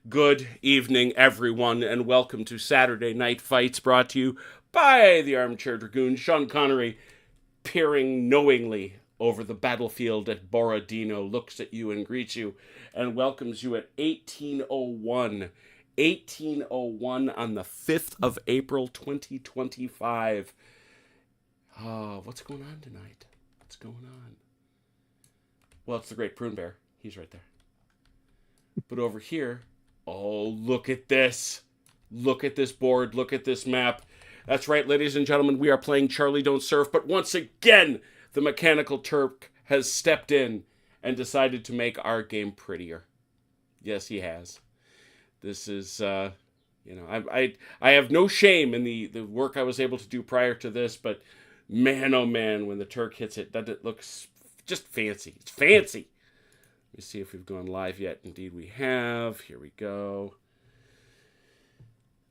Good evening, everyone, and welcome to Saturday Night Fights, brought to you by the Armchair Dragoon. Sean Connery, peering knowingly over the battlefield at Borodino, looks at you and greets you and welcomes you at 1801. 1801 on the 5th of April, 2025. What's going on tonight? What's going on? Well, it's the Great Prune Bear. He's right there. But over here, oh, look at this. Look at this board. Look at this map. That's right, ladies and gentlemen, we are playing Charlie Don't Surf, but once again, the Mechanical Turk has stepped in and decided to make our game prettier. Yes, he has. This is, I have no shame in the work I was able to do prior to this, but man, oh man, when the Turk hits it, that it looks just fancy. It's fancy. Let me see if we've gone live yet. Indeed, we have. Here we go.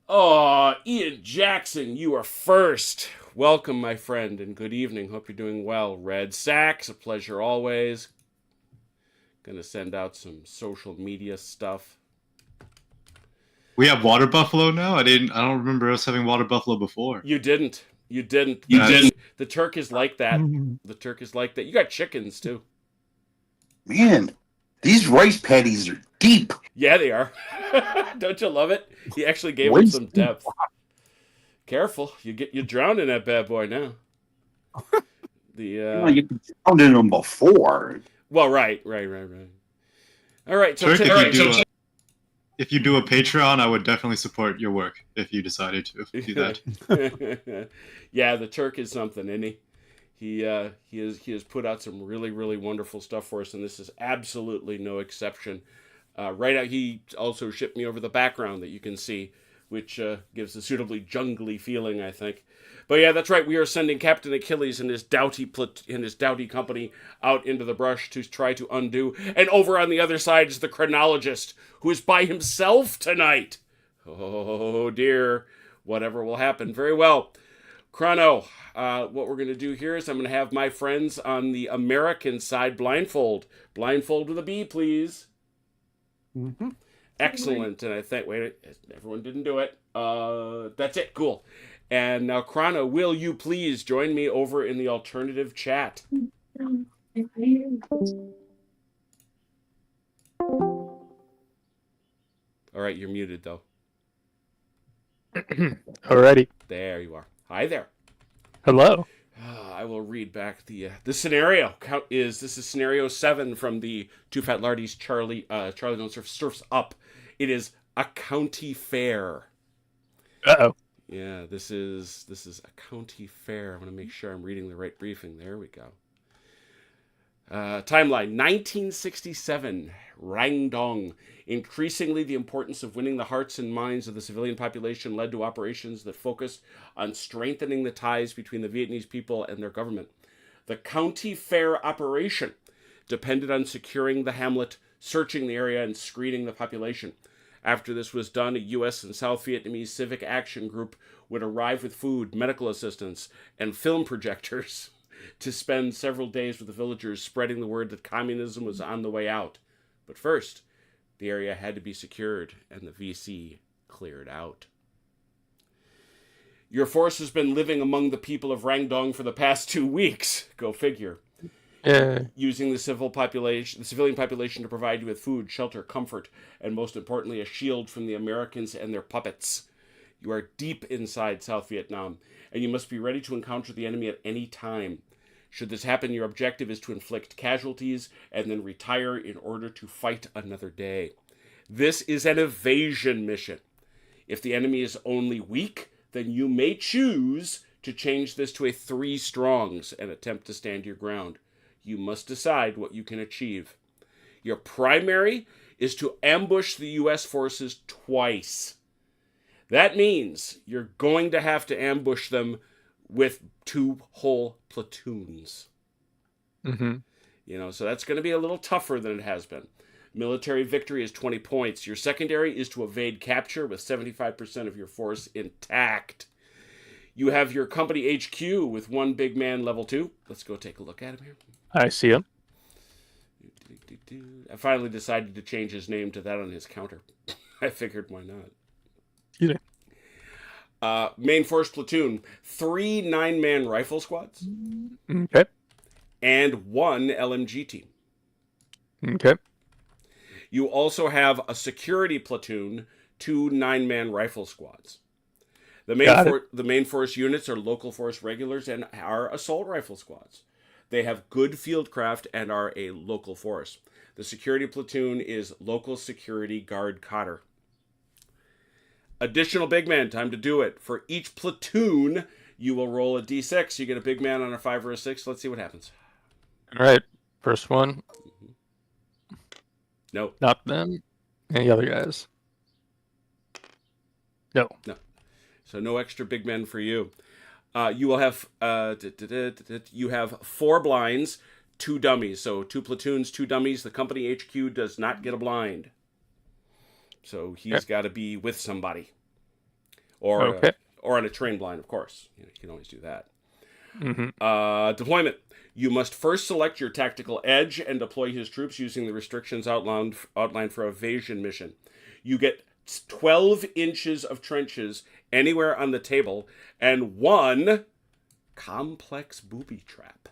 Oh, Ian Jackson, you are first. Welcome, my friend, and good evening. Hope you're doing well. Red Sacks, a pleasure always. Gonna send out some social media stuff. We have water buffalo now? I don't remember us having water buffalo before. You didn't. You didn't. The Turk is like that. The Turk is like that. You got chickens too. Man, these rice patties are deep. Yeah, they are. Don't you love it? He actually gave them some depth. Careful, you drown in that bad boy now. You drowned in them before. Well, right. All right, so if you do a Patreon, I would definitely support your work if you decided to do that. Yeah, the Turk is something, isn't he? He has put out some really, really wonderful stuff for us, and this is absolutely no exception. Right out, he also shipped me over the background that you can see, which gives a suitably jungly feeling, I think. But yeah, that's right. We are sending Captain Achilles and his doughty company out into the brush to try to undo. And over on the other side is the chronologist, who is by himself tonight. Oh dear, whatever will happen. Very well. Chrono, what we're going to do here is I'm going to have my friends on the American side blindfold. Blindfold with a B, please. Mm-hmm. Excellent. And I think, wait, everyone didn't do it. That's it. Cool. And now, Chrono, will you please join me over in the alternative chat? All right, you're muted, though. Alrighty. There you are. Hi there. Hello. I will read back the scenario. This is scenario 7 from the Two Fat Lardies Charlie Don't Surf Surfs Up. It is a county fair. Uh-oh. Yeah, this is a county fair. I'm going to make sure I'm reading the right briefing. There we go. Timeline, 1967, Rangdong. Increasingly, the importance of winning the hearts and minds of the civilian population led to operations that focused on strengthening the ties between the Vietnamese people and their government. The county fair operation depended on securing the hamlet, searching the area, and screening the population. After this was done, a U.S. and South Vietnamese civic action group would arrive with food, medical assistance, and film projectors to spend several days with the villagers spreading the word that communism was on the way out. But first, the area had to be secured and the VC cleared out. Your force has been living among the people of Rangdong for the past 2 weeks. Go figure. Using the civilian population to provide you with food, shelter, comfort, and most importantly, a shield from the Americans and their puppets. You are deep inside South Vietnam, and you must be ready to encounter the enemy at any time. Should this happen, your objective is to inflict casualties and then retire in order to fight another day. This is an evasion mission. If the enemy is only weak, then you may choose to change this to a 3 strongs and attempt to stand your ground. You must decide what you can achieve. Your primary is to ambush the U.S. forces twice. That means you're going to have to ambush them with 2 whole platoons. Mm-hmm. So that's going to be a little tougher than it has been. Military victory is 20 points. Your secondary is to evade capture with 75% of your force intact. You have your company HQ with 1 big man level 2. Let's go take a look at him here. I see him. I finally decided to change his name to that on his counter. I figured why not. You Main force platoon, 3 9-man rifle squads, Okay. and 1 LMG team. Okay. You also have a security platoon, 2 9-man rifle squads. The main force units are local force regulars and are assault rifle squads. They have good fieldcraft and are a local force. The security platoon is local security guard Cotter. Additional big man, time to do it. For each platoon, you will roll a d6. You get a big man on a 5 or a 6. Let's see what happens. All right. First one. No. Not them. Any other guys? No. No. So no extra big men for you. You will have you have 4 blinds, 2 dummies. So 2 platoons, 2 dummies. The company HQ does not get a blind. So he's got to be with somebody, or on a train blind, of course. You can always do that. Deployment. You must first select your tactical edge and deploy his troops using the restrictions outlined for evasion mission. You get 12 inches of trenches anywhere on the table and 1 complex booby trap.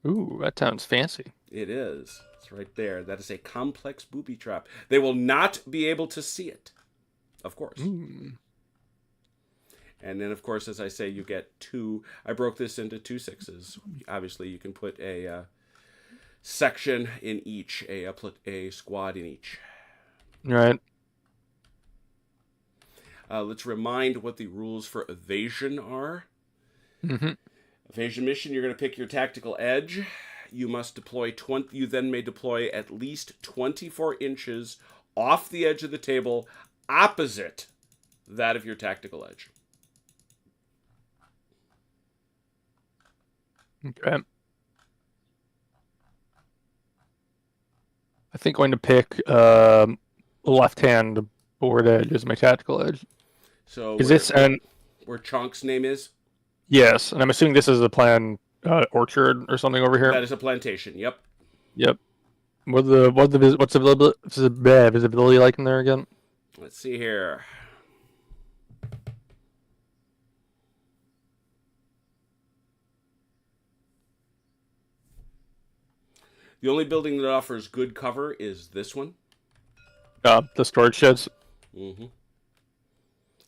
Ooh, that sounds fancy. It is. It's right there. That is a complex booby trap. They will not be able to see it, of course. And then, of course, as I say, you get 2. I broke this into 2 6s. Obviously, you can put a section in each, a squad in each. Right. Let's remind what the rules for evasion are. Evasion mission, you're going to pick your tactical edge. You must deploy 20. You then may deploy at least 24 inches off the edge of the table, opposite that of your tactical edge. Okay. I think I'm going to pick left-hand board edge as my tactical edge. So is this where Chonk's name is? Yes, and I'm assuming this is a planned orchard or something over here. That is a plantation. Yep. Yep. What's the visibility like in there again? Let's see here. The only building that offers good cover is this one. The storage sheds.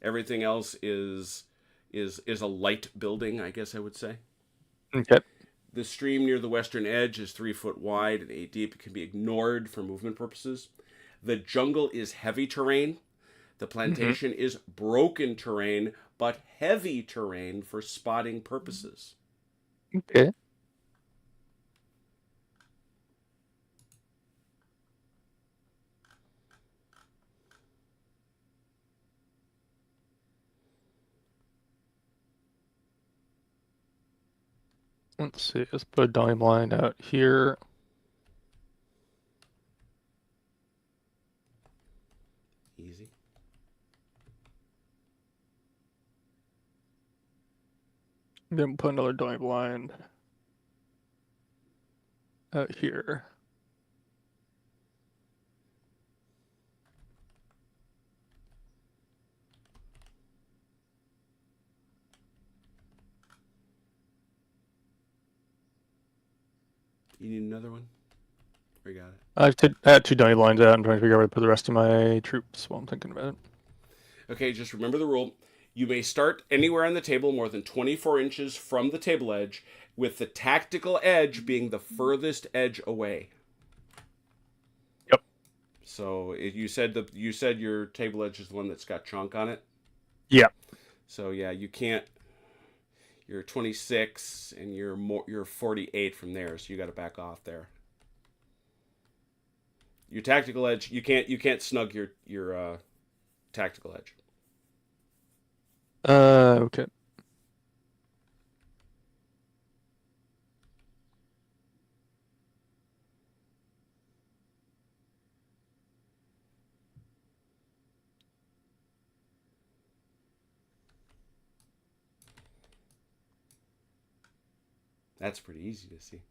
Everything else is a light building, I guess I would say. Okay. The stream near the western edge is 3 foot wide and 8 deep. It can be ignored for movement purposes. The jungle is heavy terrain. The plantation is broken terrain, but heavy terrain for spotting purposes. Okay. Let's see, let's put a dime line out here. Easy. Then put another dime line out here. You need another one? Or you got it? I had 2 dime lines out. I'm trying to figure out where to put the rest of my troops while I'm thinking about it. Okay, just remember the rule. You may start anywhere on the table more than 24 inches from the table edge, with the tactical edge being the furthest edge away. Yep. So you said your table edge is the one that's got chunk on it? Yeah. So yeah, you can't. You're 26 and you're 48 from there, so you got to back off there. Your tactical edge, you can't snug your tactical edge. Okay. That's pretty easy to see.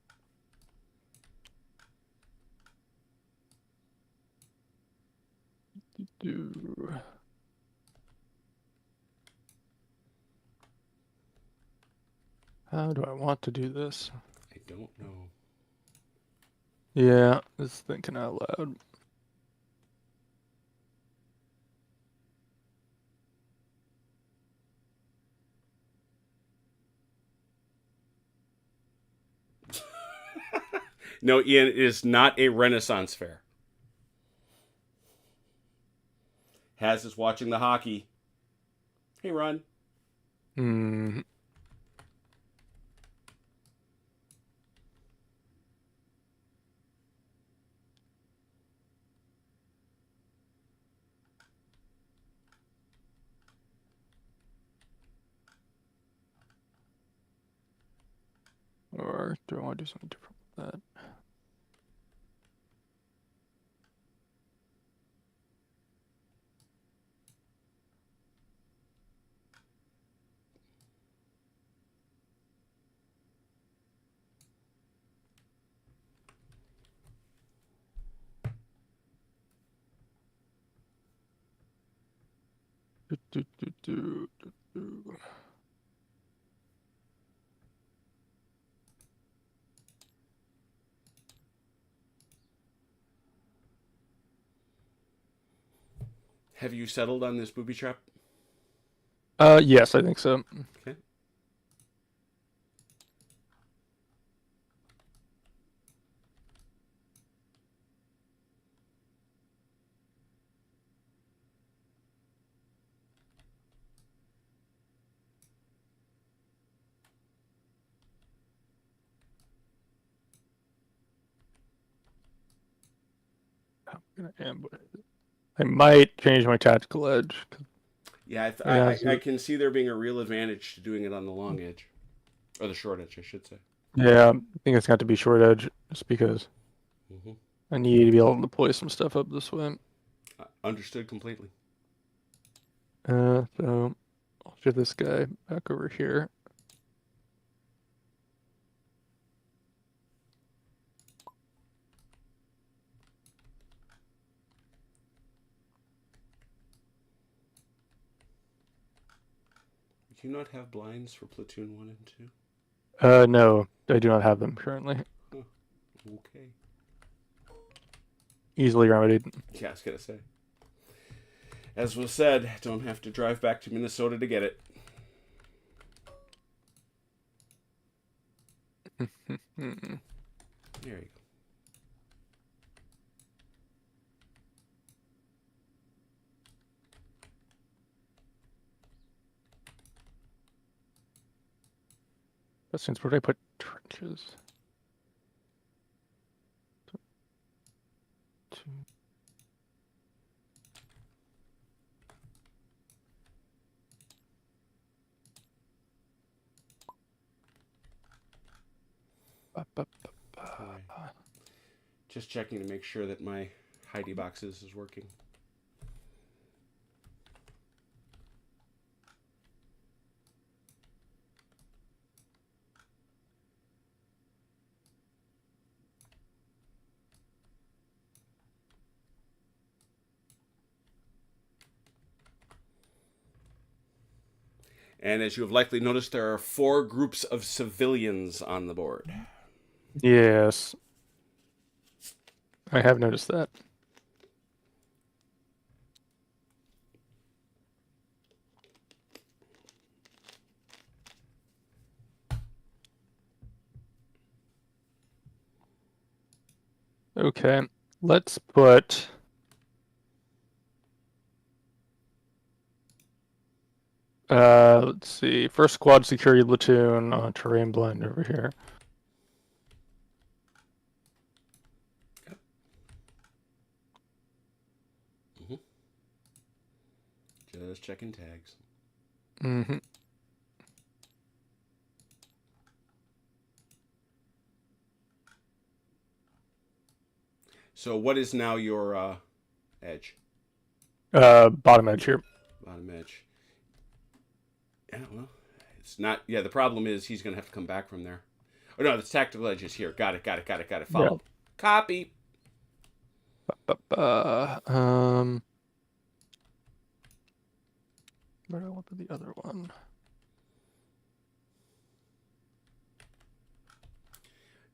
How do I want to do this? I don't know. Yeah, just thinking out loud. No, Ian, it is not a Renaissance fair. Haz is watching the hockey. Hey, Ron. Hmm. Or do I want to do something different with that? Do. Have you settled on this booby trap? Yes, I think so. Okay. I'm gonna ambush it. I might change my tactical edge. Yeah, Yeah, I can see there being a real advantage to doing it on the long edge. Or the short edge, I should say. Yeah, I think it's got to be short edge, just because Mm-hmm. I need to be able to deploy some stuff up this way. Understood completely. So I'll shift this guy back over here. Do you not have blinds for platoon 1 and 2? No, I do not have them currently. Huh. Okay. Easily remedied. Yeah, I was gonna say. As was said, don't have to drive back to Minnesota to get it. There you go. Since where did I put trenches? Two. Okay. Just checking to make sure that my Heidi boxes is working. And as you have likely noticed, there are 4 groups of civilians on the board. Yes. I have noticed that. Okay, let's put let's see, first squad security platoon on terrain blend over here. Just checking tags. Mm-hmm. So what is now your edge? Bottom edge here. Bottom edge. Yeah, well, it's not... Yeah, the problem is he's going to have to come back from there. Oh, no, the tactical edge is here. Got it. Followed. Yeah. Copy. But I want the other one.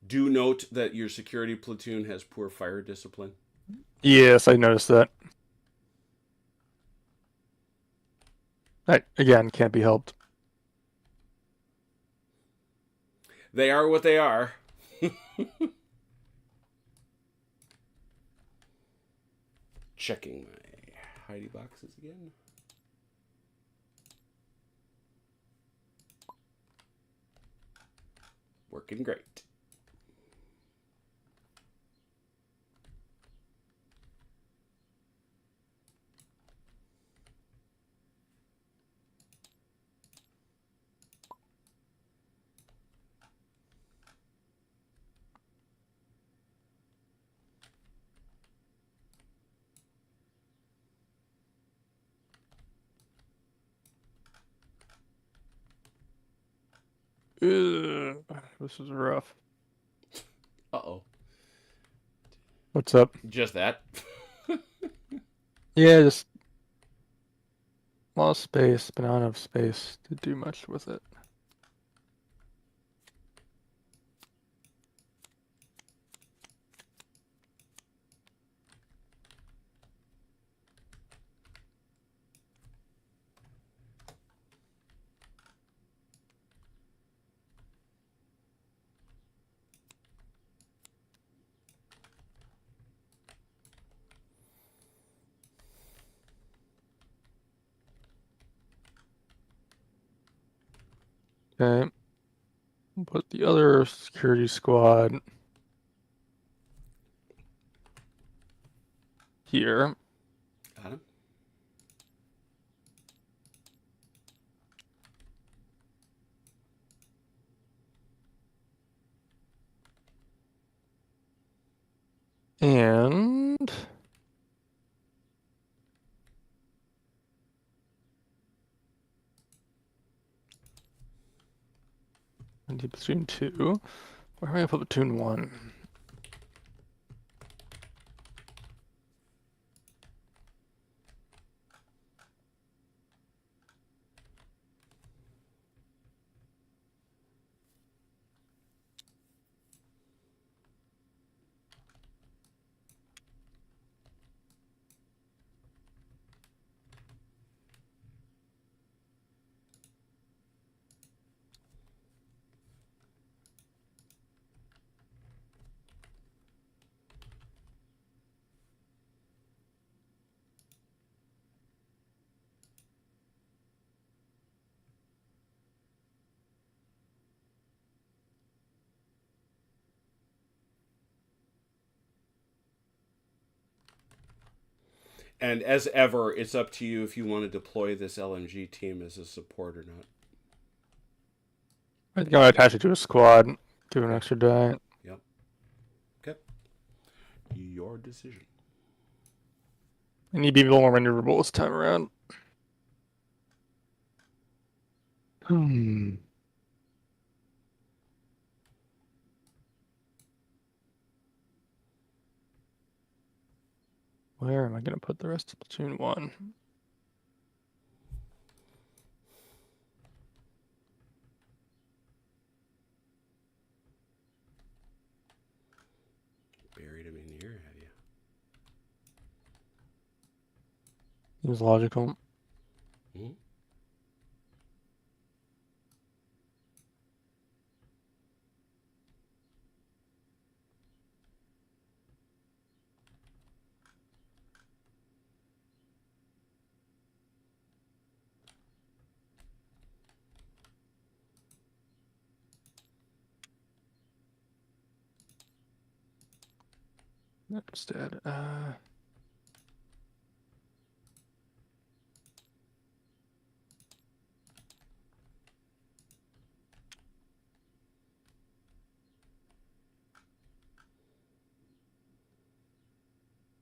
Do note that your security platoon has poor fire discipline. Yes, I noticed that. That, again, can't be helped. They are what they are. Checking my Heidi boxes again. Working great. Ugh, this is rough. Uh-oh. What's up? Just that. Yeah, just lost space, but not enough space to do much with it. Okay. Put the other security squad here. Got him. And I need platoon 2. Where am I gonna put platoon 1? And as ever, it's up to you if you want to deploy this LMG team as a support or not. I think I'm gonna attach it to a squad. Give it an extra die. Yep. Okay. Your decision. I need to be more maneuverable this time around. Where am I gonna put the rest of platoon 1? Buried him in here, have you? Seems logical. Hmm? That's dead.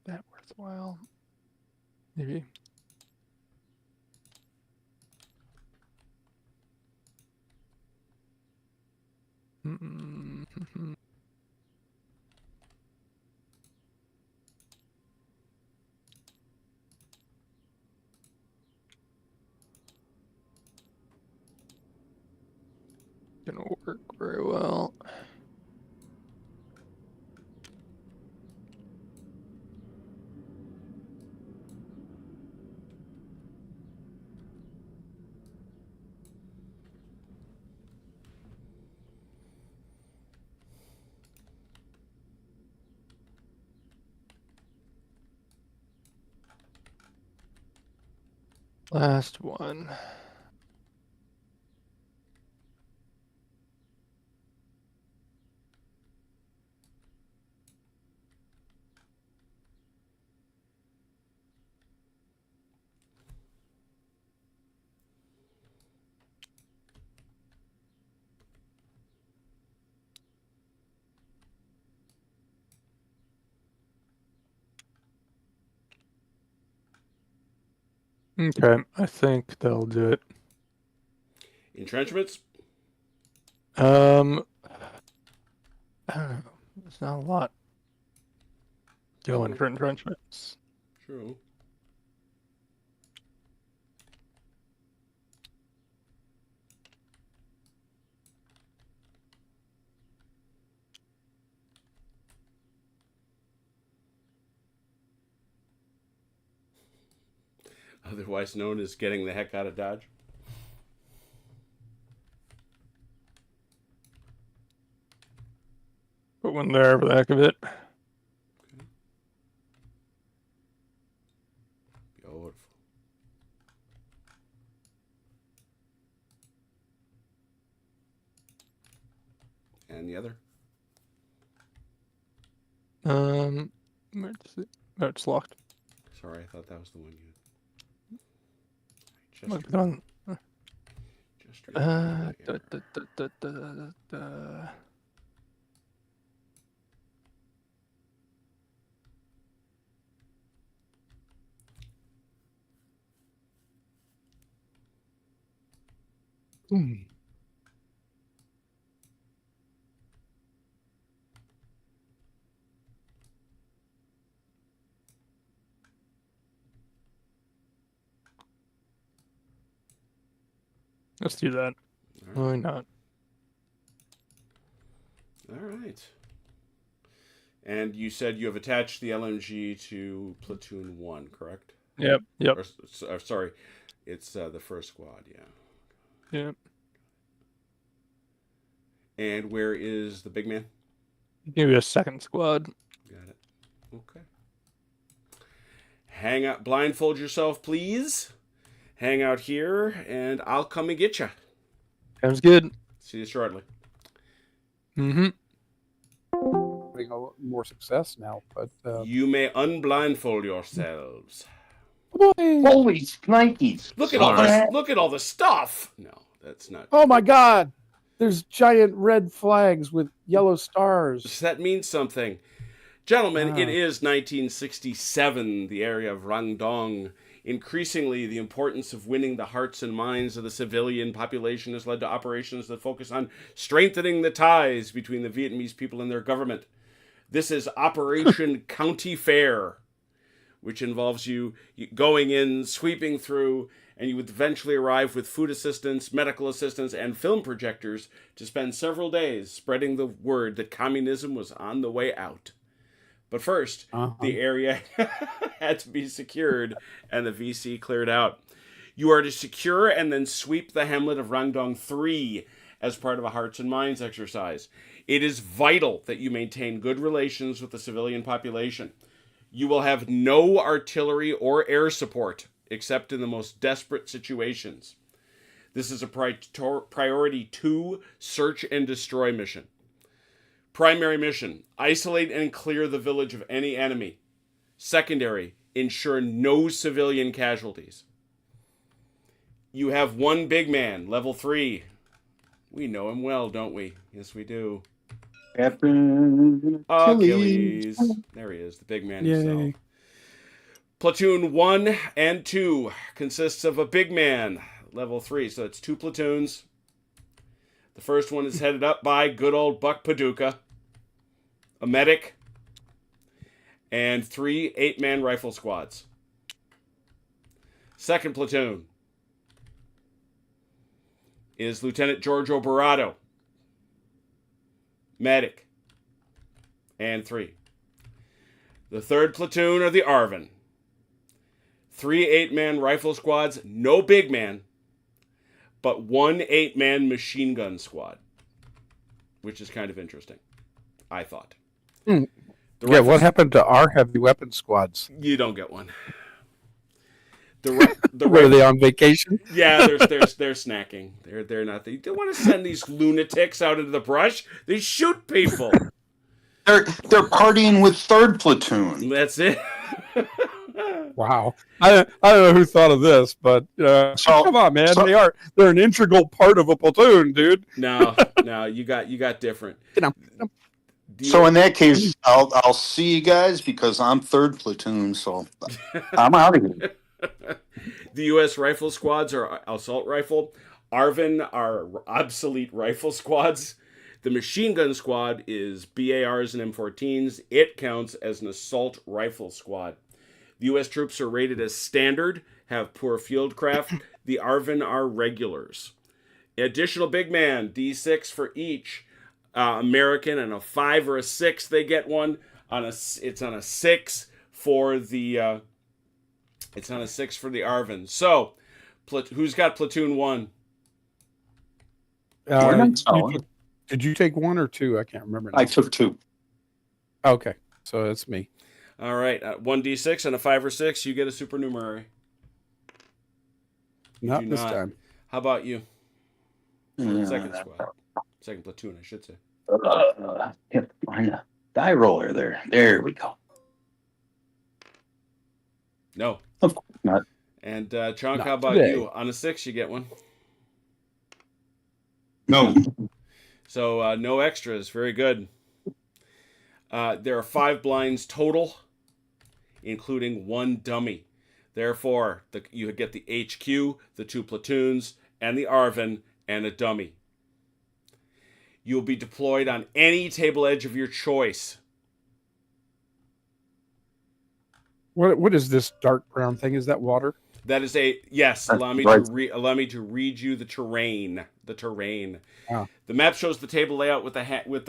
That worthwhile? Maybe. gonna work very well. Last one. Okay, I think that'll do it. Entrenchments? I don't know. There's not a lot going for entrenchments. True. Otherwise known as getting the heck out of Dodge. Put one there for the heck of it. Beautiful. And the other? Where's it? Oh, it's locked. Sorry, I thought that was the one you. Might be on. Just Let's do that. Why not? All right. And you said you have attached the LMG to Platoon 1, correct? Yep. Or sorry, it's the first squad, yeah. Yep. And where is the big man? Give you a second squad. Got it. Okay. Hang out, blindfold yourself, please. Hang out here, and I'll come and get you. Sounds good. See you shortly. Mm-hmm. Having a lot more success now, but You may unblindfold yourselves. Holy snikes! Look at all this. Look at all the stuff. No, that's not. oh my God, there's giant red flags with yellow stars. That means something. Gentlemen, Ah. it is 1967, the area of Rangdong. Increasingly, the importance of winning the hearts and minds of the civilian population has led to operations that focus on strengthening the ties between the Vietnamese people and their government. This is Operation County Fair, which involves you going in, sweeping through, and you would eventually arrive with food assistance, medical assistance, and film projectors to spend several days spreading the word that communism was on the way out. But first, the area had to be secured and the VC cleared out. You are to secure and then sweep the hamlet of Rangdong 3 as part of a hearts and minds exercise. It is vital that you maintain good relations with the civilian population. You will have no artillery or air support except in the most desperate situations. This is a priority 2 search and destroy mission. Primary mission, isolate and clear the village of any enemy. Secondary, ensure no civilian casualties. You have one big man, level 3. We know him well, don't we? Yes, we do. Captain Achilles. There he is, the big man himself. Platoon 1 and 2 consists of a big man, level 3. So it's 2 platoons. The first one is headed up by good old Buck Paducah, a medic, and 3 8-man rifle squads. Second platoon is Lieutenant Giorgio Barrato, medic, and 3. The 3rd platoon are the ARVN. 3 8-man rifle squads, no big man, but 1 8-man machine gun squad, which is kind of interesting, I thought. Hmm. The Yeah, what rifles- happened to our heavy weapon squads? You don't get one. The Were they on vacation? Yeah, they're snacking. They're not. You don't want to send these lunatics out into the brush. They shoot people. They're partying with 3rd platoon. That's it. Wow. I don't know who thought of this, but So- come on, man. so- They're an integral part of a platoon, dude. No, you got different. You know. Do you- So in that case, I'll see you guys because I'm 3rd platoon, so I'm out of here. the U.S. rifle squads are assault rifle. ARVN are obsolete rifle squads. The machine gun squad is BARs and M14s. It counts as an assault rifle squad. The U.S. troops are rated as standard, have poor field craft. The ARVN are regulars. Additional big man, D6 for each. American and a 5 or a 6, they get one. It's on a 6 for the. It's on a 6 for the ARVN. So, who's got platoon 1? Did you take 1 or 2? I can't remember. I took 2. Okay, so it's me. All right, 1d6 and a 5 or 6. You get a supernumerary. Not do this not. time. How about you? Yeah. Second squad. Second platoon, I should say. Can't find a die roller there. There we go. No. Of course not. And Chunk, Not how about today. you? On a 6, you get one. No. So no extras. Very good. There are 5 blinds total, including 1 dummy. Therefore, you get the HQ, the 2 platoons, and the ARVN, and a dummy. You'll be deployed on any table edge of your choice. What is this dark brown thing? Is that water? That is a yes. That's Allow me right. to read you the terrain. The terrain. Oh. The map shows the table layout with the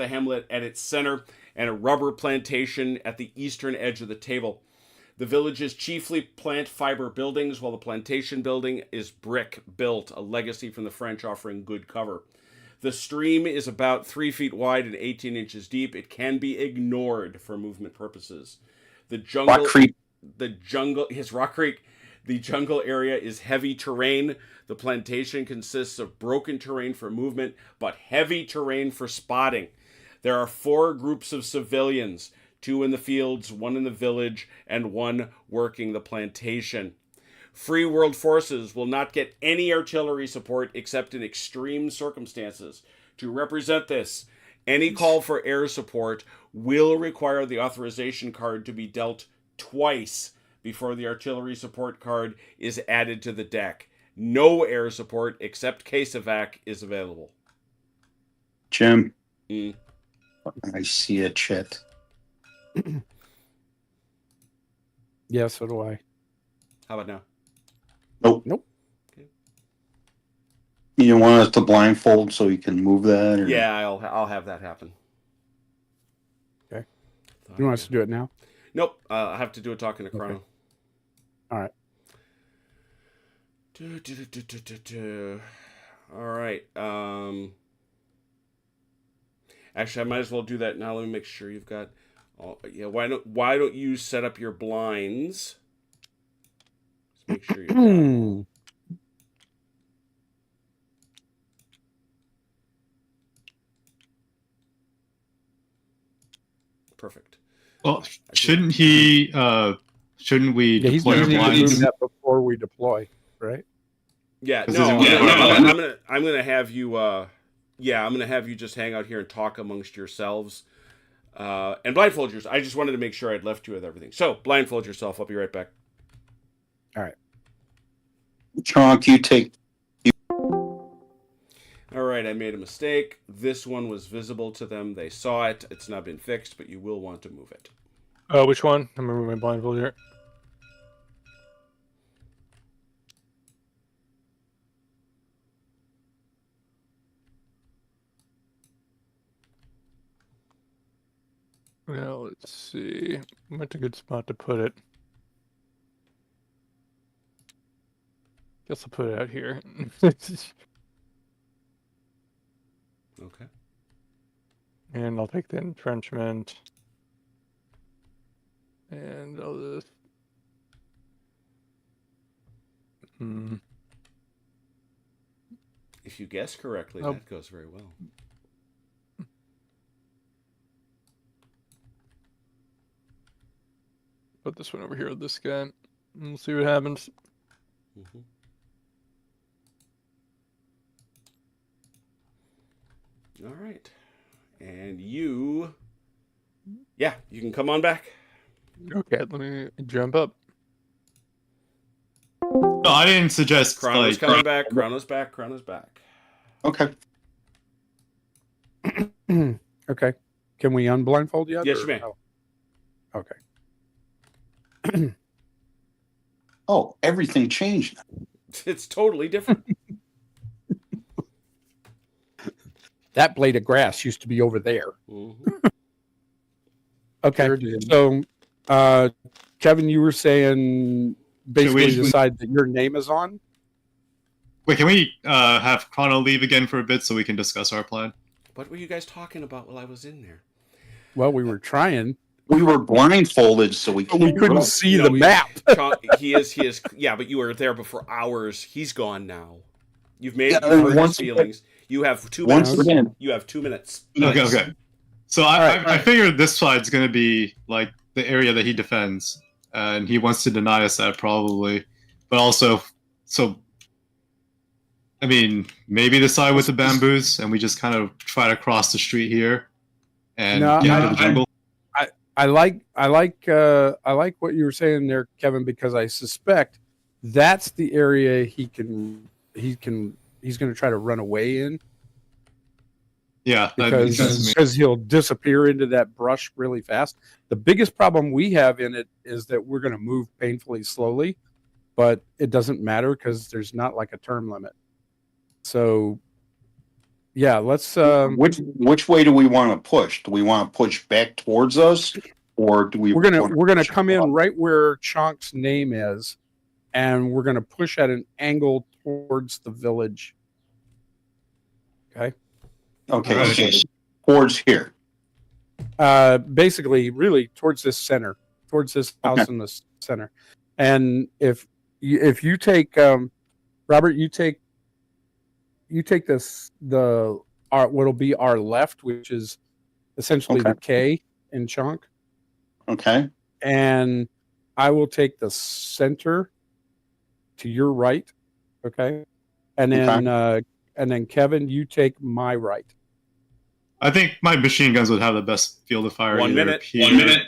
hamlet at its center and a rubber plantation at the eastern edge of the table. The village is chiefly plant fiber buildings, while the plantation building is brick built, a legacy from the French offering good cover. The stream is about 3 feet wide and 18 inches deep. It can be ignored for movement purposes. The jungle. Rock Creek. Rock Creek. The jungle area is heavy terrain. The plantation consists of broken terrain for movement, but heavy terrain for spotting. There are 4 groups of civilians, 2 in the fields, 1 in the village, and 1 working the plantation. Free World forces will not get any artillery support except in extreme circumstances. To represent this, any call for air support will require the authorization card to be dealt twice before the artillery support card is added to the deck. No air support except CaseEvac is available. Jim. Mm. I see a Chet. Yeah, so do I. How about now? Nope. You want us to blindfold so you can move that? Or? Yeah, I'll have that happen. Okay. You want us to do it now? Nope. I have to do a talking to Chrono. All right. All right. Actually, I might as well do that now. Let me make sure you've got. Yeah. Why don't you set up your blinds? Just make sure you. Perfect. Well, shouldn't he? Shouldn't we Yeah, he's deploy our going to blinds? do that before we deploy, right? Yeah. 'Cause No. isn't- I'm gonna have you. Yeah, I'm gonna have you just hang out here and talk amongst yourselves. And blindfold yourself. I just wanted to make sure I'd left you with everything. So blindfold yourself. I'll be right back. Chonk, you take. All right, I made a mistake. This one was visible to them. They saw it. It's not been fixed, but you will want to move it. Which one? I'm moving my blindfold here. Well, let's see. What's a good spot to put it? Guess I'll put it out here. Okay. And I'll take the entrenchment. And I'll just... If you guess correctly, Oh. that goes very well. Put this one over here with this guy. And we'll see what happens. Mm-hmm. All right. And you... Yeah, you can come on back. Okay, let me jump up. No, I didn't suggest Chrono's like coming back. Chrono's back. Chrono's back. Okay. Okay. Can we unblindfold yet? Yes, or you may. no? Okay. Oh, everything changed. It's totally different. That blade of grass used to be over there. Mm-hmm. Okay. Sure did. So, Kevin, you were saying basically we- the side that your name is on? Wait, can we have Chrono leave again for a bit so we can discuss our plan? What were you guys talking about while I was in there? Well, we were trying. We were blindfolded, so we But we couldn't look. see No, the map. He is. Yeah, but you were there before hours. He's gone now. You've made Yeah, you've hurt his once- feelings. You have 2 Once minutes. again, You have 2 minutes. Okay. So I figured this side's going to be like the area that he defends, and he wants to deny us that probably. But also, so I mean, maybe the side with the bamboos, and we just kind of try to cross the street here and No, get into the jungle. I like what you were saying there, Kevin, because I suspect that's the area he's going to try to run away in Yeah, that makes sense to me. because he'll disappear into that brush really fast. The biggest problem we have in it is that we're going to move painfully slowly, but it doesn't matter because there's not like a term limit. So, yeah, let's. which way do we want to push? Do we want to push back towards us, or do we? We're gonna want to come in right where Chonk's name is, and we're gonna push at an angle towards the village. Okay. Okay, Alright. so towards here. Basically, really towards this center, towards this house Okay. in the center. And if you take Robert, you take this what'll be our left, which is essentially the K in Chonk, Okay. and I will take the center to your right. Okay. And then Kevin, you take my right. I think my machine guns would have the best field of fire. 1 either minute. here- 1 minute.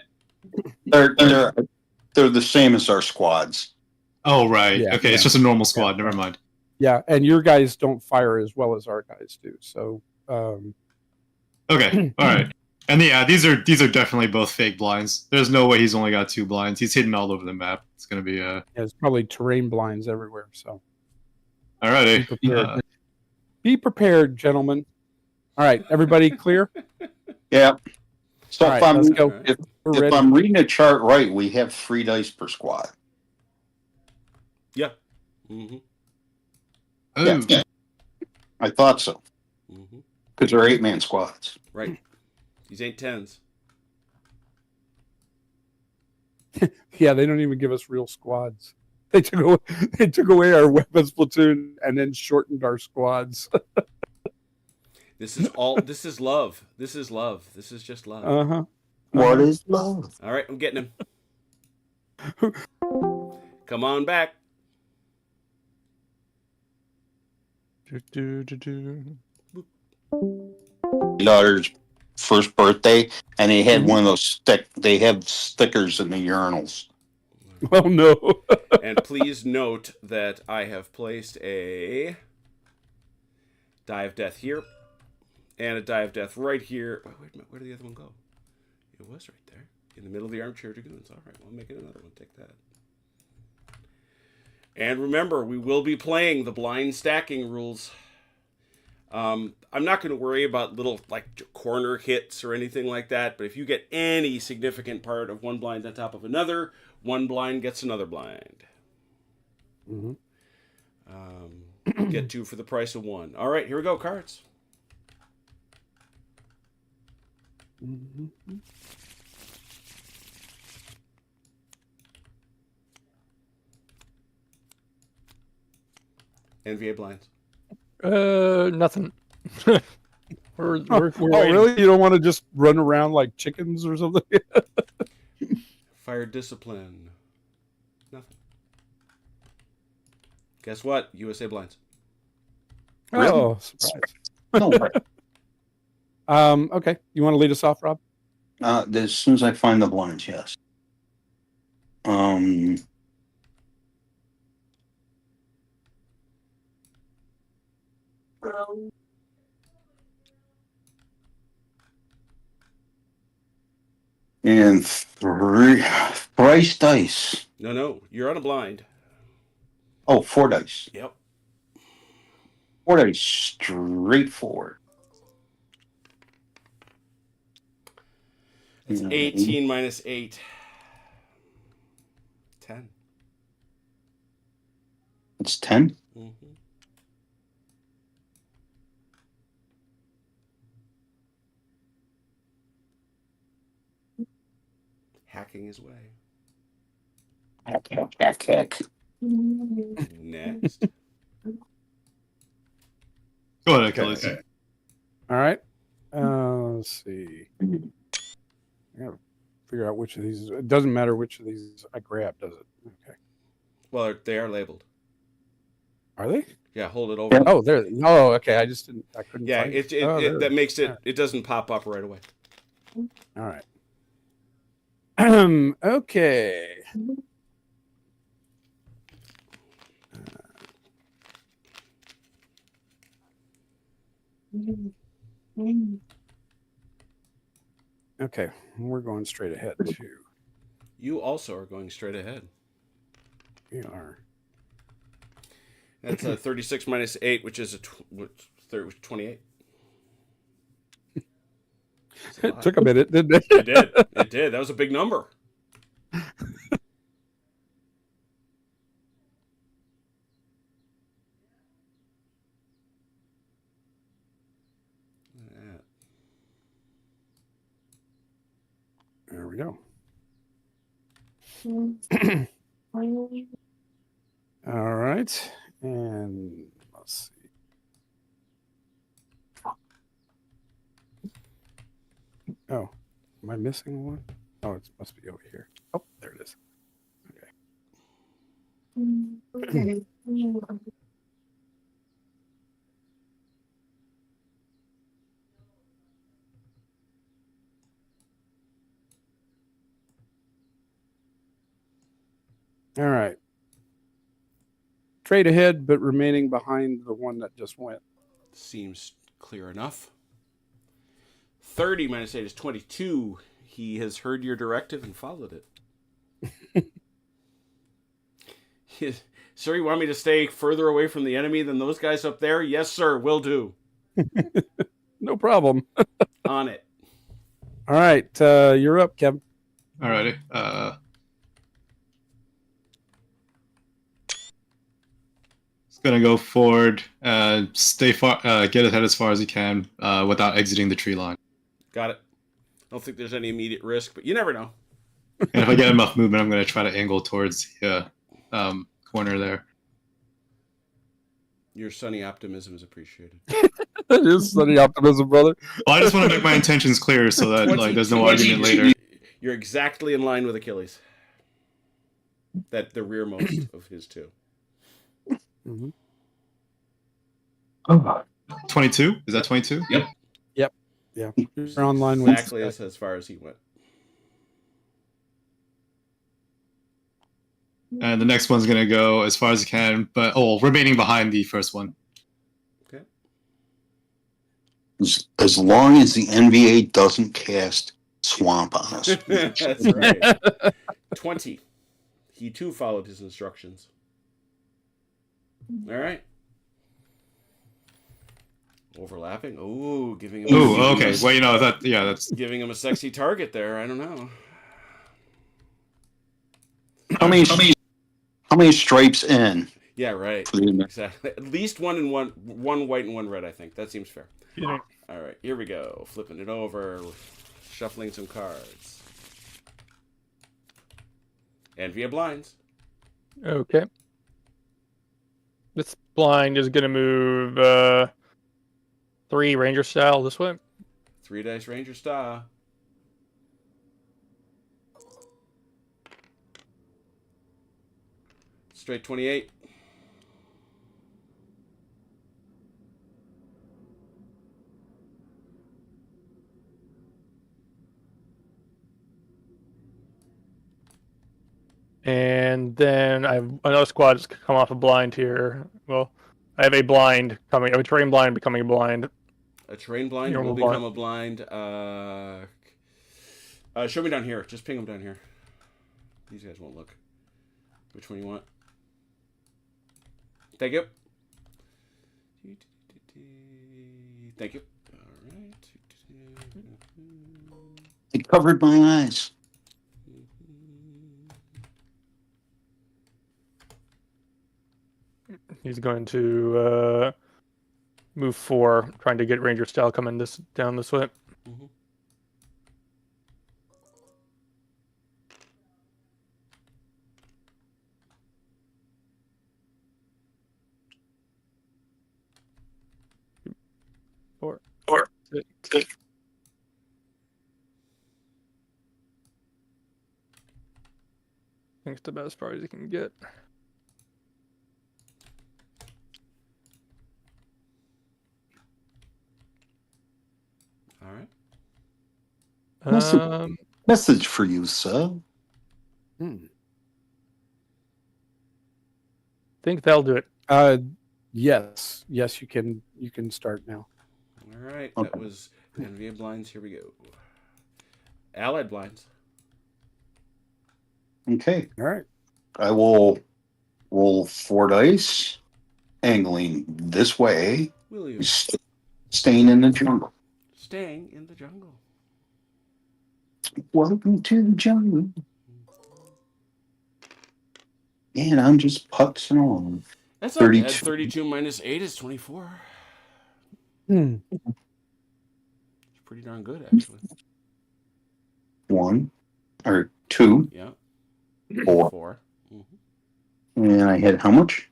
They're the same as our squads. Oh right. Yeah, Okay, yeah. it's just a normal squad. Never mind. Yeah, and your guys don't fire as well as our guys do. So, Okay. All right. And yeah, these are definitely both fake blinds. There's no way he's only got 2 blinds. He's hidden all over the map. It's gonna be there's probably terrain blinds everywhere. So, alrighty. be prepared. Be prepared, gentlemen. All right, everybody clear? Yeah. So All right, if I'm let's go. All right. if, We're if ready. I'm reading the chart right, we have 3 dice per squad. Yeah. Mm-hmm. Yeah. Oh, I thought so Mm-hmm. because they're 8-man squads. Right. These ain't 10s. Yeah, they don't even give us real squads. They took away our weapons platoon and then shortened our squads. This is all. This is love. This is love. This is just love. Uh-huh. What is love? All right, I'm getting him. Come on back. Daughter's first birthday, and they had one of those They have stickers in the urinals. Oh no. And please note that I have placed a Die of Death here and a Die of Death right here. Oh, wait a minute, where did the other one go? It was right there in the middle of the Armchair Dragoons. All right, well, I'll make it another one. Take that. And remember, we will be playing the blind stacking rules. I'm not going to worry about little like corner hits or anything like that, but if you get any significant part of one blind on top of another, one blind gets another blind. Mm-hmm. Get 2 for the price of 1. All right, here we go, cards. Mm-hmm. NVA blinds. Nothing. we're Oh, waiting. really? You don't want to just run around like chickens or something? Fire discipline. Nothing. Guess what? USA blinds. Oh, surprise. No, Okay. You want to lead us off, Rob? as soon as I find the blinds, yes. And thrice dice. No, you're on a blind. Oh, 4 dice. Yep. 4 dice straightforward. It's 18 minus 8. 10. It's 10. Mm-hmm. Hacking his way. Heck. Next. Go ahead, Achilles. Okay. All right. Let's see. I gotta figure out which of these. It doesn't matter which of these I grab, does it? Okay. Well, they are labeled. Are they? Yeah, hold it over. Oh, there. Oh, okay. I just didn't. I couldn't. Yeah, find that makes it. All right. It doesn't pop up right away. All right. Okay. Okay, we're going straight ahead too. You also are going straight ahead. We are. That's a 36 minus 8, which is 28. It took a minute, didn't it? It did. It did. That was a big number. There we go. All right, and let's see. Oh, am I missing one? Oh, it must be over here. Oh, there it is. Okay. All right. Trade ahead, but remaining behind the one that just went. Seems clear enough. 30 minus 8 is 22. He has heard your directive and followed it. Sir, you want me to stay further away from the enemy than those guys up there? Yes, sir, will do. No problem. On it. All right, you're up, Kevin. Alrighty. It's gonna go forward and stay far, get ahead as far as he can without exiting the tree line. Got it. I don't think there's any immediate risk, but you never know. And if I get enough movement, I'm gonna try to angle towards the corner there. Your sunny optimism is appreciated. It is sunny optimism, brother. Well, I just want to make my intentions clear so that like there's no argument later. You're exactly in line with Achilles. That the rearmost of his two. Mm-hmm. 22? Is that 22? Yep. Yeah, you're online with Exactly as far as he went. And the next one's gonna go as far as it can, but remaining behind the first one. Okay. As long as the NVA doesn't cast swamp on us. That's right. 20. He too followed his instructions. All right. Overlapping. Ooh, giving him. Ooh, okay. Well, you know that. Yeah, that's. Giving him a sexy target there. I don't know. How many stripes in? Yeah, right. For the- Exactly. At least one white and one red. I think that seems fair. Yeah. All right, here we go. Flipping it over, shuffling some cards, and via blinds. Okay. This blind is gonna move 3 Ranger style this way. 3 dice Ranger star. Straight 28. And then I have another squad that's come off a blind here. Well, I have a blind coming, a terrain blind becoming a blind. A terrain blind Normal will become a blind. Show me down here. Just ping them down here. These guys won't look. Which one you want? Thank you. Thank you. All right. It covered my eyes. He's going to move 4, trying to get Ranger style coming down this way. Mhm. Four. Six. I think it's about as far as he can get. All right. Message for you, sir. Think that'll do it. Yes, you can start now. All right. Okay. That was NVA blinds. Here we go. Allied blinds. Okay. All right. I will roll 4 dice, angling this way, Will you? staying in the jungle. Staying in the jungle. Welcome to the jungle. And I'm just putzing on. That's not bad. 32. 32 minus 8 is 24. Hmm. It's pretty darn good, actually. 1 or 2, Yeah. 4. 4. And I had how much?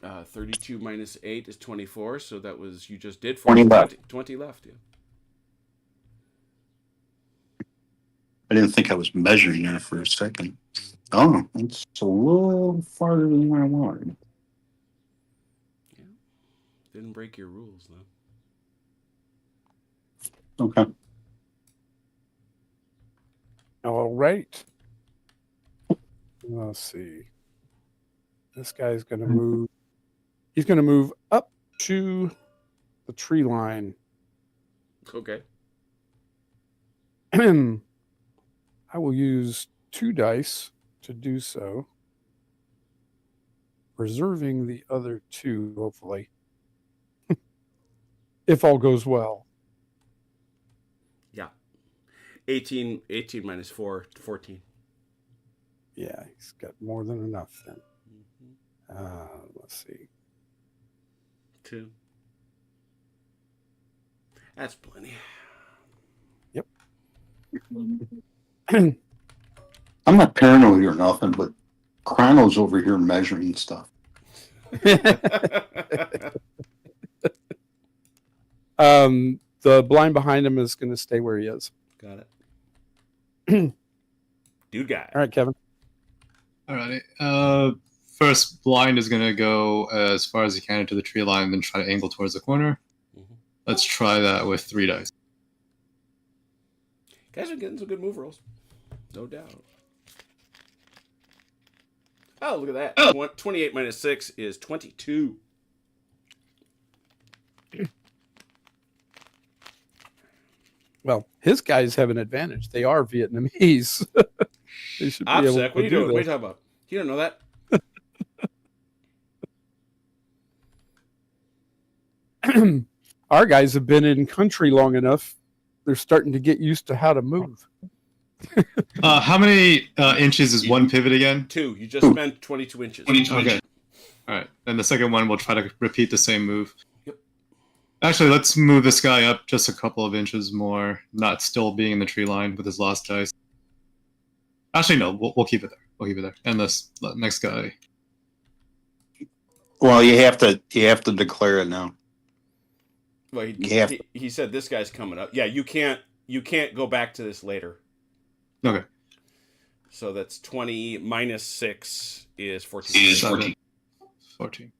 32 minus 8 is 24, so that was, you just did 20 left. 20 left, yeah. I didn't think I was measuring there for a second. Oh, it's a little farther than I wanted. Didn't break your rules, though. Okay. All right. Let's see. This guy's going to move. He's going to move up to the tree line. Okay. I will use 2 dice to do so, reserving the other 2, hopefully, if all goes well. Yeah. 18 minus 4, 14. Yeah, he's got more than enough then. Let's see. 2. That's plenty. Yep. I'm not paranoid or nothing, but Chrono's over here measuring stuff. The blind behind him is going to stay where he is. Got it. Dude guy. All right, Kevin. Alrighty. First blind is gonna go as far as he can into the tree line, then try to angle towards the corner. Mhm. Let's try that with 3 dice. Guys are getting some good move rolls. No doubt. Oh, look at that. 28 minus 6 is 22. Well, his guys have an advantage. They are Vietnamese. They should be able OPSEC, to what are you do doing? What are you this. talking about? You don't know that. our guys have been in country long enough. They're starting to get used to how to move. How many inches is one pivot again? 2. You just spent 22 inches. Okay. All right. And the second one, we'll try to repeat the same move. Yep. Actually, let's move this guy up just a couple of inches more, not still being in the tree line with his lost dice. Actually, no, we'll keep it there. We'll keep it there. And this next guy. Well, you have to declare it now. Well, Yeah. he said this guy's coming up. Yeah, you can't go back to this later. Okay. So that's 20 minus 6 is 14. 14.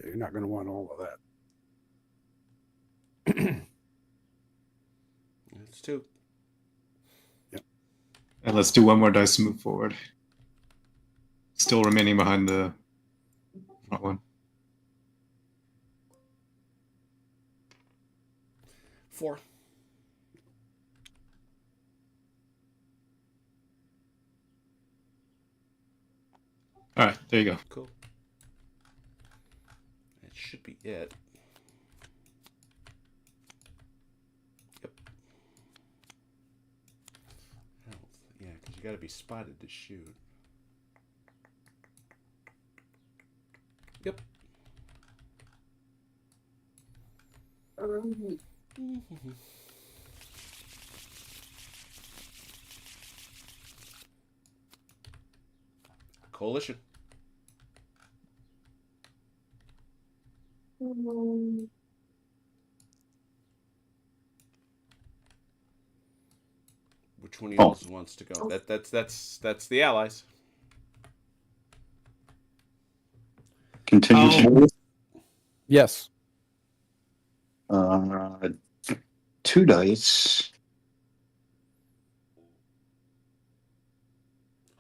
You're not going to want all of that. That's 2. And let's do one more dice to move forward. Still remaining behind the front one. 4. All right, there you go. Cool. That should be it. Yep. Yeah, because you got to be spotted to shoot. Yep. Coalition. Which one of you else wants to go? That's the Allies. Continue. Yes. 2 dice.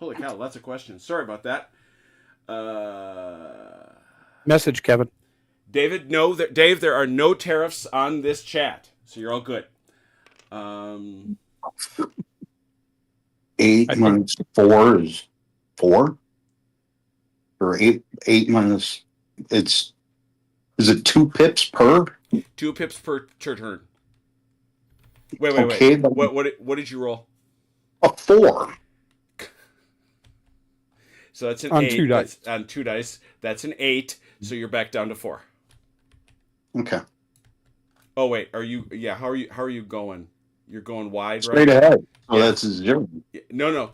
Holy cow, that's a question. Sorry about that. Message, Kevin. David, no, Dave, there are no tariffs on this chat, so you're all good. 8 minus 4 is 4. Or 8 minus is it 2 pips per? 2 pips per turn. Wait. Okay, What did you roll? A 4. So that's an On 8. 2 dice. On 2 dice. That's an 8. So you're back down to 4. Okay. Oh wait, are you? Yeah. How are you going? You're going wide, Straight right? ahead. So Yeah. that's a 0. No.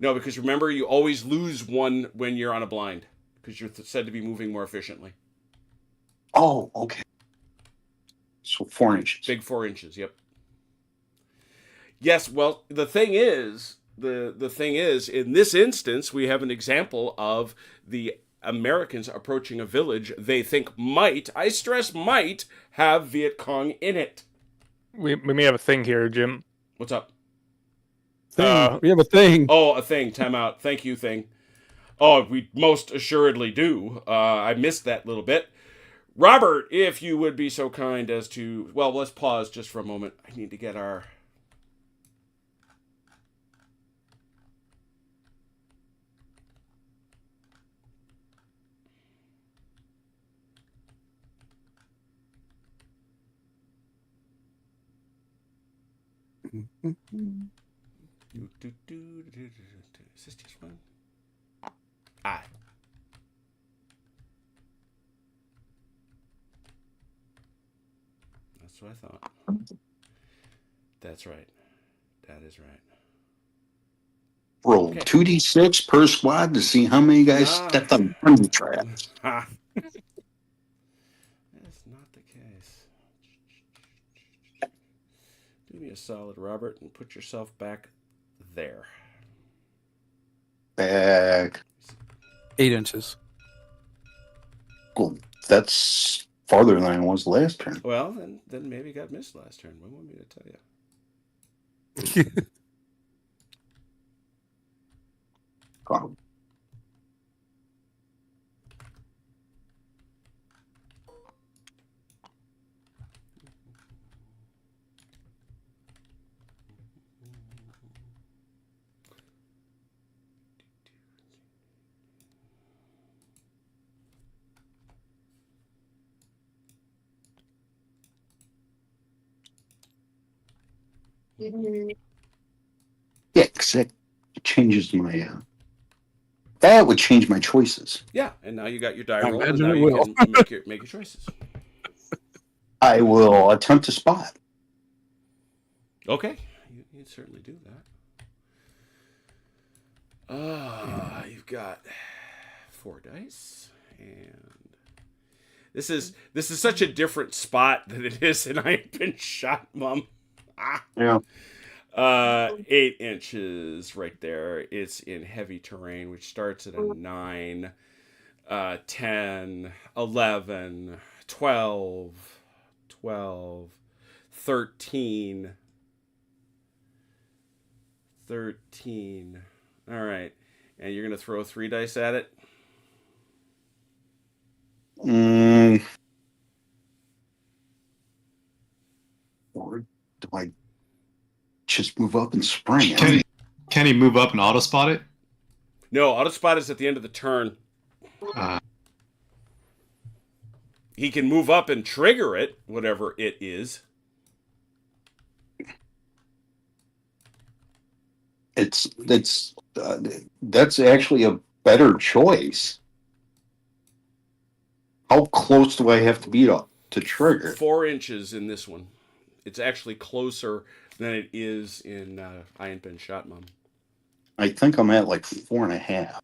Because remember, you always lose 1 when you're on a blind because you're said to be moving more efficiently. Oh, okay. So 4 inches. Big 4 inches. Yep. Yes. Well, the thing is, in this instance, we have an example of the Americans approaching a village they think might, I stress might, have Viet Cong in it. We may have a thing here, Jim. What's up? We have a thing. Oh, a thing. Time out. Thank you, thing. Oh, we most assuredly do. I missed that little bit. Robert, if you would be so kind as to... Well, let's pause just for a moment. I need to get our... Is this just one? Ah. That's what I thought. That's right. That is right. Roll Okay. 2d6 per squad to see how many guys Ah. stepped on the traps. Ha! That's not the case. Do me a solid, Robert, and put yourself back there. Back. 8 inches. Cool. That's farther than I was last turn. Well, then maybe got missed last turn. What want me to tell you? Oh, Yeah, because that changes my. That would change my choices. Yeah, and now you got your die I roll, and imagine now it you will. can make your choices. I will attempt to spot. Okay, you certainly do that. You've got 4 dice, and this is such a different spot than it is in I Ain't Been Shot, Mom. Yeah. 8 inches right there. It's in heavy terrain, which starts at a 9, 10, 11, 12, 12, 13. 13. All right. And you're going to throw 3 dice at it? Or do I just move up and spring it? Can he move up and auto spot it? No, auto spot is at the end of the turn. He can move up and trigger it, whatever it is. That's actually a better choice. How close do I have to be to trigger? 4 inches in this one. It's actually closer than it is in I Ain't Been Shot, Mom. I think I'm at like 4.5.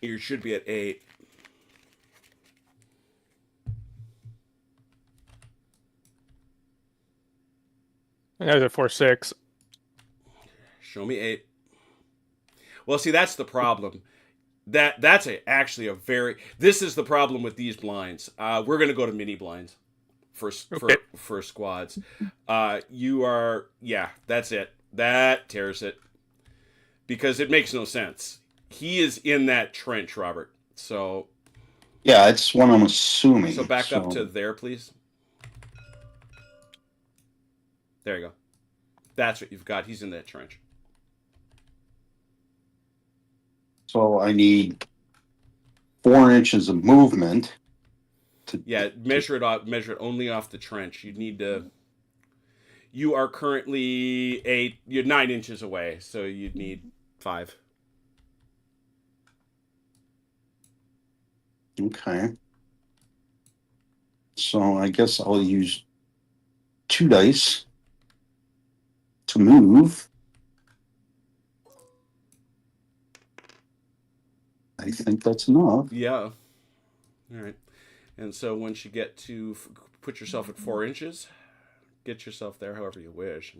You should be at 8. I was at 4-6. Show me 8. Well, see, that's the problem. That's actually a very. This is the problem with these blinds. We're going to go to mini blinds for squads. You are, that's it. That tears it because it makes no sense. He is in that trench, Robert. So yeah, it's what I'm assuming. So back up to there, please. There you go. That's what you've got. He's in that trench. So I need 4 inches of movement. Measure it only off the trench. You need to. You are currently you're 9 inches away, so you'd need 5. Okay. So I guess I'll use 2 dice to move. I think that's enough. Yeah. All right. And so once you get to put yourself at 4 inches, get yourself there however you wish.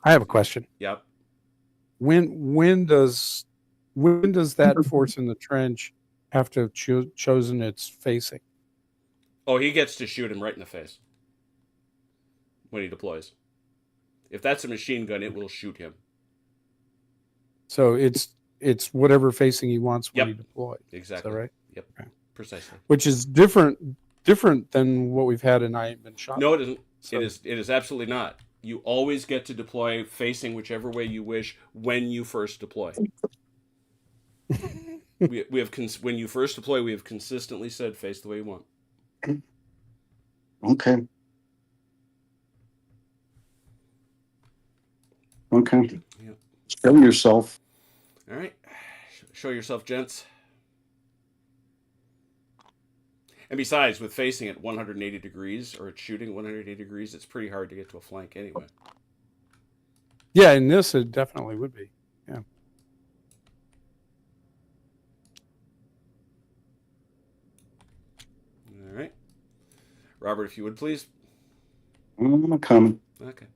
I have a question. Yep. When does that force in the trench have to have chosen its facing? Oh, he gets to shoot him right in the face when he deploys. If that's a machine gun, it will shoot him. So it's whatever facing he wants when Yep. he deploys. Exactly. Is that right? Yep. Okay. Precisely. Which is different than what we've had in I Ain't Been Shot. No, it isn't. So- It is absolutely not. You always get to deploy facing whichever way you wish when you first deploy. we have when you first deploy, we have consistently said face the way you want. Okay. Okay. Yep. Show yourself. All right. Show yourself, gents. And besides, with facing at 180 degrees or it's shooting 180 degrees, it's pretty hard to get to a flank anyway. Yeah, in this it definitely would be. Yeah. All right. Robert, if you would please. I'm coming. Okay.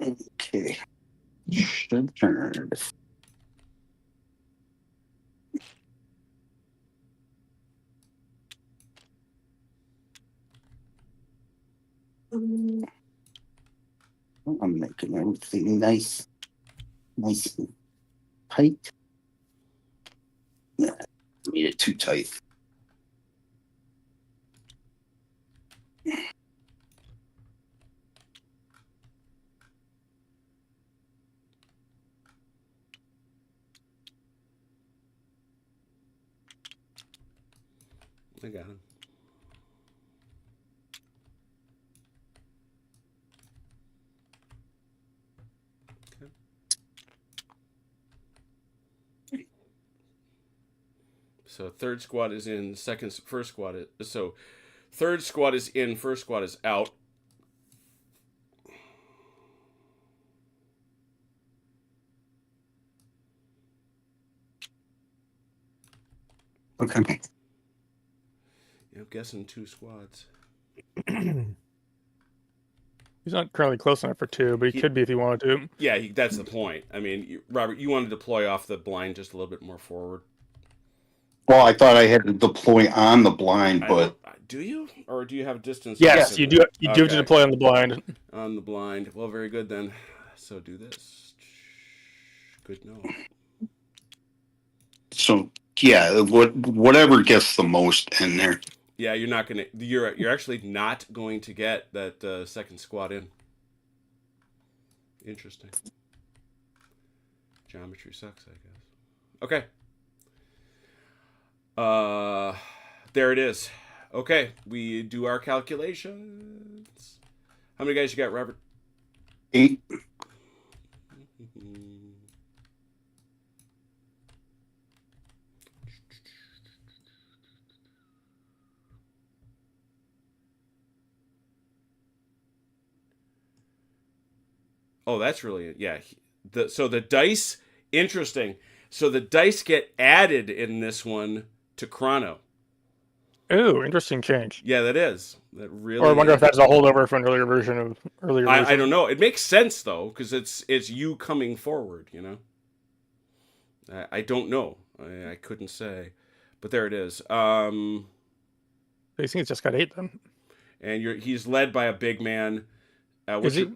Okay. Should turn. I'm making everything nice and tight. Yeah, made it too tight. I got him. So third squad is in. First squad is so. Third squad is in. First squad is out. Okay. Yeah, I'm guessing 2 squads. He's not currently close enough for 2, but he could be if he wanted to. Yeah, that's the point. I mean, Robert, you want to deploy off the blind just a little bit more forward. Well, I thought I had to deploy on the blind, but Do you, or do you have distance? Yes, you do. You do have to Okay. deploy on the blind. On the blind. Well, very good then. So do this. Good no. so yeah, whatever gets the most in there. Yeah, you're not gonna. You're actually not going to get that second squad in. Interesting. Geometry sucks, I guess. Okay. There it is. Okay, we do our calculations. How many guys you got, Robert? 8. Oh, that's really yeah. So the dice, interesting. So the dice get added in this one to Chrono. Ooh, interesting change. Yeah, that is. That really. Or I wonder is. if that's a holdover from an earlier version of earlier. I don't know. It makes sense though, because it's you coming forward. You know. I don't know. I couldn't say, but there it is. I think it's just got 8 then. And he's led by a big man. Is he?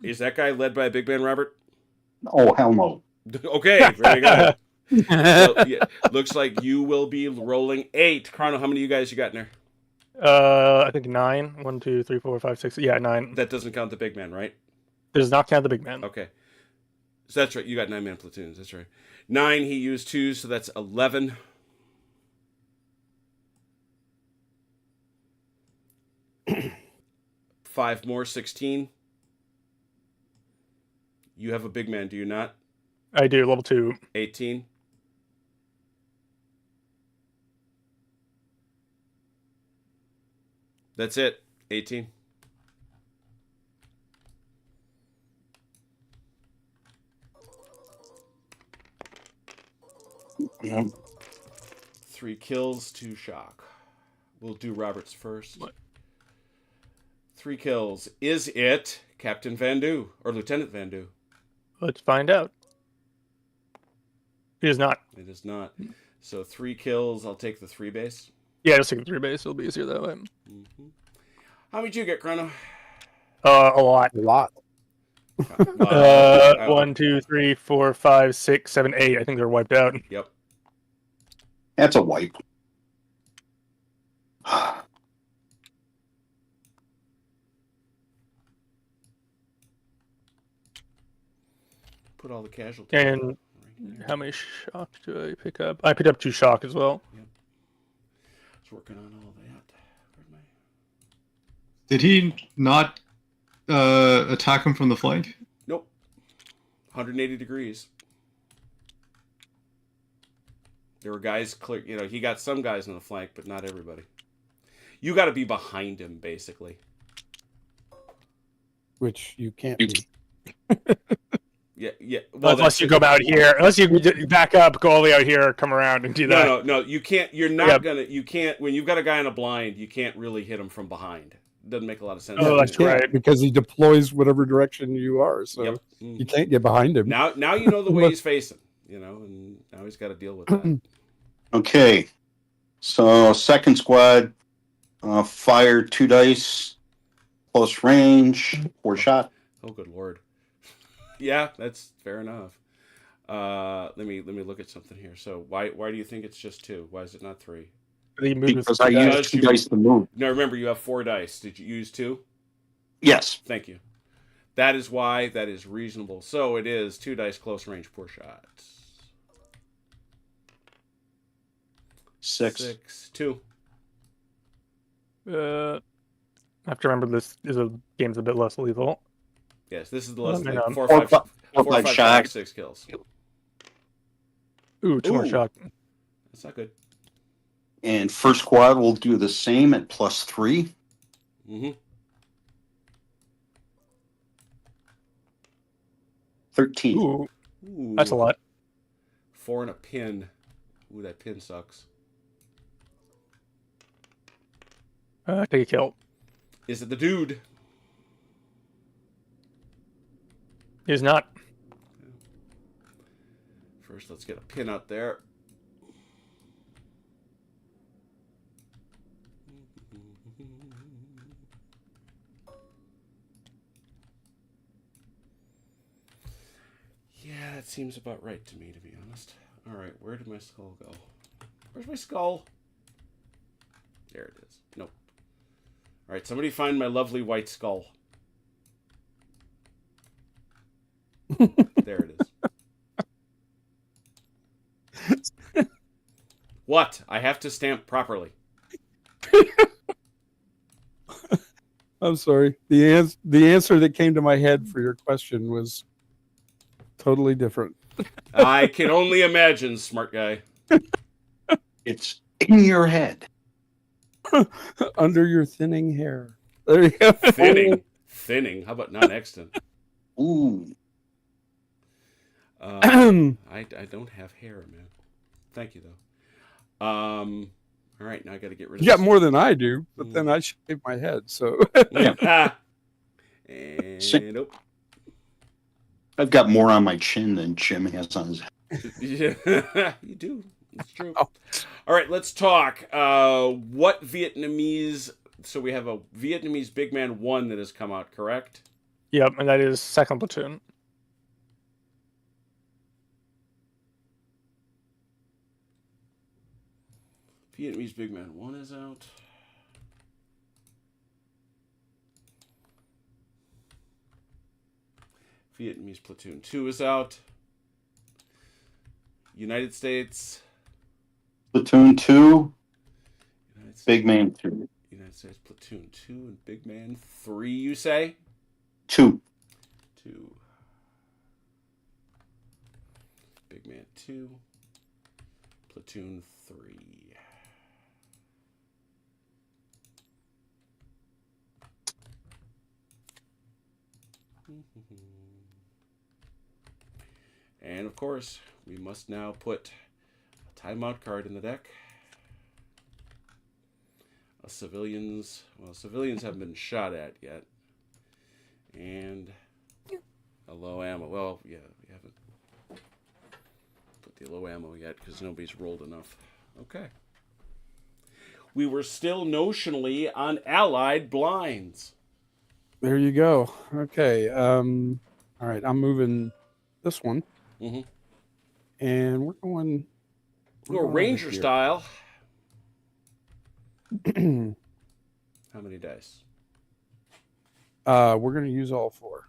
Is that guy led by a big man, Robert? Oh, hell no. Okay, very good. So, yeah, looks like you will be rolling 8. Chrono, how many of you guys you got in there? I think 9. 1, 2, 3, 4, 5, 6. Yeah, 9. That doesn't count the big man, right? Does not count the big man. Okay. So that's right. You got 9-man platoons. That's right. 9, he used 2, so that's 11. Five more, 16. You have a big man, do you not? I do, level 2. 18. That's it. 18. Yep. 3 kills, 2 shock. We'll do Robert's first. What? 3 kills. Is it Captain Vandu or Lieutenant Vandu? Let's find out. He is not. It is not. So 3 kills. I'll take the 3 base. Yeah, just take the 3 base. It'll be easier that way. Mm-hmm. How many did you get, Chrono? A lot. A lot. 1, 2, 3, 4, 5, 6, 7, 8. I think they're wiped out. Yep. That's a wipe. Put all the casualties. And right there. how many shock do I pick up? I picked up 2 shock as well. It's working on all that. Where'd my... Did he not attack him from the flank? Nope. 180 degrees. There were guys clear. You know, he got some guys on the flank, but not everybody. You got to be behind him, basically. Which you can't be. Yeah, yeah. Well, unless you go out here, unless you back up, go all the way out here, come around and do that. No. You can't. You're not Yep. gonna. You can't. When you've got a guy on a blind, you can't really hit him from behind. Doesn't make a lot of sense. Oh, that's You can't, right. because he deploys whatever direction you are, so Yep. you can't get behind him. Now you know the way he's facing. You know, and now he's got to deal with that. Okay. So second squad, fire 2 dice, close range, 4 shot. Oh, good lord. Yeah, that's fair enough. Let me look at something here. So why do you think it's just 2? Why is it not 3? He moved with Because I 2 dice. used 2 dice to move. Now remember, you have 4 dice. Did you use 2? Yes. Thank you. That is why. That is reasonable. So it is 2 dice, close range, poor shots. 6. 2. I have to remember this is a game's a bit less lethal. Yes, this is the less Hang than on. 4, 4, 5, 5, 4, 5 5, shots. 6 kills. Ooh, 2 more Ooh. shock. That's not good. And first squad will do the same at +3. Mm-hmm. 13. Ooh, Ooh, that's a lot. 4 and a pin. Ooh, that pin sucks. Take a kill. Is it the dude? He's not. First, let's get a pin out there. Yeah, that seems about right to me, to be honest. All right, where did my skull go? Where's my skull? There it is. Nope. All right, somebody find my lovely white skull. There it is. What? I have to stamp properly. I'm sorry. The answer that came to my head for your question was totally different. I can only imagine, smart guy. It's in your head. Under your thinning hair. There you go. Thinning. Thinning. How about non-extant? Ooh. I don't have hair, man. Thank you, though. All right, now I got to get rid of You got this. more than I do, but then I shave my head. So And nope. I've got more on my chin than Jim has on his head. Yeah, you do. It's true. All right, let's talk. What Vietnamese? So we have a Vietnamese Big Man 1 that has come out, correct? Yep, and that is second platoon. Vietnamese Big Man 1 is out. Vietnamese Platoon 2 is out. United States. Platoon 2, United States, Big Man 2. United States Platoon 2 and Big Man 3, you say? 2. 2. Big Man 2. Platoon 3. And of course, we must now put a timeout card in the deck. Civilians haven't been shot at yet. And a low ammo. Well, yeah, we haven't put the low ammo yet because nobody's rolled enough. Okay. We were still notionally on allied blinds. there you go. Okay. All right. I'm moving this one. Mm-hmm. And we're going. Or Ranger style. How many dice? We're going to use all 4.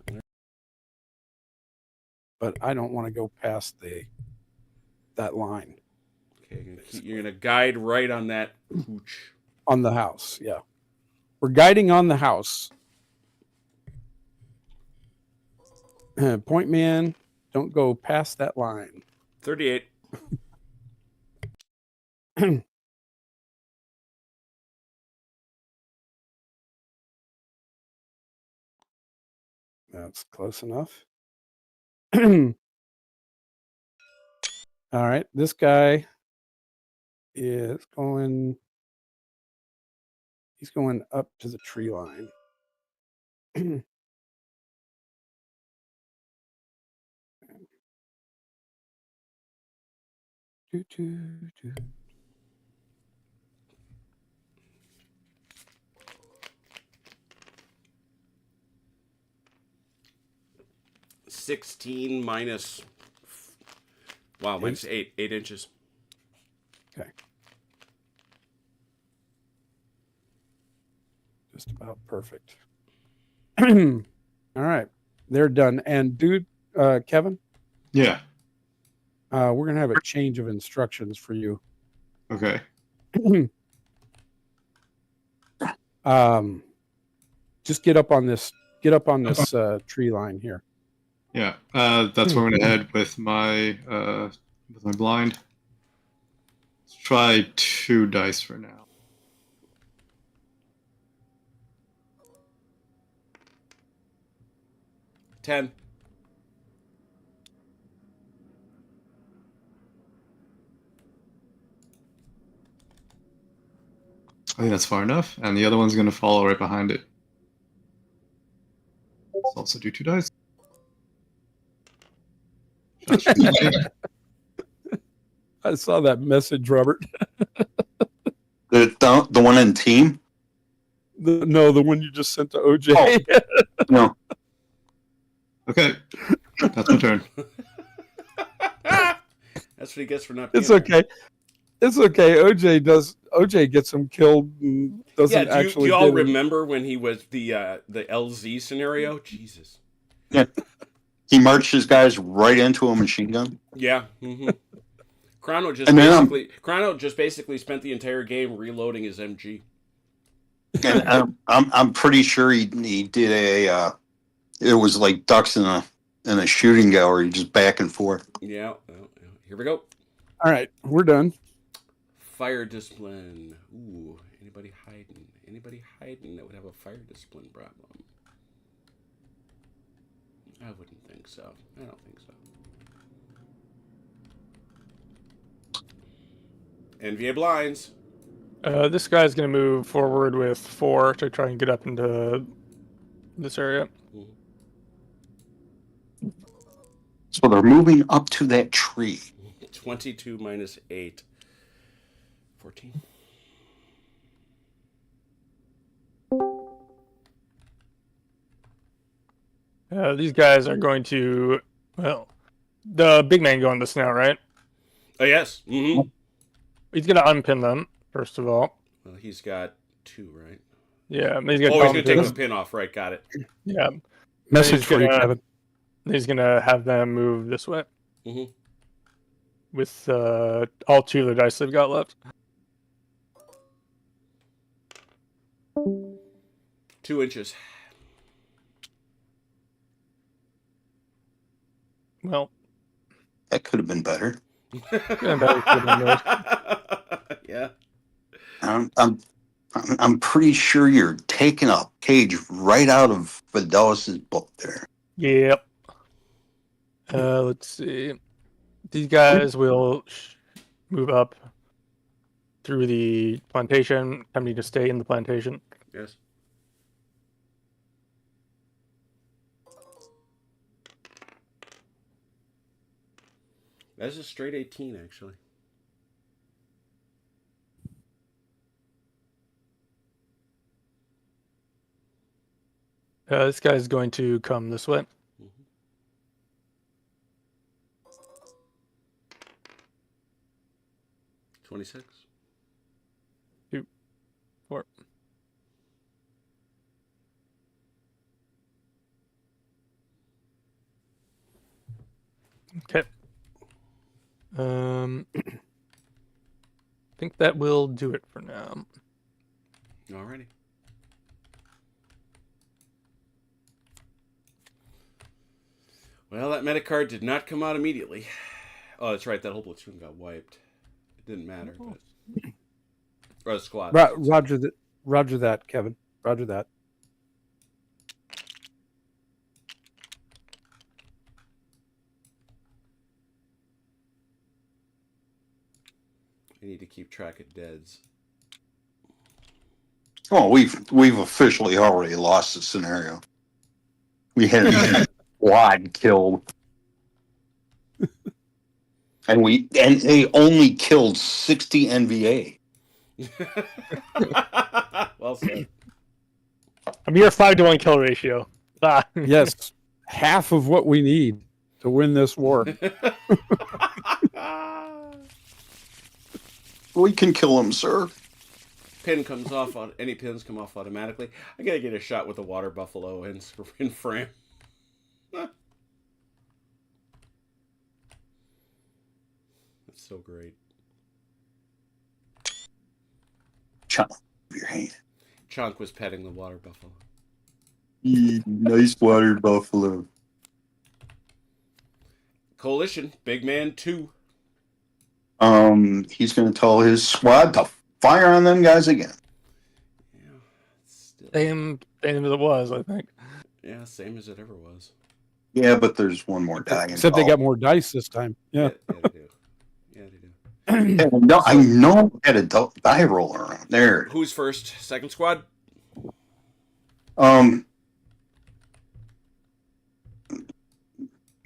But I don't want to go past that line. Okay, you're gonna guide right on that hooch. On the house, yeah. We're guiding on the house. Point man, don't go past that line. 38. That's close enough. All right, this guy is going. He's going up to the tree line. Do, do, do. $16 minus. Wow, minus 8 inches. Okay. Just about perfect. All right, they're done. And dude, Kevin, Yeah. we're gonna have a change of instructions for you. Okay. Just get up on this. Get up on this tree line here. Yeah. That's where I'm gonna head with my blind. Let's try 2 dice for now. $10. I think that's far enough, and the other one's going to follow right behind it. Let's also do 2 dice. I saw that message, Robert. The one in team? No, the one you just sent to OJ. No. Okay, that's my turn. That's what he gets for not being It's okay. It's okay. OJ gets him killed and doesn't Yeah, do actually. you all get him. remember when he was the LZ scenario? Jesus. He marched his guys right into a machine gun. Yeah. Mm-hmm. Chrono just basically spent the entire game reloading his MG. And I'm pretty sure he did a. It was like ducks in a shooting gallery, just back and forth. Yeah. Here we go. All right, we're done. Fire discipline. Ooh, anybody hiding? Anybody hiding that would have a fire discipline problem? I wouldn't think so. I don't think so. NVA blinds. This guy's going to move forward with 4 to try and get up into this area. So they're moving up to that tree. 22 minus 8. 14. These guys are going to, well, the big man going this now, right? Oh, yes. Mm-hmm. He's going to unpin them, first of all. Well, he's got 2, right? Yeah, He's going to take the pin off, right? Got it. Yeah. Message for you, Kevin. He's going to have them move this way. Mm-hmm. With all 2 of the dice they've got left. 2 inches. Well, That could have been better. Yeah. I'm pretty sure you're taking a page right out of Fidelis's book there. Yep. Let's see. These guys will move up through the plantation. I need to stay in the plantation. Yes. That's a straight 18, actually. This guy's going to come this way. 26. 2, 4. Okay. I think that will do it for now. Alrighty. Well, that medic card did not come out immediately. Oh, that's right. That whole platoon got wiped. It didn't matter. But... or the squad. Roger that, Kevin. Roger that. I need to keep track of deads. Oh, we've officially already lost the scenario. We had a squad killed. And they only killed 60 NVA. Well said. I'm your 5-to-1 kill ratio. Ah. Yes, half of what we need to win this war. We can kill him, sir. Pin comes off on any pins come off automatically. I gotta get a shot with the water buffalo in frame. That's so great. Chunk your hand. Chunk was petting the water buffalo. Nice watered buffalo. Coalition, big man 2. He's going to tell his squad to fire on them guys again. Yeah, still, Same as it was, I think. yeah, same as it ever was. Yeah, but there's one more die. Except they got involved. more dice this time. Yeah. Yeah, they do. Yeah, they do. Yeah, no, I know I had a die roller around there. Who's first? Second squad?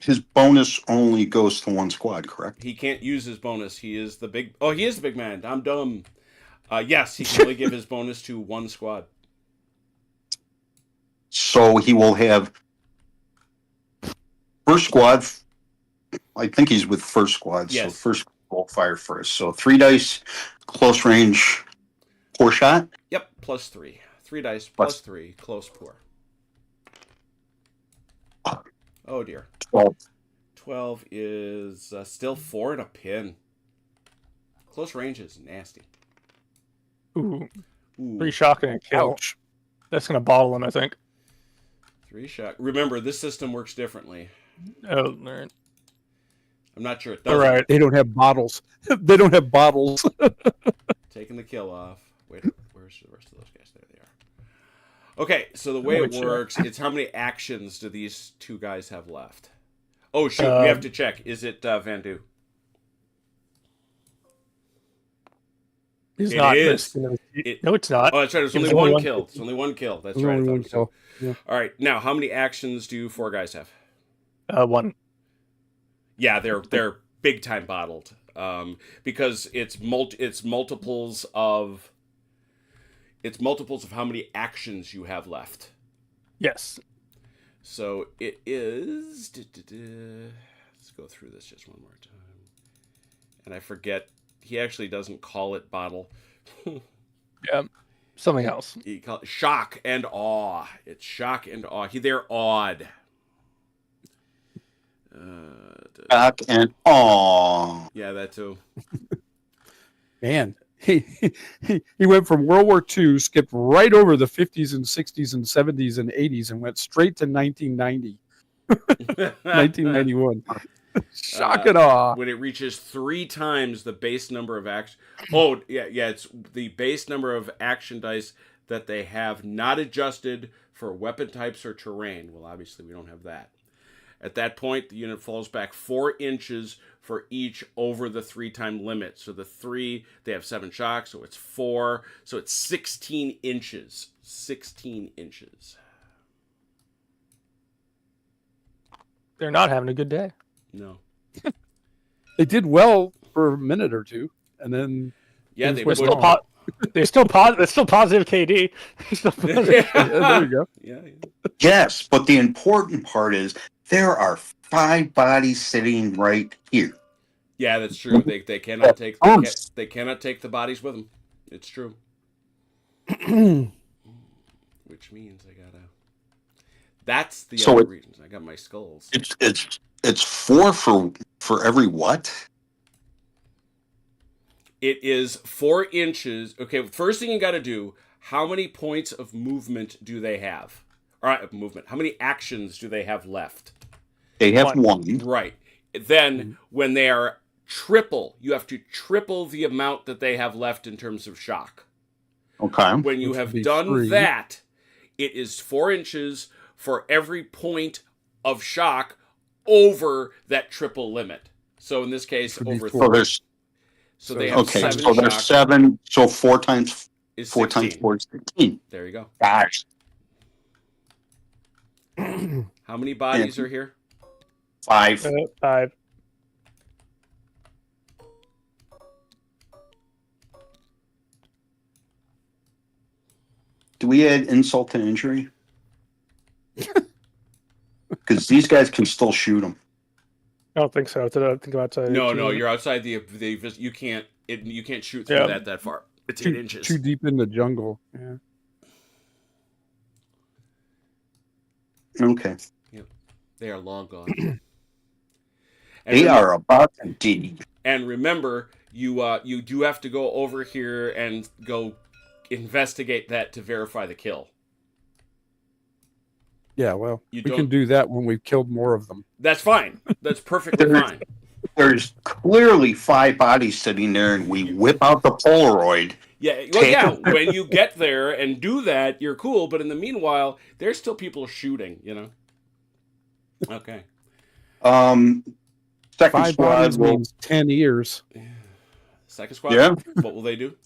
His bonus only goes to one squad, correct? He can't use his bonus. He is the big. Oh, he is the big man. I'm dumb. Yes, he can only give his bonus to one squad. So he will have first squad. I think he's with first squad. Yes. So first will fire first. So 3 dice, close range, poor shot. Yep, +3. 3 dice, Plus- +3, close poor. Oh dear. 12. 12 is still 4 and a pin. Close range is nasty. Ooh, Ooh, 3 shock and a kill. Ouch. That's gonna bottle him, I think. 3 shot. Remember, this system works differently. Oh, all right. I'm not sure it does. All right. They don't have bottles. They don't have bottles. Taking the kill off. Wait, where's the rest of those guys? There they are. Okay, so the way it Which, works, it's how many actions do these 2 guys have left? Oh, shoot, we have to check. Is it Vandu? He's It not. is. No, it's not. Oh, that's right. There's only There's one only one kill. kill. It's only one kill. That's There's right. I only thought one it was kill. Yeah. All right. Now, how many actions do 4 guys have? 1. Yeah, they're big time bottled. Because it's multiples of how many actions you have left. Yes. So it is. Let's go through this just one more time. And I forget. He actually doesn't call it bottle. Yeah. Something else. He call it shock and awe. It's shock and awe. They're awed. Back and aw. Yeah, that too. Man, he went from World War II, skipped right over the 50s and 60s and 70s and 80s, and went straight to 1990, 1991. Shock and awe. When it reaches 3 times the base number of action. Oh, yeah, it's the base number of action dice that they have not adjusted for weapon types or terrain. Well, obviously, we don't have that. At that point, the unit falls back 4 inches for each over the 3-time limit. So the 3, they have 7 shocks, so it's 4. So it's 16 inches. 16 inches. They're not having a good day. No. They did well for a minute or two, and then Yeah, they We're would. still they're still positive KD. Still positive. yeah, there you go. Yeah. Yes, but the important part is there are 5 bodies sitting right here. Yeah, that's true. They cannot take they cannot take the bodies with them. It's true. Which means I gotta. That's the So other it- reason I got my skulls. It's 4 for every what? It is 4 inches. Okay, first thing you got to do. How many points of movement do they have? All right, movement. How many actions do they have left? They have 1. Right. Then when they are triple, you have to triple the amount that they have left in terms of shock. Okay. When you Which have would be done 3. that, it is 4 inches for every point of shock over that triple limit. So in this case, Would be over 4. So there's so they have okay. 7 So there's shock 7. So 4 times is 4 16. times 4 is 16. There you go. Gosh, How many bodies are here? 5. 5. Do we add insult to injury? Because these guys can still shoot them. I don't think so. I think I'm outside. No, 18. you're outside the you can't you can't shoot through Yeah. that far. It's 8 Too, inches. too deep in the jungle. Yeah. Okay. They are long gone. And They are about to dig. And remember, you do have to go over here and go investigate that to verify the kill. Yeah, well, You we don't- can do that when we've killed more of them. That's fine. That's perfectly fine. there's clearly 5 bodies sitting there, and we whip out the Polaroid. Yeah, well, yeah. When you get there and do that, you're cool. But in the meanwhile, there's still people shooting. You know. Okay. Second 5 squad bodies will. means 10 ears. Second squad. Yeah. What will they do?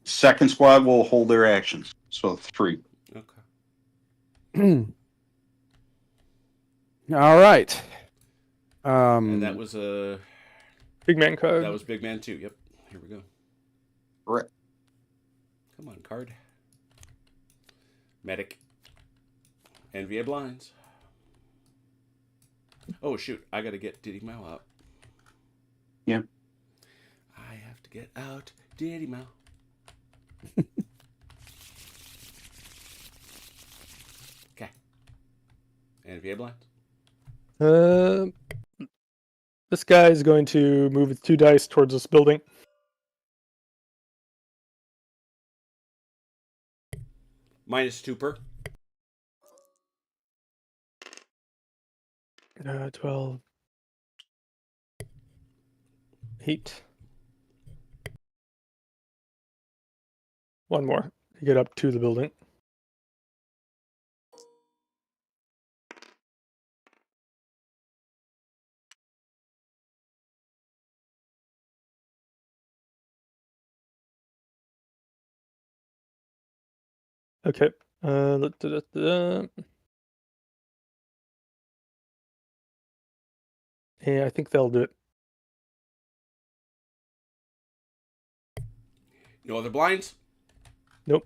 Second squad will hold their actions. So 3. Okay. All right. And that was a Big man code. that was Big Man 2. Yep. Here we go. Correct. Come on, card. Medic. NVA blinds. Oh shoot! I gotta get Diddy Mao out. Yeah. I have to get out Diddy Mao. Okay. NVA blinds. This guy is going to move with 2 dice towards this building. -2 per. 12. 8. One more to get up to the building. Okay. Yeah, I think they'll do it. No other blinds. Nope.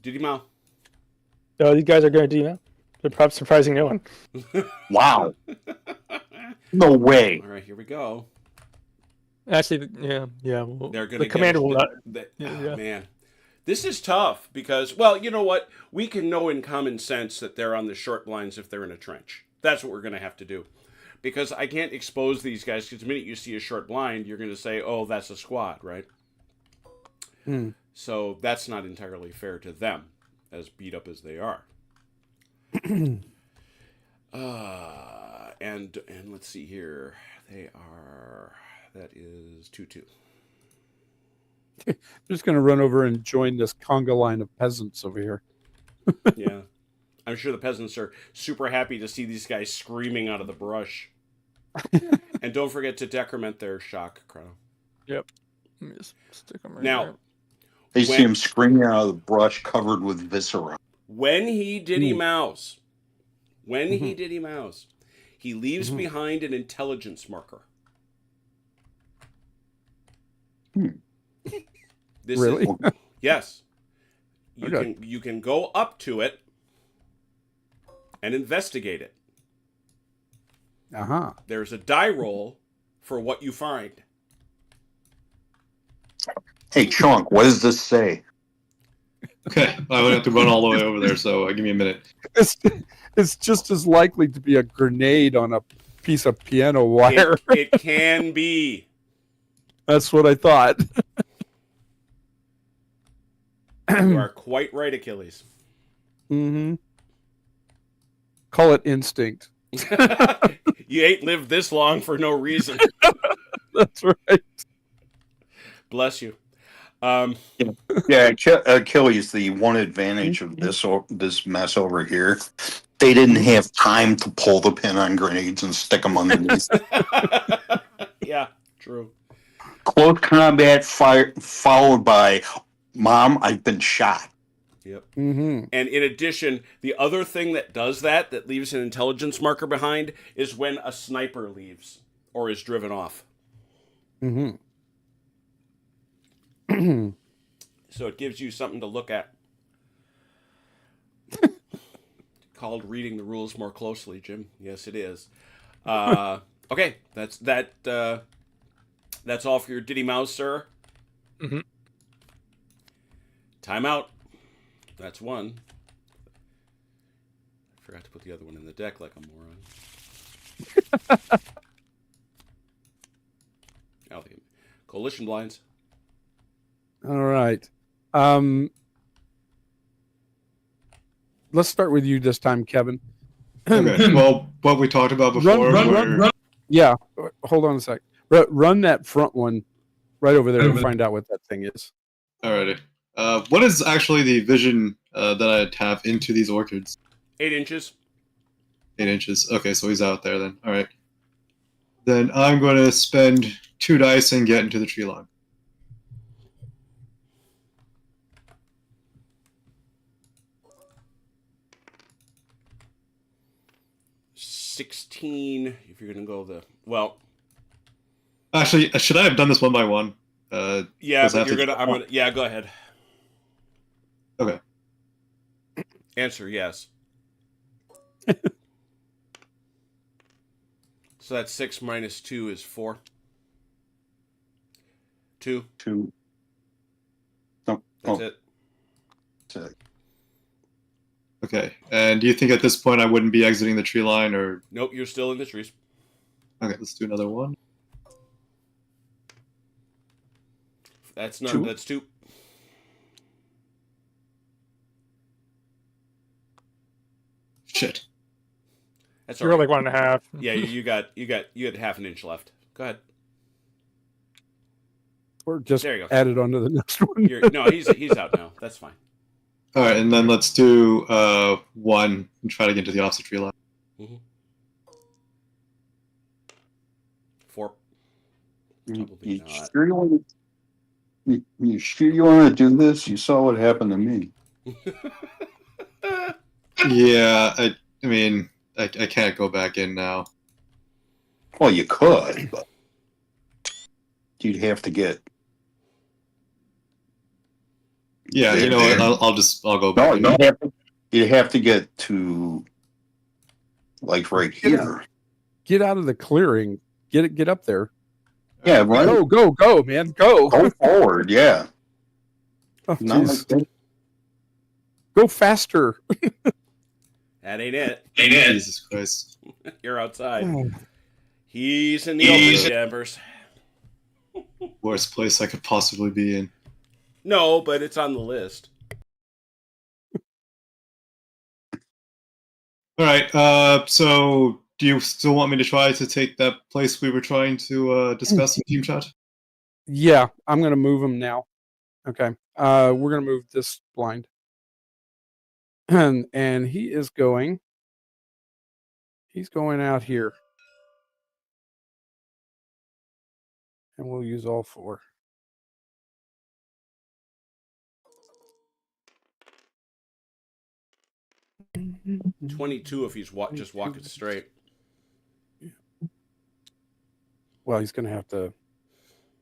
Diddy Mao. Oh, these guys are going to do that. They're perhaps surprising no one. Wow. No way. All right, here we go. Actually, yeah. Well, They're going the commander will not. Yeah. Man, this is tough because, well, you know what? We can know in common sense that they're on the short blinds if they're in a trench. That's what we're going to have to do. Because I can't expose these guys, because the minute you see a short blind, you're going to say, oh, that's a squad, right? So that's not entirely fair to them, as beat up as they are. And let's see here. That is 2-2. Just going to run over and join this conga line of peasants over here. Yeah. I'm sure the peasants are super happy to see these guys screaming out of the brush. And don't forget to decrement their shock, Chrono. Yep. Let me just stick them right Now, there. They see him screaming out of the brush covered with viscera. when he Diddy Mouse, he leaves behind an intelligence marker. This Really? is, yes. Okay. You can go up to it and investigate it. Uh-huh. There's a die roll for what you find. Hey, Chunk, what does this say? Okay, I would have to run all the way over there, so give me a minute. It's just as likely to be a grenade on a piece of piano wire. It can be. That's what I thought. You are quite right, Achilles. Mm-hmm. Call it instinct. You ain't lived this long for no reason. That's right. Bless you. Yeah, Achilles, the one advantage of this mess over here, they didn't have time to pull the pin on grenades and stick them underneath. Yeah, true. Close combat followed by, Mom, I've been shot. Yep. Mm-hmm. And in addition, the other thing that does that leaves an intelligence marker behind, is when a sniper leaves or is driven off. Mm-hmm. So it gives you something to look at. Called reading the rules more closely, Jim. Yes, it is. Okay, that's all for your Diddy Mouse, sir. Mm-hmm. Time out. That's one. I forgot to put the other one in the deck like a moron. Coalition blinds. All right. Let's start with you this time, Kevin. Okay. Well, what we talked about before. Run. Yeah. Hold on a sec. Run that front one right over there and find out what that thing is. Alrighty. What is actually the vision that I have into these orchards? 8 inches. 8 inches. Okay, so he's out there then. Alright. Then I'm going to spend 2 dice and get into the tree line. $16 if you're gonna go the well. Actually, should I have done this one by one? Yeah, Does but that you're have to- gonna. I'm gonna. Yeah, go ahead. Okay. Answer yes. So that's 6 minus 2 is 4. 2. 2. No, That's oh, it. that's it. Okay. And do you think at this point I wouldn't be exiting the tree line, or? Nope, you're still in the trees. Okay, let's do another one. That's not. 2. That's 2. Shit. That's all You're right. like 1.5. Yeah, you had half an inch left. Go ahead. Or just There you go. add it onto the next one. No, he's out now. That's fine. All right, and then let's do 1 and try to get to the opposite tree line. 4. You, Probably you not. sure you want to? You sure you want to do this? You saw what happened to me. Yeah, I mean, I can't go back in now. Well, you could, but you'd have to get. Yeah, you know what? I'll go No, back. you'd have to get to like right here. Get out of the clearing. Get up there. Yeah, right. Go, man. Go. Go forward. Yeah. Oh, Not jeez. like that. Go faster. That ain't it. Jesus Christ. You're outside. Oh. He's in the open, Danvers. Worst place I could possibly be in. No, but it's on the list. All right, so do you still want me to try to take that place we were trying to discuss in team chat? Yeah, I'm gonna move him now. Okay. We're gonna move this blind. And he's going out here. And we'll use all 4. 22 if he's just walking straight. Well, he's gonna have to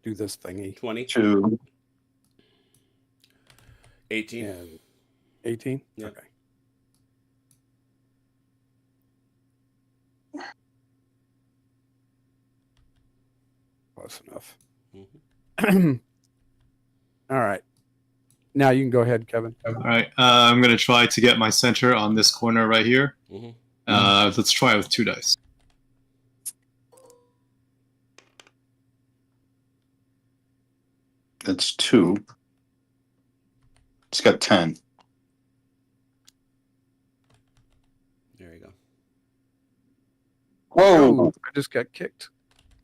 do this thingy. 20. 2. 18. And 18? Yeah. Okay. Close enough. Mhm. All right. Now you can go ahead, Kevin. All right, I'm going to try to get my center on this corner right here. Mhm. Let's try with 2 dice. That's 2. It's got 10. There you go. Whoa. I just got kicked.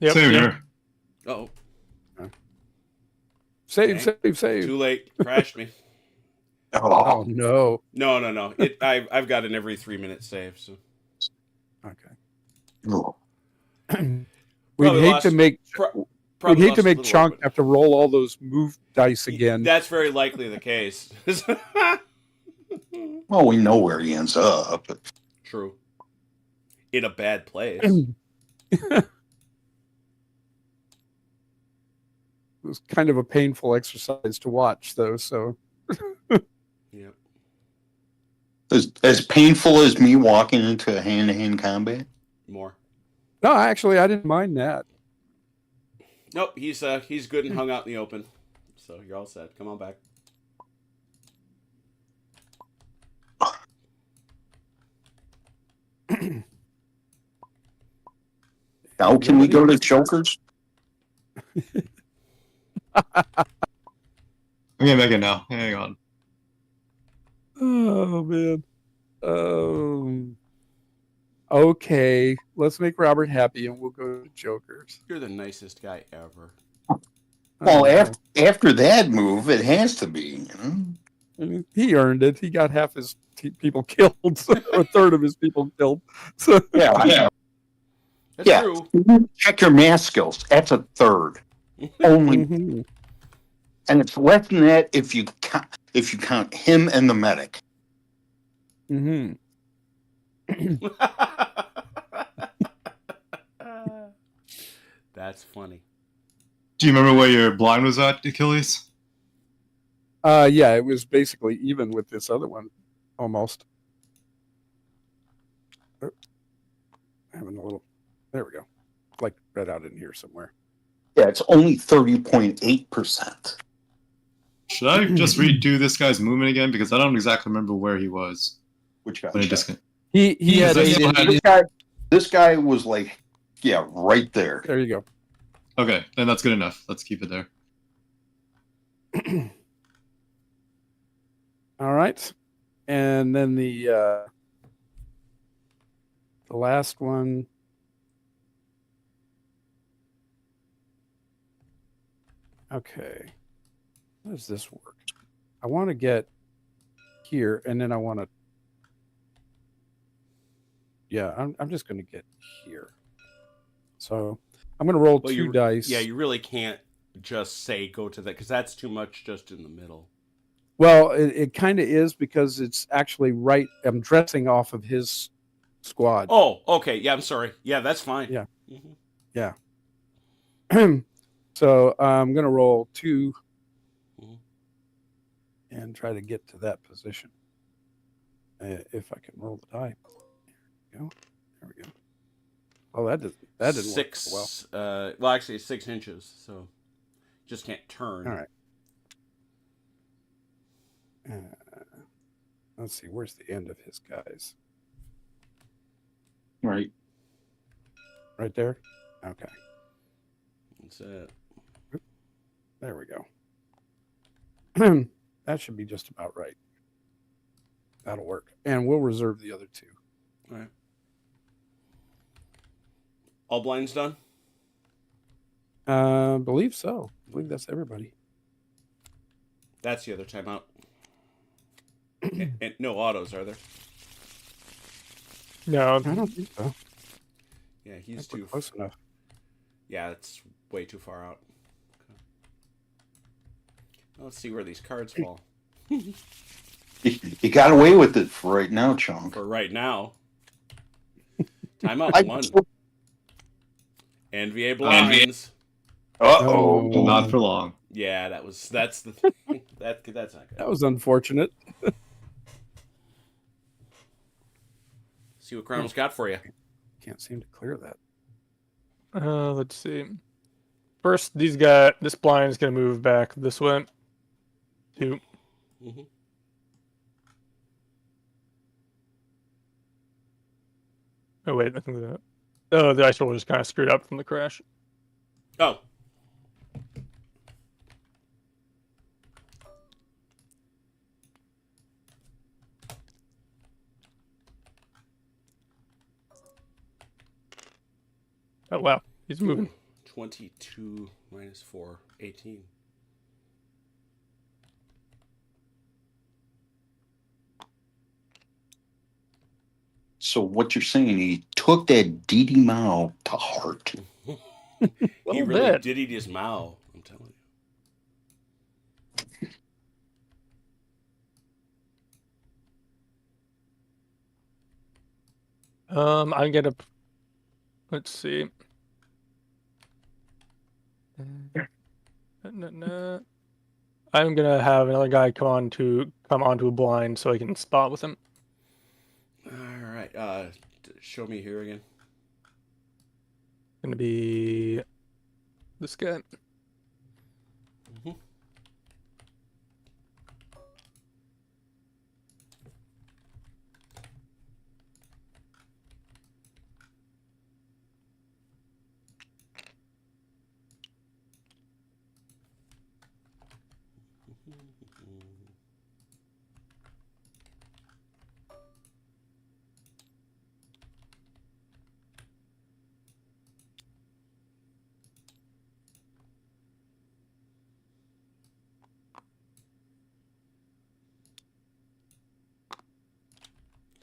Yep. Same here. Oh, Save, Okay. save. too late. Crashed me. Oh, Oh, no. No. I've got an every 3-minute save. So Okay. no. We'd Probably hate lost- to make probably we'd hate lost to a make little Chunk bit. have to roll all those move dice again. That's very likely the case. Well, we know where he ends up. True. In a bad place. It was kind of a painful exercise to watch, though. So Yep. As painful as me walking into hand-to-hand combat. More. no, actually, I didn't mind that. Nope. He's good and hung out in the open. So you're all set. Come on back. Now, can we go to Chokers? I'm getting back in now. Hang on. Oh man. Okay, let's make Robert happy, and we'll go to Jokers. You're the nicest guy ever. Well, I after that move, it has to be. mean, he earned it. He got half his people killed, or a third of his people killed. So Yeah. That's Yeah. true. Check your math skills. That's a third only, Mhm. and it's less than that if you count him and the medic. Mhm. That's funny. Do you remember where your blind was at, Achilles? Yeah, it was basically even with this other one, almost. Oh, having a little. There we go. Like read out in here somewhere. Yeah, it's only 30.8%. Should I just redo this guy's movement again? Because I don't exactly remember where he was Which guy? when he disconnected. He had This This guy was like, yeah, right there. There you go. Okay, then that's good enough. Let's keep it there. All right, and then the last one. Okay, how does this work? I want to get here, and then I want to. Yeah, I'm just going to get here. So I'm going to roll Well, two dice. Yeah, you really can't just say go to that because that's too much just in the middle. Well, it kind of is because it's actually right. I'm dressing off of his squad. Oh, okay. Yeah, I'm sorry. Yeah, that's fine. Yeah. Mhm. So I'm going to roll 2 Mhm. and try to get to that position. If I can roll the die. There we go. There we go. Oh, that didn't work so well. Well, actually, it's 6 inches, so just can't turn. All right. Let's see. Where's the end of his guys? Right. Right there. Okay. That's it. There we go. That should be just about right. That'll work. And we'll reserve the other 2. All right. All blinds done? Believe so. I believe that's everybody. That's the other timeout. And no autos, are there? No, I don't think so. Yeah, I he's think we're too. close enough. Yeah, it's way too far out. Okay. Let's see where these cards fall. You got away with it for right now, Chunk. For right now. Timeout I- 1. NVA blinds. Uh-oh. Oh. Not for long. Yeah, that's the thing. That's not good. That was unfortunate. See what Chrono's got for you. Can't seem to clear that. let's see. First, this blind is gonna move back this way. 2. Mhm. Oh wait, I think that. Oh, the ice roll just kind of screwed up from the crash. Oh. Oh wow, he's moving. 22 minus 4, 18. So what you're saying, he took that Didi Mao to heart. He Little really bit. did eat his Mao, I'm telling you. I'm gonna. Let's see. I'm gonna have another guy come onto a blind so I can spot with him. All right. Show me here again. Gonna be this guy. Mhm.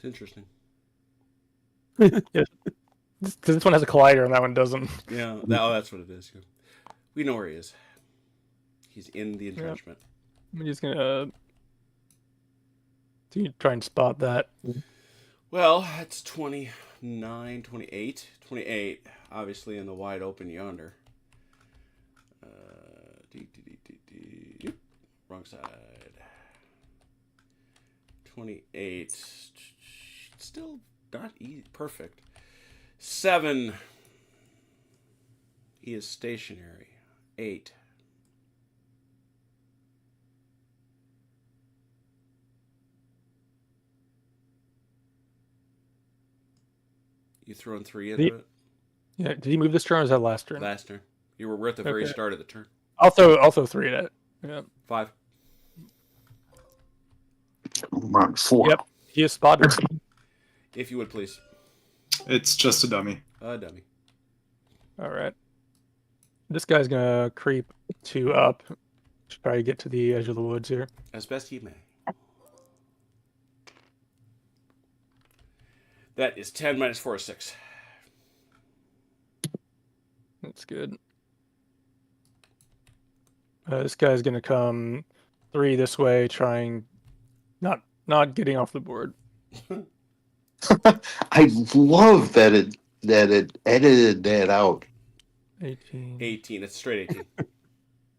interesting. This one has a collider and that one doesn't. Yeah, that's what it is. Yeah. We know where he is. He's in the entrenchment. I'm just gonna try and spot that. Well, that's 29, 28. 28, obviously in the wide open yonder. Wrong side. 28. Still not perfect. 7. He is stationary. 8. You throwing 3 into it? Yeah. Did he move this turn or was that last turn? Last turn. You were at the very Okay. start of the turn. I'll throw 3 at it. Yeah. 5. I'm on 4. Yep. He is spotted. If you would please. It's just a dummy. Dummy. All right. This guy's gonna creep 2 up. Should probably get to the edge of the woods here. As best he may. That is 10 minus 4 is 6. That's good. This guy's gonna come 3 this way, trying not getting off the board. I love that it edited that out. 18. 18. It's straight 18.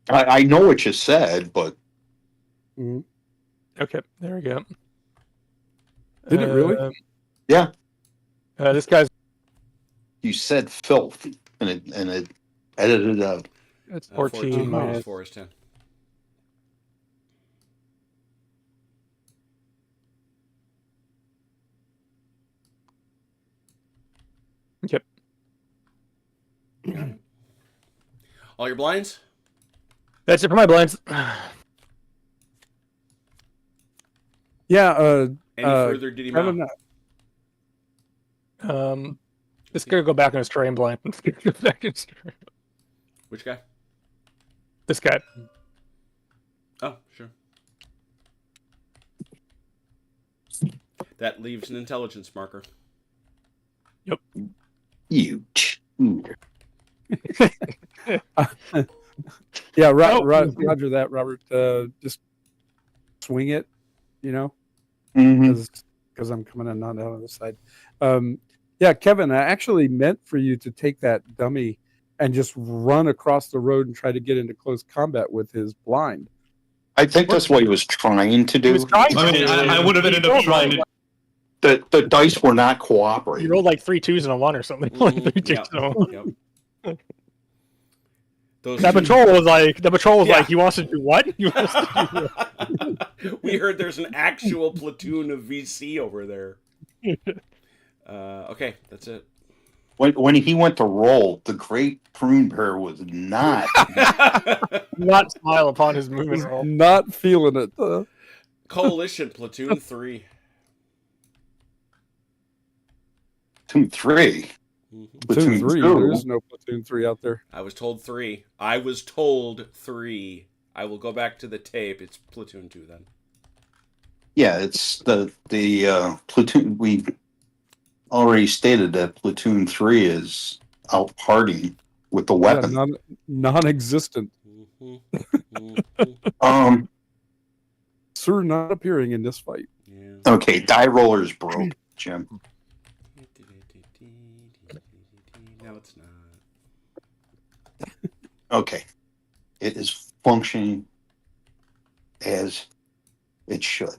I know what you said, but Okay, there we go. Did it really? Yeah. This guy's you said filth, and it edited out. it's 14 14 minus minus 4 is 10. Yep. All your blinds? That's it for my blinds. Yeah. Any further did he Kevin, mount? This gonna go back in his terrain blind. Go back in his terrain. Which guy? This guy. Oh, sure. That leaves an intelligence marker. You. yeah, Oh. Roger that, Robert. Just swing it, Mm-hmm. because I'm coming in on the other side. Yeah, Kevin, I actually meant for you to take that dummy and just run across the road and try to get into close combat with his blind. I think that's what he was trying to do. He was trying to. I mean, I would have ended up trying to. The dice were not He cooperating. rolled like 3 2s and a 1 or something. Like 3 2s Yep. and a 1. Yep. Those That two- patrol was like, Yeah. he wants to do what? He wants to do what? We heard there's an actual platoon of VC over there. Okay, that's it. When he went to roll, the great prune bear was not. Not smile upon his movement roll. Not feeling it. Coalition platoon 3. 2-3. Mhm. Platoon 2-3. two. There is no platoon 3 out there. I was told 3. I was told 3. I will go back to the tape. It's platoon 2 then. Yeah, it's the platoon. We already stated that platoon 3 is out partying with the weapon. Yeah, non-existent. Mhm. Mhm. Sir, not appearing in this fight. Yeah. Okay, die rollers broke, Jim. No, it's not. Okay, it is functioning as it should.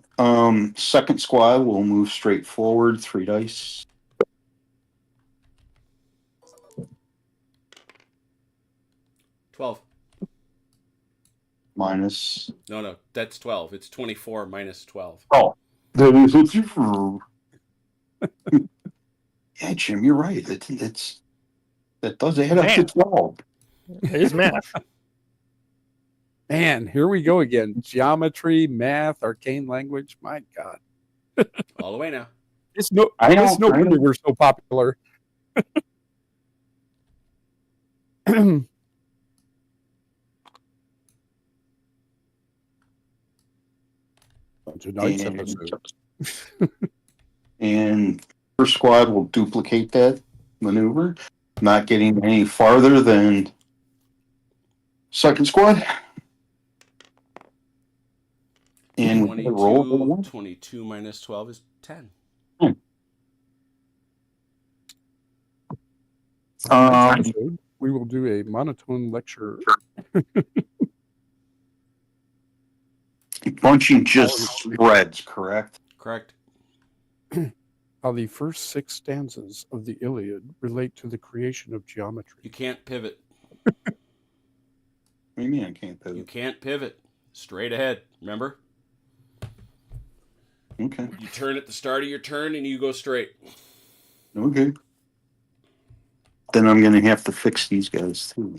Second squad will move straight forward. 3 dice. $12. Minus. No, that's 12. It's 24 minus 12. Oh, that is what you. Yeah, Jim, you're right. It's that does add up to Man. 12. It is math. Man, here we go again. Geometry, math, arcane language. My God. All the way now. It's no I know. wonder we're so popular. Tonight's episode. And first squad will duplicate that maneuver, not getting any farther than second squad. And we roll 22 minus 12 is 10. We will do a monotone lecture. Bunching just threads, correct? Correct. How the first 6 stanzas of the Iliad relate to the creation of geometry. You can't pivot. What do you mean I can't You pivot? can't pivot. Straight ahead. Remember? Okay. You turn at the start of your turn and you go straight. Okay. Then I'm going to have to fix these guys too.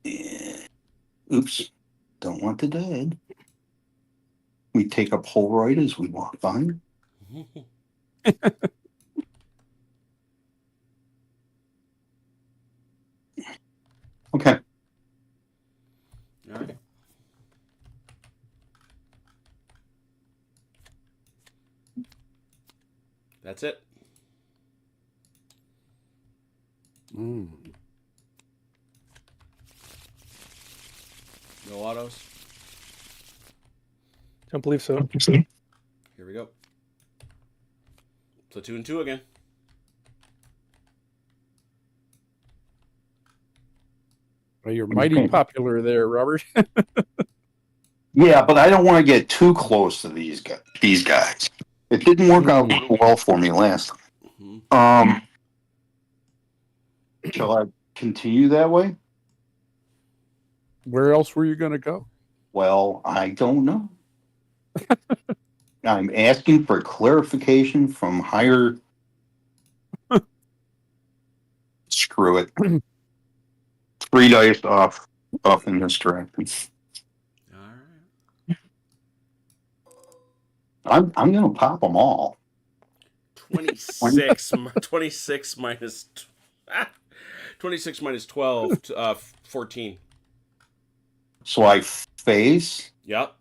Yeah. Oops. Don't want the dead. We take up whole right as we walk by. Okay. All right. That's it. Mm. No autos. Don't believe so. Here we go. Platoon 2 again. Well, you're mighty popular there, Robert. Yeah, but I don't want to get too close to these guys. It didn't work out real well for me last time. Mm-hmm. Shall I continue that way? Where else were you going to go? Well, I don't know. I'm asking for clarification from higher. Screw it. 3 dice off in this direction. All right. I'm gonna pop them all. 26 minus 26 minus 12 to, 14. So I face Yep.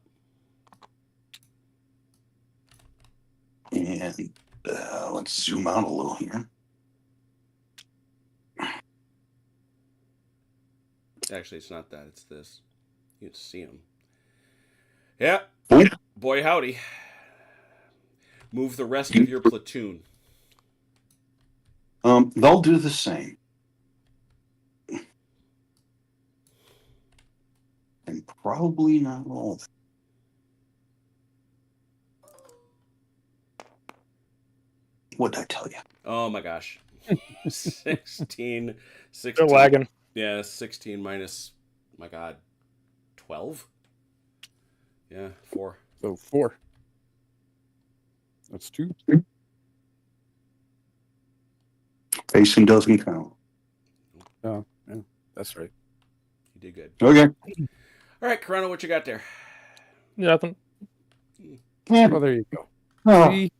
and let's zoom out a little here. Actually, it's not that. It's this. You can see him. Yeah. Boom. Boy, howdy. Move the rest of your platoon. They'll do the same. And probably not all. What'd I tell you? Oh my gosh. 16. Still lagging. Yeah, 16 minus, my God, 12? Yeah, 4. So 4. That's 2. Facing doesn't count. Oh, yeah, that's right. You did good. Okay. All right, Corona, what you got there? Nothing. Oh, there you go. Oh, See?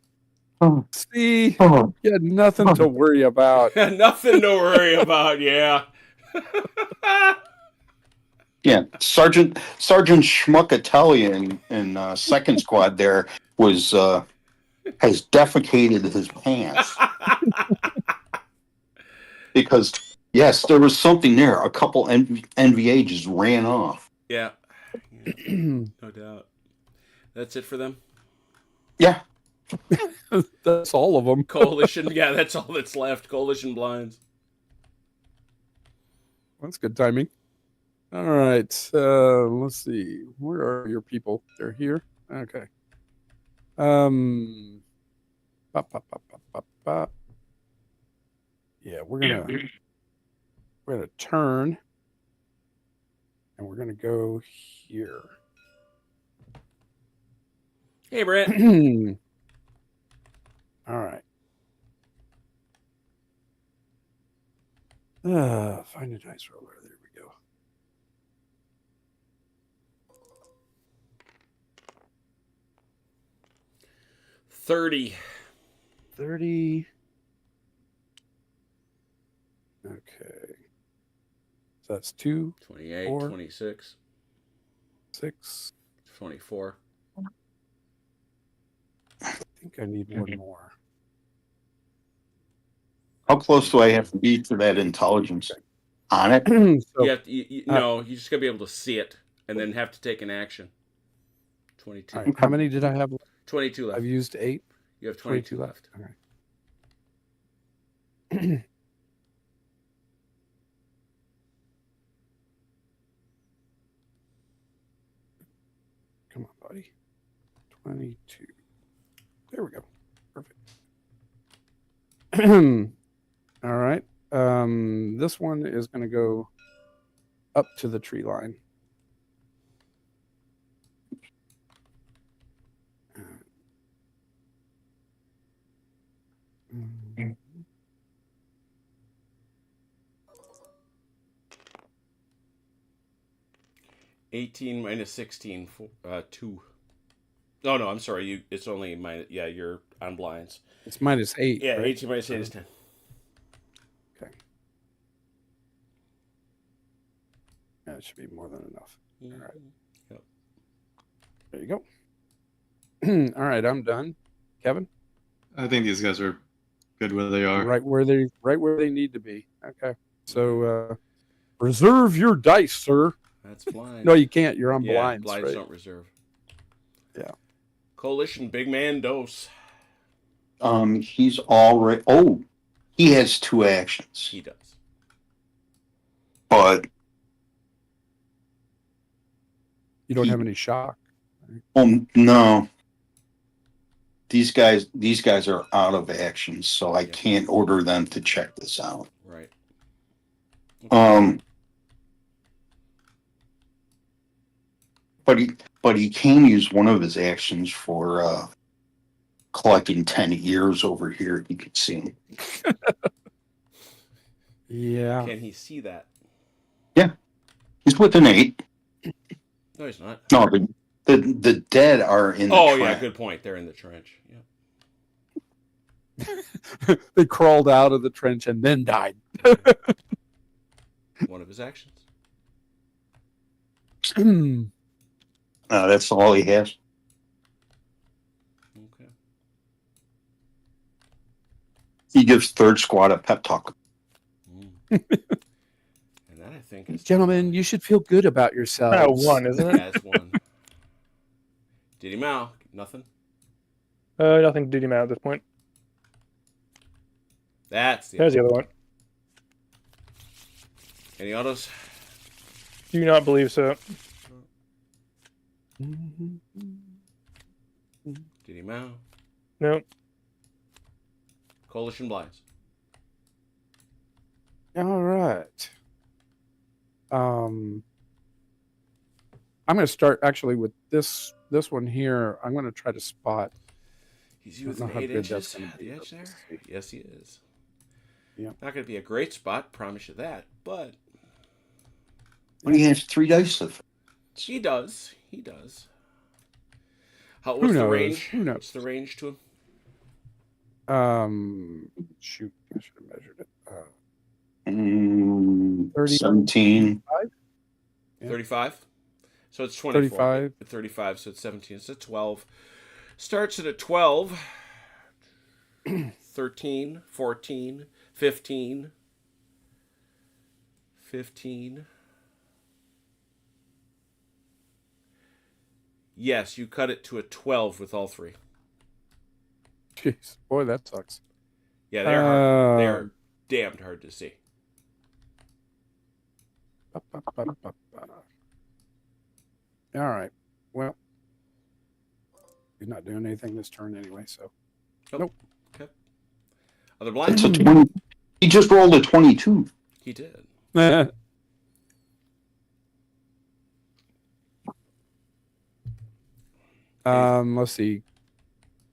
oh, See? oh. You had nothing to worry about. Nothing to worry about, yeah. Yeah, Sergeant Schmuckatelli in second squad there was has defecated his pants because yes, there was something there. A couple NVA just ran off. Yeah. No doubt. That's it for them? Yeah, That's all of them. Coalition, yeah, that's all that's left. Coalition blinds. That's good timing. All right. Let's see. Where are your people? They're here. Okay. Pop, pop, pop, pop, pop, pop. Yeah, we're gonna turn, and we're gonna go here. Hey, Brent. All right. Find a dice roller. There we go. $30. 30. Okay. Is that's 2, 28, 4. 26, 6. 24. I think I need one more. How close do I have to be to that intelligence on it? You So have to, no, you just gotta be able to see it and then have to take an action. 22. all right, how many did I have? 22 left. I've used 8. You have 22 left. All right. Come on, buddy. 22. There we go. Perfect. All right. This one is going to go up to the tree line. Mm. 18 minus 16, 2. Oh, no, I'm sorry. It's only minus. Yeah, you're on blinds. It's -8. Yeah, right? 18 minus 8 is 10. Okay. That should be more than enough. right. Yep. There you go. All right, I'm done. Kevin? I think these guys are good where they are. Right where they need to be. Okay. So reserve your dice, sir. That's blind. No, you can't. You're on yeah, blinds. blinds right? don't reserve. Yeah. Coalition, big man dose. He's already. Oh, he has 2 actions, He does. but You don't have any shock. no. These guys are out of actions, so I Yeah. can't order them to check this out. Right. But he can use one of his actions for collecting 10 ears over here. You can see him. Yeah. Can he see that? He's within 8. No, he's not. No, the dead are in the Oh, trench. yeah, good point. They're in the trench. Yeah. They crawled out of the trench and then died. One of his actions. That's all he has. Okay. He gives third squad a pep talk. And that, I think, is... Gentlemen, you should feel good about yourselves. 1, isn't it? Yeah, it's 1. Diddy Mao, nothing. Nothing to do him out at this point. That's the... There's the other one. Any autos? Do not believe so. Diddy Mao. Nope. Coalition blinds. All right. I'm going to start actually with this one here. I'm going to try to spot. He's I don't using know how 8 good that's inches. gonna be, The but edge there? let's see. Yes, he is. Yeah. Not going to be a great spot, promise you that, but But he has 3 dice of. he does. He does. What's Who the knows? range? Who knows? What's the range to him? Shoot, I should have measured it. 30, 17. Yeah. 35. So it's 24. 35. 35, so it's 17. It's a 12. Starts at a 12. 13, 14, 15. 15. Yes, you cut it to a 12 with all 3. Jeez, boy, that sucks. Yeah, they're hard. They're damned hard to see. All right. Well, he's not doing anything this turn anyway, so. Nope. Okay. Other blinds? It's a 20. He just rolled a 22. He did. Let's see.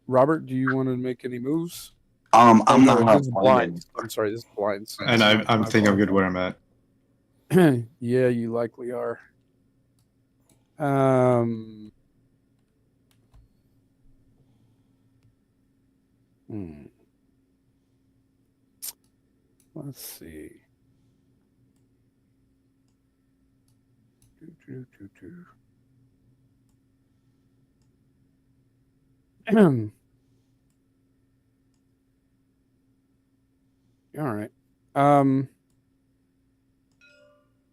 Robert, do you want to make any moves? I'm Oh, not. no, this is blinds. I'm sorry, this is blinds. And I'm thinking I'm good where I'm at. Yeah, you likely are. Hmm. Let's see. All right. I'm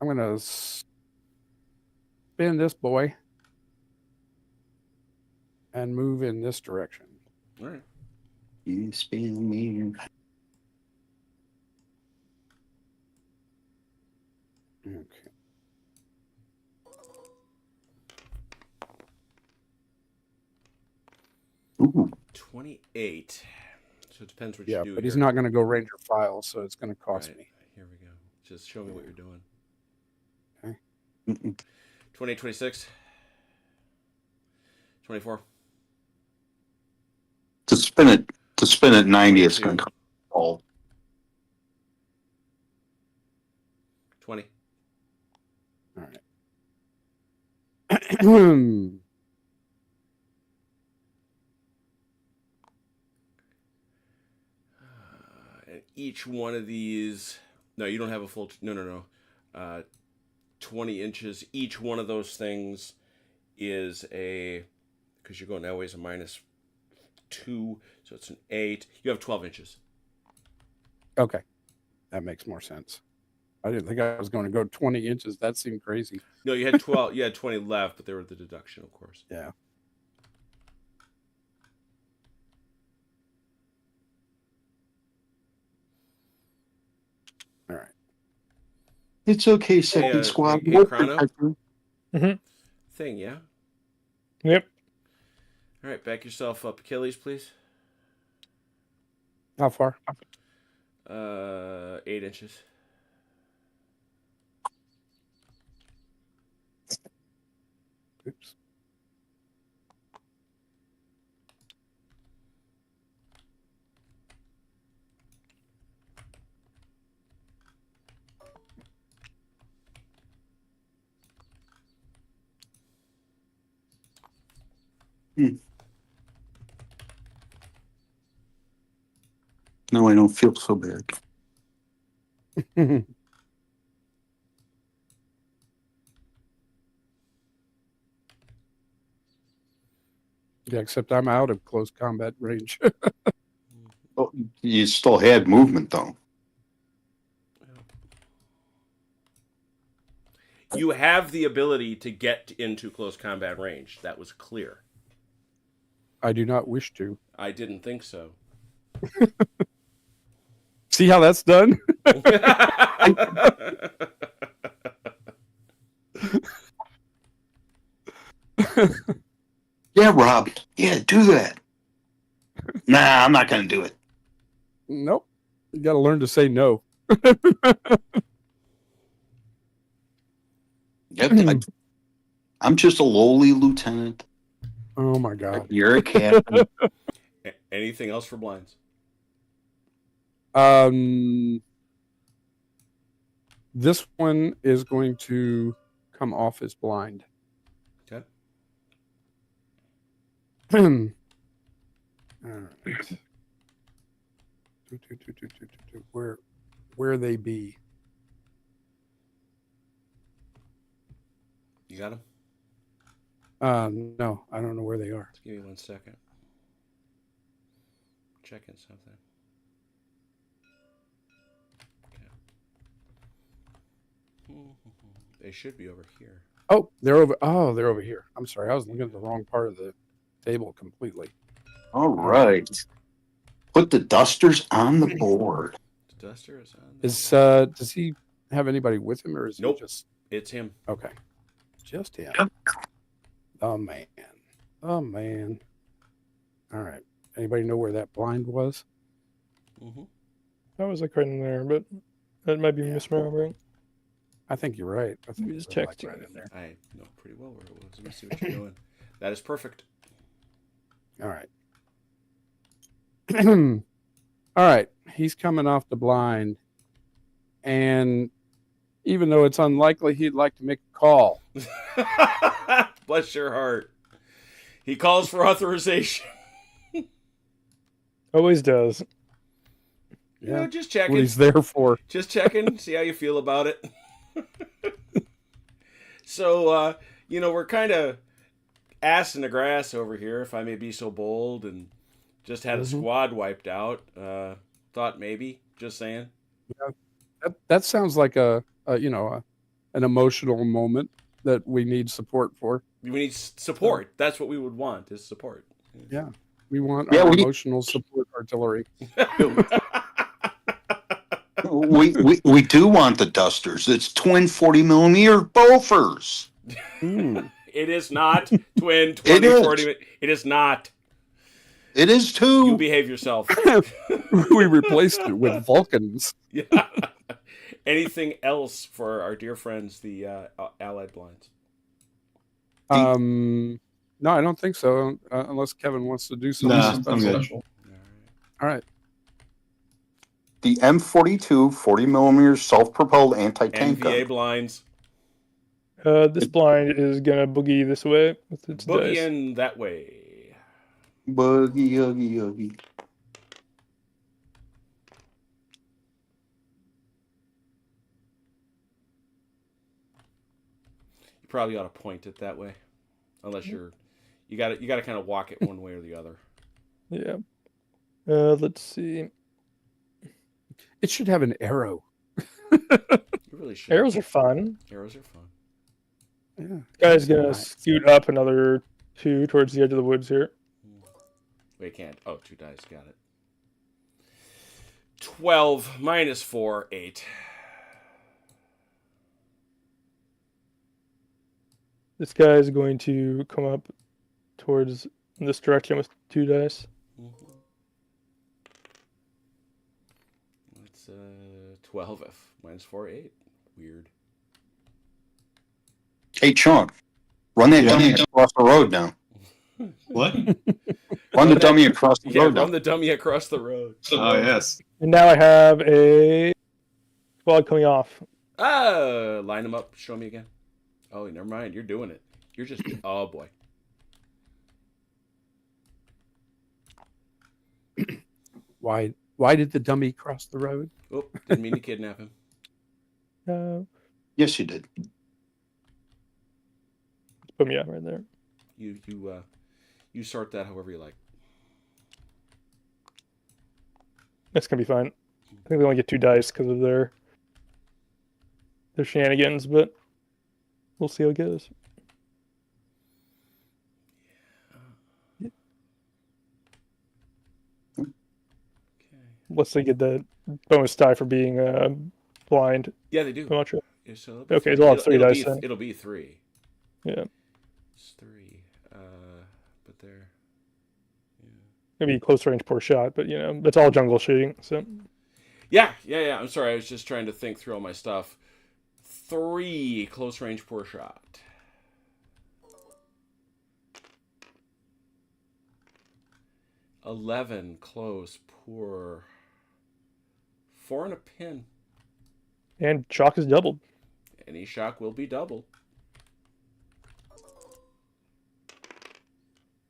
gonna spin this boy and move in this direction. All right. You spin me. Okay. Ooh. 28. So it depends what Yeah, you do but here. he's not going to go Ranger File, so it's going to cost Right. me. Here we go. Just show me what you're doing. Mm-mm. 28, 26. 24. To spin it 90, it's going to 22. cost all. 20. All right. And each one of these. No, you don't have a full. No. 20 inches. Each one of those things is a. Because you're going that way is a -2. So it's an 8. You have 12 inches. Okay. That makes more sense. I didn't think I was going to go 20 inches. That seemed crazy. No, you had 12. You had 20 left, but they were the deduction, of course. Yeah. All right. It's okay, second squad. hey, We'll Chrono? protect you. Thing, yeah? Yep. All right, back yourself up. Achilles, please. How far? 8 inches. Oops. No, I don't feel so bad. Yeah, except I'm out of close combat range. Oh, you still had movement, though. You have the ability to get into close combat range. That was clear. I do not wish to. I didn't think so. See how that's done? Yeah, Rob. Yeah, do that. Nah, I'm not going to do it. Nope. You got to learn to say no. Yep, I'm just a lowly lieutenant. Oh my god. You're a captain. Anything else for blinds? This one is going to come off as blind. Okay. All right. Where they be? You got him? No, I don't know where they are. Just give me 1 second. Checking something. Okay. They should be over here. Oh, they're over. Oh, they're over here. I'm sorry, I was looking at the wrong part of the table completely. All right. Put the dusters on the board. The duster is on. Is does he have anybody with him, or is Nope. he just It's him. okay? Just him. Oh man. Oh man. All right. Anybody know where that blind was? Mm-hmm. That was like right in there, but that might be Yeah. misremembering. I think you're right. I think me just it was, check like, too. right in there. I know pretty well where it was. Let me see what you're doing. That is perfect. All right. All right. He's coming off the blind, and even though it's unlikely, he'd like to make a call. Bless your heart. He calls for authorization. Always does. Yeah, just What checking. he's there for. Just checking. See how you feel about it. So, we're kind of ass in the grass over here, if I may be so bold, and just had a Mhm. squad wiped out. Thought maybe, just saying. That sounds like an emotional moment that we need support for. We need support. That's what we would want, is support. Yeah. We want Yeah, our we- emotional support artillery. We do want the dusters. It's twin 40mm Bofors. Ooh. It is not twin It 20, is. 40. It is not. It is You too. behave yourself. We replaced it with Vulcans. Yeah. Anything else for our dear friends, the Allied Blinds? No, I don't think so. Unless Kevin wants to do something Nah, I'm good. special. All right. The M42 40mm self-propelled anti-tank NVA gun. Blinds. This blind is gonna boogie this way with its Boogie dice. in that way. Boogie, oogie, oogie. You probably ought to point it that way, unless you got to kind of walk it one way or the other. Yeah. Let's see. It should have an arrow. You really should. Arrows are fun. Arrows are fun. Yeah. Guy's gonna Nice. scoot up another 2 towards the edge of the woods here. Wait, can't. Oh, 2 dice. Got it. 12 minus 4, 8. This guy is going to come up towards this direction with 2 dice. It's 12 minus 4, 8. Weird. Hey, Sean, run that dummy across the road now. What? Run the dummy across the Yeah, road run now. the dummy across the road. Oh yes. And now I have a squad coming off. Line them up. Show me again. Oh, never mind. You're doing it. You're just. Oh boy. Why did the dummy cross the road? Oh, didn't mean to kidnap him. Yes, you did. Put me out right there. You sort that however you like. That's gonna be fine. I think we only get 2 dice because of their shenanigans, but we'll see how it goes. Okay. Once they get the bonus die for being blind, Yeah, they do. I'm not sure. Yeah, so Okay, so I'll have 3 dice be, then. it'll be 3. Yeah, It's 3. But they're. maybe close range poor shot, but that's all jungle shooting. So Yeah. I'm sorry. I was just trying to think through all my stuff. 3 close range poor shot. $11 close poor. 4 and a pin. and shock is doubled. Any shock will be doubled.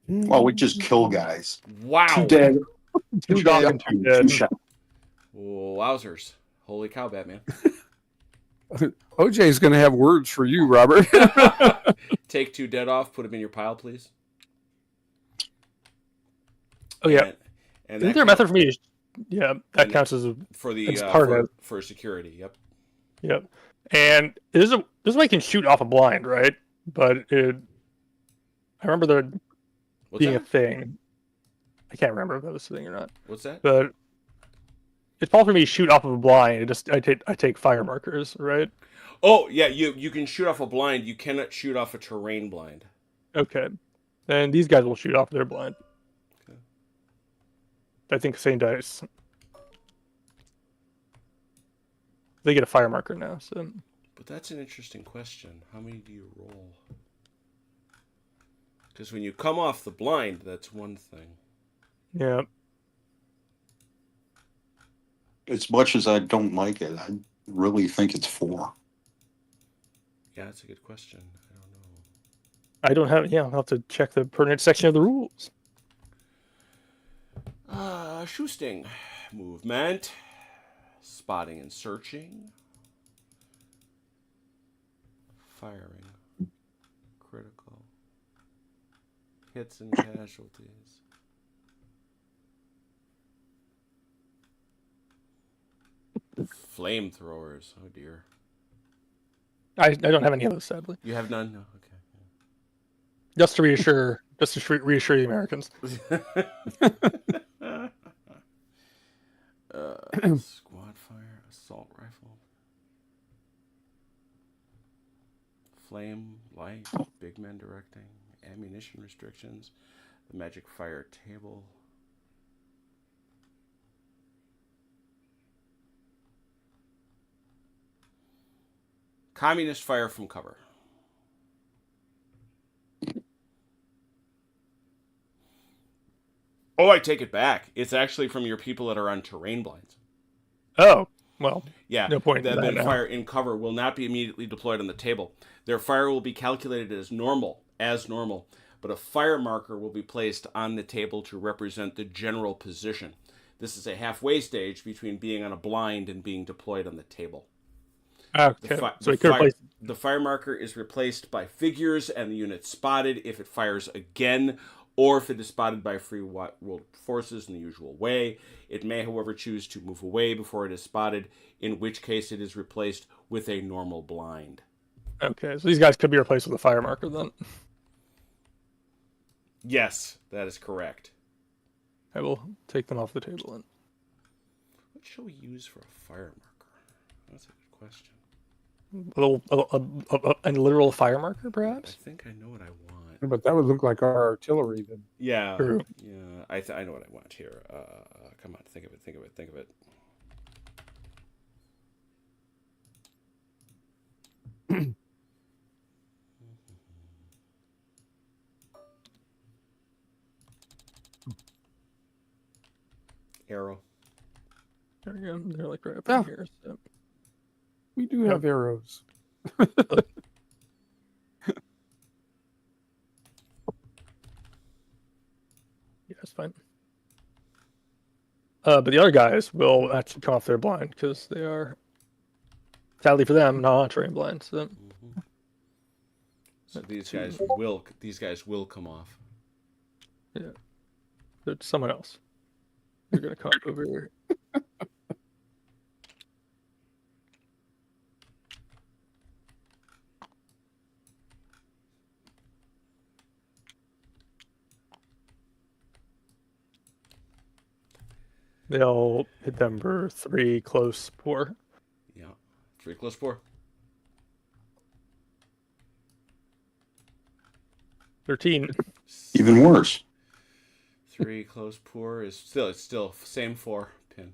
Well, we just kill guys. Wow. 2 dead. 2 shock dead. and 2 dead. 2 shot. Wowzers. Holy cow, Batman. OJ's going to have words for you, Robert. Take 2 dead off. Put them in your pile, please. Oh yeah, And isn't that there a method for me? That and- counts as a for the It's part of it. for security. Yep. yep. And this way you can shoot off a blind, right? But I remember there What's being that? a thing. I can't remember if that was a thing or not. What's that? But it's possible for me to shoot off of a blind. I take fire markers, right? Oh yeah, you can shoot off a blind. You cannot shoot off a terrain blind. Okay. And these guys will shoot off their blind. Okay. I think same dice. They get a fire marker now, so But that's an interesting question. How many do you roll? Because when you come off the blind, that's one thing. yeah. As much as I don't like it, I really think it's 4. Yeah, that's a good question. I don't know. I don't have. Yeah, I'll have to check the pertinent section of the rules. Shoosting. Movement. Spotting and searching. Firing. hits and casualties. Flamethrowers. Oh dear. I don't have any of those, sadly. You have none? No. Just to reassure the Americans. Squad fire, assault rifle, flame, light, big men directing, ammunition restrictions, the magic fire table. Communist fire from cover. Oh, I take it back. It's actually from your people that are on terrain blinds. Oh, well, Yeah, no point. that in that then now. fire in cover will not be immediately deployed on the table. Their fire will be calculated as normal, but a fire marker will be placed on the table to represent the general position. This is a halfway stage between being on a blind and being deployed on the table. Okay, so we could replace. The fire marker is replaced by figures and the unit spotted if it fires again, or if it is spotted by free world forces in the usual way. It may, however, choose to move away before it is spotted, in which case it is replaced with a normal blind. Okay, so these guys could be replaced with a fire marker then. Yes, that is correct. I will take them off the table then. What shall we use for a fire marker? That's a good question. A literal fire marker, I perhaps? think I know what I want. But that would look like our artillery then. Yeah, True. yeah. I know what I want here. Come on, think of it. Arrow. There we go. They're like right up Oh. in here. So. We do have arrows. Yeah, it's fine. But the other guys will actually come off their blind because they are, sadly for them, not on terrain blind. So Mm-hmm. So these guys will come off. there's someone else. They're gonna come over here. They'll hit number 3 close poor. Yeah. 3 close 4. 13. Even worse. 3 close poor is still same 4 pin.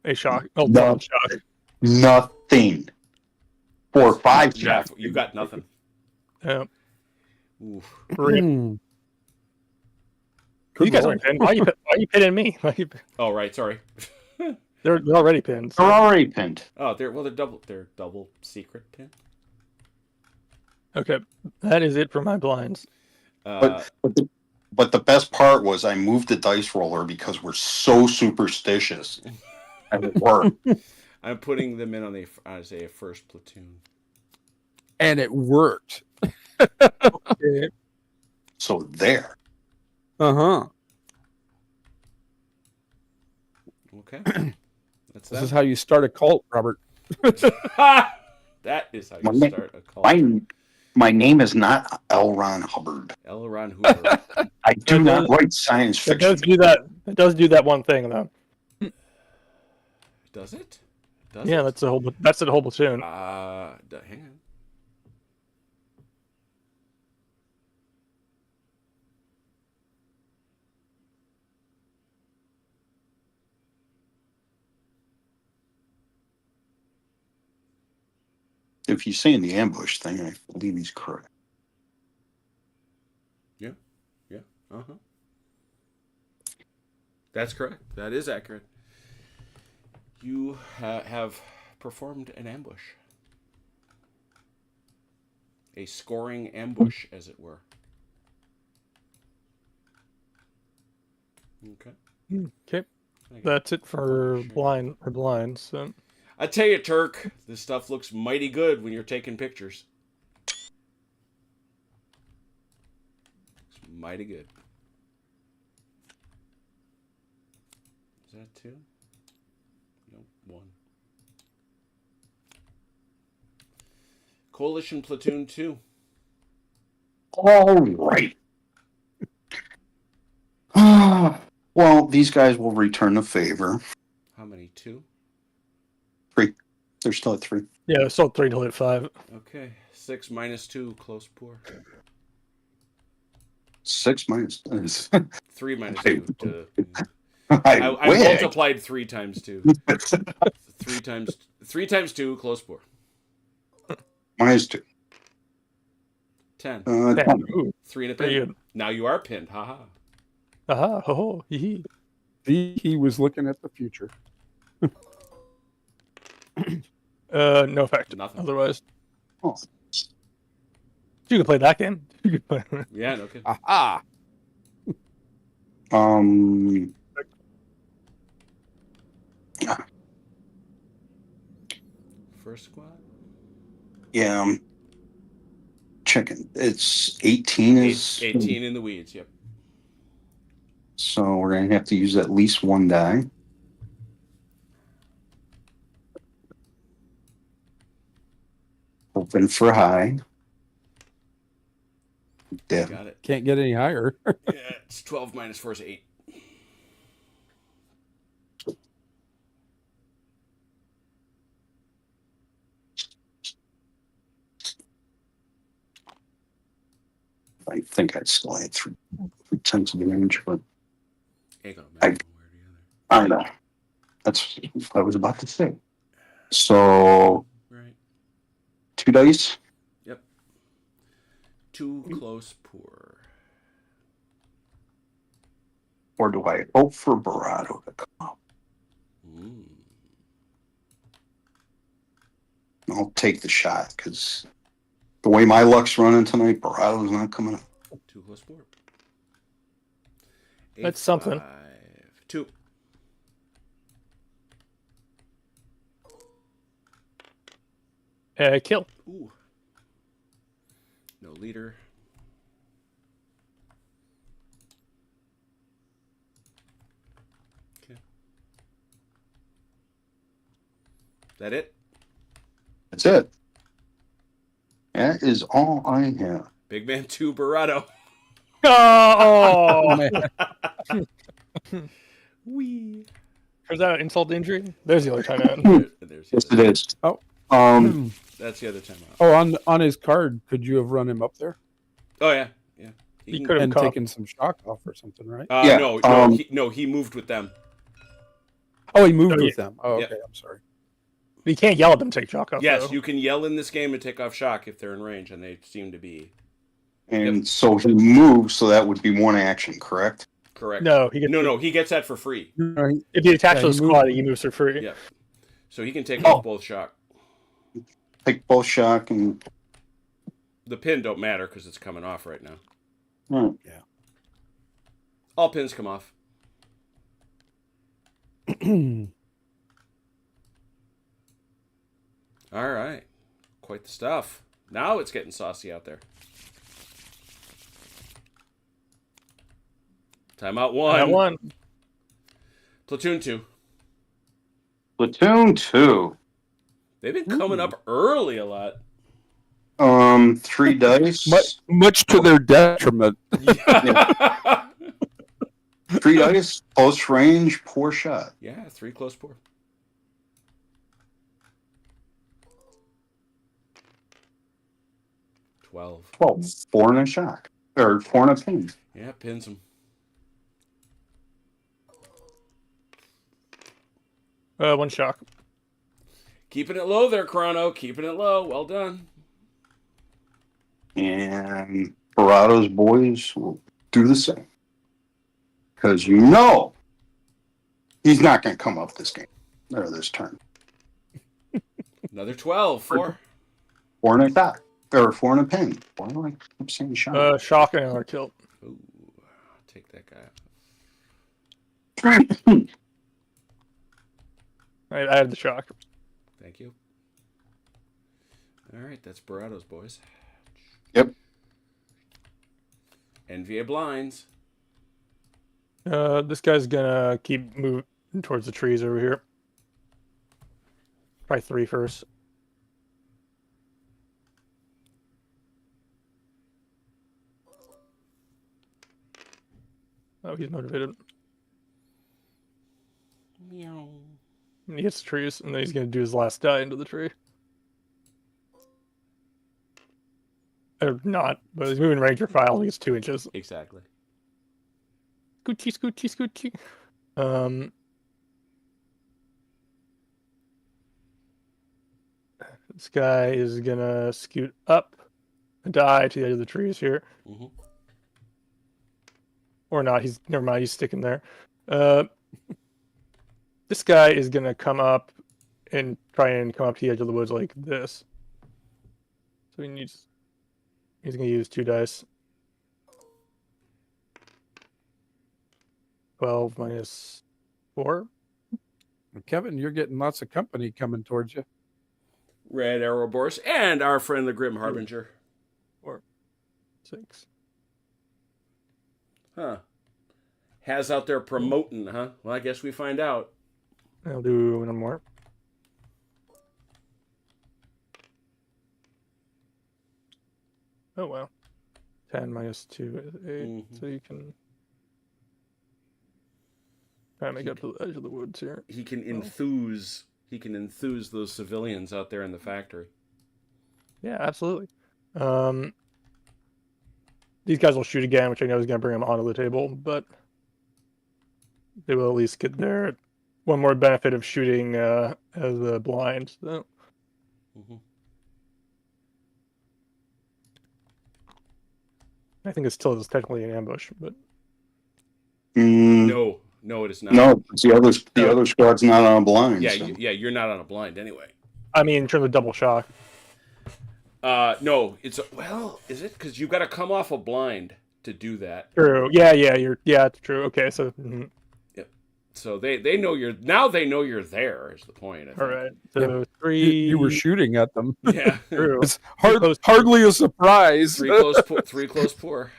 A shock. Oh, No. no. Shock. Nothing. 4 or 5 Jeff, shots. you got nothing. Yeah. Oof. Hmm. You guys aren't pinned. Why are you pinning me? Oh right, sorry. They're already pinned. They're already pinned. Oh, they're double secret pin. Okay, that is it for my blinds. But the best part was I moved the dice roller because we're so superstitious. And it worked. I'm putting them in as a first platoon. And it worked. So there. Uh-huh. Okay. That's This that. is how you start a cult, Robert. That is how you start a call. My name is not L. Ron Hubbard. L. Ron Hoover. I do not write science It fiction. does do that. It does do that one thing though. Does it? Yeah, that's the whole. That's the whole platoon. Hang on. If he's saying the ambush thing, I believe he's correct. Yeah. Uh-huh. That's correct. That is accurate. You have performed an ambush. A scoring ambush, as it were. Okay. Okay, that's it for blinds. So. I tell you, Turk, this stuff looks mighty good when you're taking pictures. It's mighty good. Is that 2? Nope, 1. Coalition Platoon 2. All right. Well, these guys will return the favor. How many? 2? 3. They're still at 3. Yeah, still 3 till hit 5. Okay. 6 minus 2, close poor. 6 minus. 3 minus 2. To, I I wish. multiplied 3 times 2. 3 times 2, close poor. Minus 2. 10. 10. Ooh, 3 and a pretty pin. good. Now you are pinned. Haha. Aha, ho, ho, hee hee. He was looking at the future. No effect. Nothing. Otherwise, Oh. you can play that game. You can play. Yeah, no kidding. Aha! First squad. Yeah. I'm checking. It's 18 is 18 in the weeds. Yep. So we're gonna have to use at least 1 die. Hoping for high. Dead. Got it. Can't get any higher. Yeah, it's 12 minus 4 is 8. I think I still had 3 times the range, but Ain't gonna matter one way or the I know. That's what I was about to say. So other. Right. 2 dice. Yep. 2 close poor. Or do I hope for Barado to come up? Mm. I'll take the shot because the way my luck's running tonight, Barado's not coming up. 2 close poor. That's something. 5, 2. Kill. Ooh. No leader. Okay. That it? That's it. That is all I have. Big man 2 Barado. Oh, Wee. is that an insult to injury? There's the other time out. There's Yes, the it other. is. Oh. That's the other time out. Oh, on his card, could you have run him up there Oh yeah, yeah. He can- could have and caught. taken some shock off or something, right? Yeah, He moved with them. Oh, he moved Oh, with them. Oh, Yeah. okay. I'm sorry. You can't yell at them to take chalk off. Yes, though. you can yell in this game and take off shock if they're in range, and they seem to be And so he moves, so that would be 1 action, correct? correct. No, he gets No, he gets that for free. Right. If he attacks Yeah, to the he moved- squad, he moves for free. Yeah. So he can take Oh. off both shock. Take both shock and The pin don't matter because it's coming off right now. hmm. All pins come off. All right. Quite the stuff. Now it's getting saucy out there. Timeout 1. That one. Platoon 2. Platoon 2. They've been coming up early a lot. 3 dice. Much to their detriment. 3 dice, close range, poor shot. Yeah, 3 close poor. $12. 4 and a shock. Or 4 and a pin. Yeah, pins him. One shock. Keeping it low there, Chrono. Keeping it low. Well done. And Barado's boys will do the same. Because you know he's not going to come up this game. Or this turn. Another 12. 4. 4 and a shot. Or 4 and a pin. Why do I keep saying shot? Shock and another kill. Ooh, take that guy out. I had the shock. Thank you. All right, that's Barado's boys. Yep. NVA blinds. This guy's gonna keep moving towards the trees over here. Probably 3 first. Oh, he's motivated. Meow. He hits the trees, and then he's gonna do his last die into the tree. Or not, but he's moving ranger file. He gets 2 inches. Exactly. Scoochie, scoochie, scoochie. This guy is gonna scoot up and die to the edge of the trees here. Mm-hmm. Or not, never mind, he's sticking there. This guy is gonna come up and try and come up to the edge of the woods like this. So he's gonna use 2 dice. 12 minus 4. Kevin, you're getting lots of company coming towards you. Red Ouroboros and our friend the Grim Harbinger. 4, 6. Huh. Has out there promoting, huh? Well, I guess we find out. I'll do 1 more. Oh wow. 10 minus 2 is 8. Mhm. So you can try to make up to the edge of the woods here. He can enthuse. He can enthuse those civilians out there in the factory. Yeah, absolutely. These guys will shoot again, which I know is going to bring them onto the table, but they will at least get their one more benefit of shooting as a blind. So. Mm-hmm. I think it still is technically an ambush, but No, it is not. No, it's the other squad's not on a blind. Yeah, so. you're not on a blind anyway. I mean, in terms of double shock. No, is it? Because you've got to come off a blind to do that. True. Yeah, it's true. Okay, so So they know you're there. Is the point? I think. all right. So 3. You were shooting at them. Yeah. True. It's hardly a surprise. Three close poor.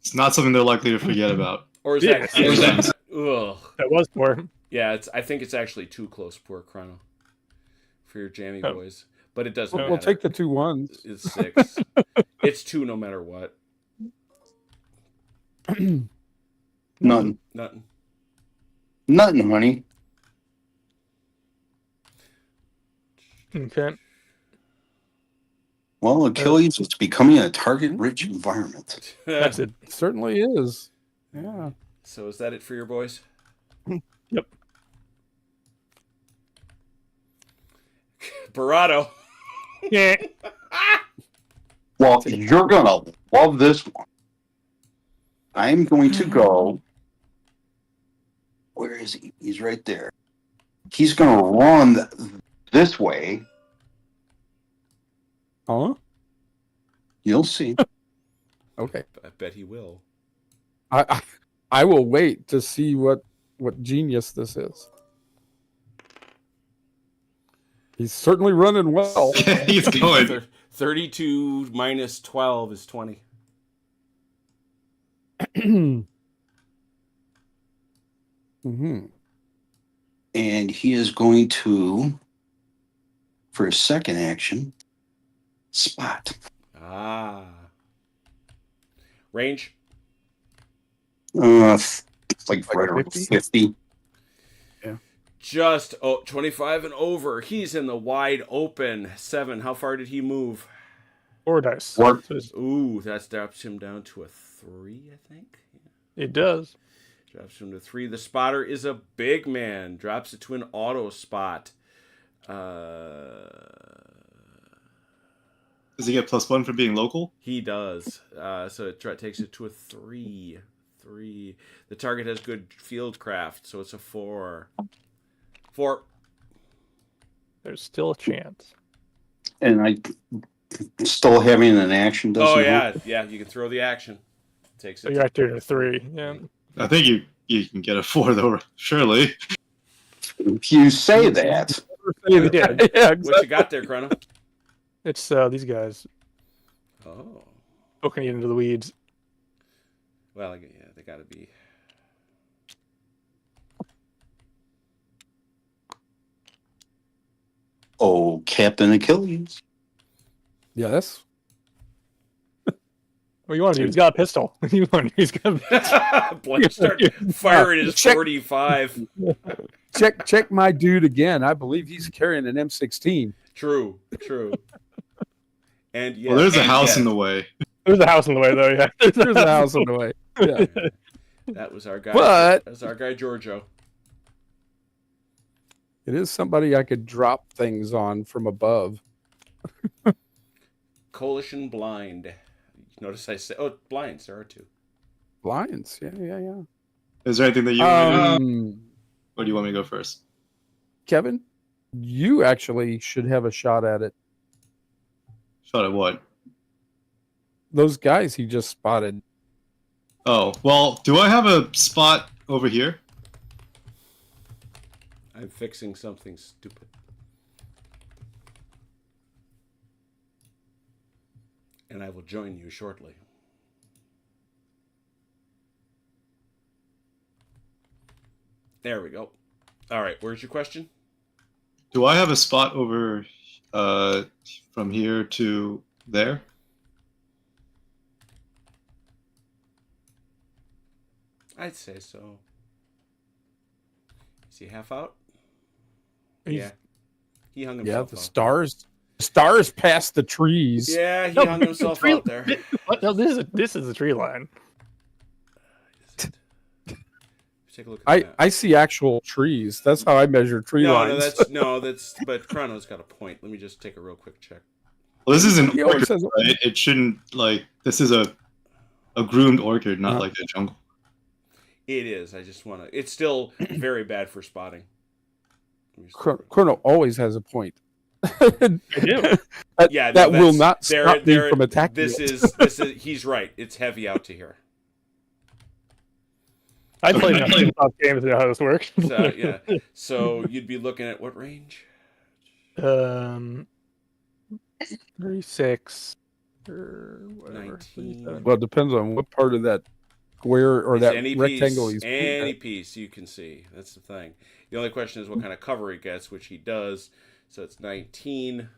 It's not something they're likely to forget about. Or is Yeah. that? Ugh. That was 4. Yeah, I think it's actually 2 close poor, Chrono, for your jammy boys. But it doesn't matter. We'll take the 2 ones. It's 6. It's 2 no matter what. Nothing, Nothing. honey. Okay. Well, Achilles is becoming a target-rich environment. That's it. It certainly is. Yeah. So is that it for your boys? Yep. Barado. Yeah. Well, you're gonna love this one. I'm going to go. Where is he? He's right there. He's gonna run this way. Huh? You'll see. Okay. I bet he will. I will wait to see what genius this is. He's certainly running well. He's going. 32 minus 12 is 20. Mm-hmm. And he is going to, for his second action, spot. Ah. Range? Like right around 50. Just 25 and over. He's in the wide open. 7. How far did he move? 4 dice. What? So Ooh, that drops him down to a 3, I think. it does. Drops him to 3. The spotter is a big man. Drops it to an auto spot. Does he get +1 for being local? He does. So it takes it to a 3. 3. The target has good field craft, so it's a 4. 4. There's still a chance. And I still having an action doesn't Oh yeah, help. yeah. You can throw the action. Takes So it. you're at doing a 3. Yeah. I think you can get a 4 though, surely. If you say that, for saying We did. that. Yeah, What exactly. you got there, Chrono? It's these guys Oh, poking you into the weeds. well, yeah, they got to be. Oh, Captain Achilles. Yes. What do you want to do? He's got a pistol. What do you want to do? He's got. Blake start firing his Check. 45. Check my dude again. I believe he's carrying an M16. True. And yeah, Well, there's a house in the way. There's a house in the way, though. Yeah. There's a house on the way. Yeah. that was our guy. But- That was our guy Giorgio. It is somebody I could drop things on from above. Coalition blind. Notice I said, oh, blinds. There are two. Lions. Yeah. Is there anything that you want to do? Um, Or do you want me to go first? Kevin, you actually should have a shot at it. Shot at what? Those guys he just spotted. Oh, well, do I have a spot over here? I'm fixing something stupid. And I will join you shortly. There we go. All right, where's your question? Do I have a spot over from here to there? I'd say so. Is he half out? He's- Yeah. He hung Yeah, himself the out. stars past the trees. Yeah, he No, hung himself tree- out there. What? No, this is the tree line. Take a look at that. I see actual trees. That's how I measure tree lines. That's but Chrono's got a point. Let me just take a real quick check. Well, this is an He always orchard, says- right? It shouldn't, like, this is a groomed orchard, not like a jungle. It is. I just want to. It's still very bad for spotting. Let me just- Chrono always has a point. I do. Yeah, that no, will that's- not there- stop me there- from attacking. This it. is. He's right. It's heavy out to here. I played enough games to know how this works. So yeah. So you'd be looking at what range? 36 or whatever. 19. Well, it depends on what part of that square or It's that any rectangle piece, he's any piece you can see. That's the thing. The only question is what kind of cover he gets, which he does. So it's 19.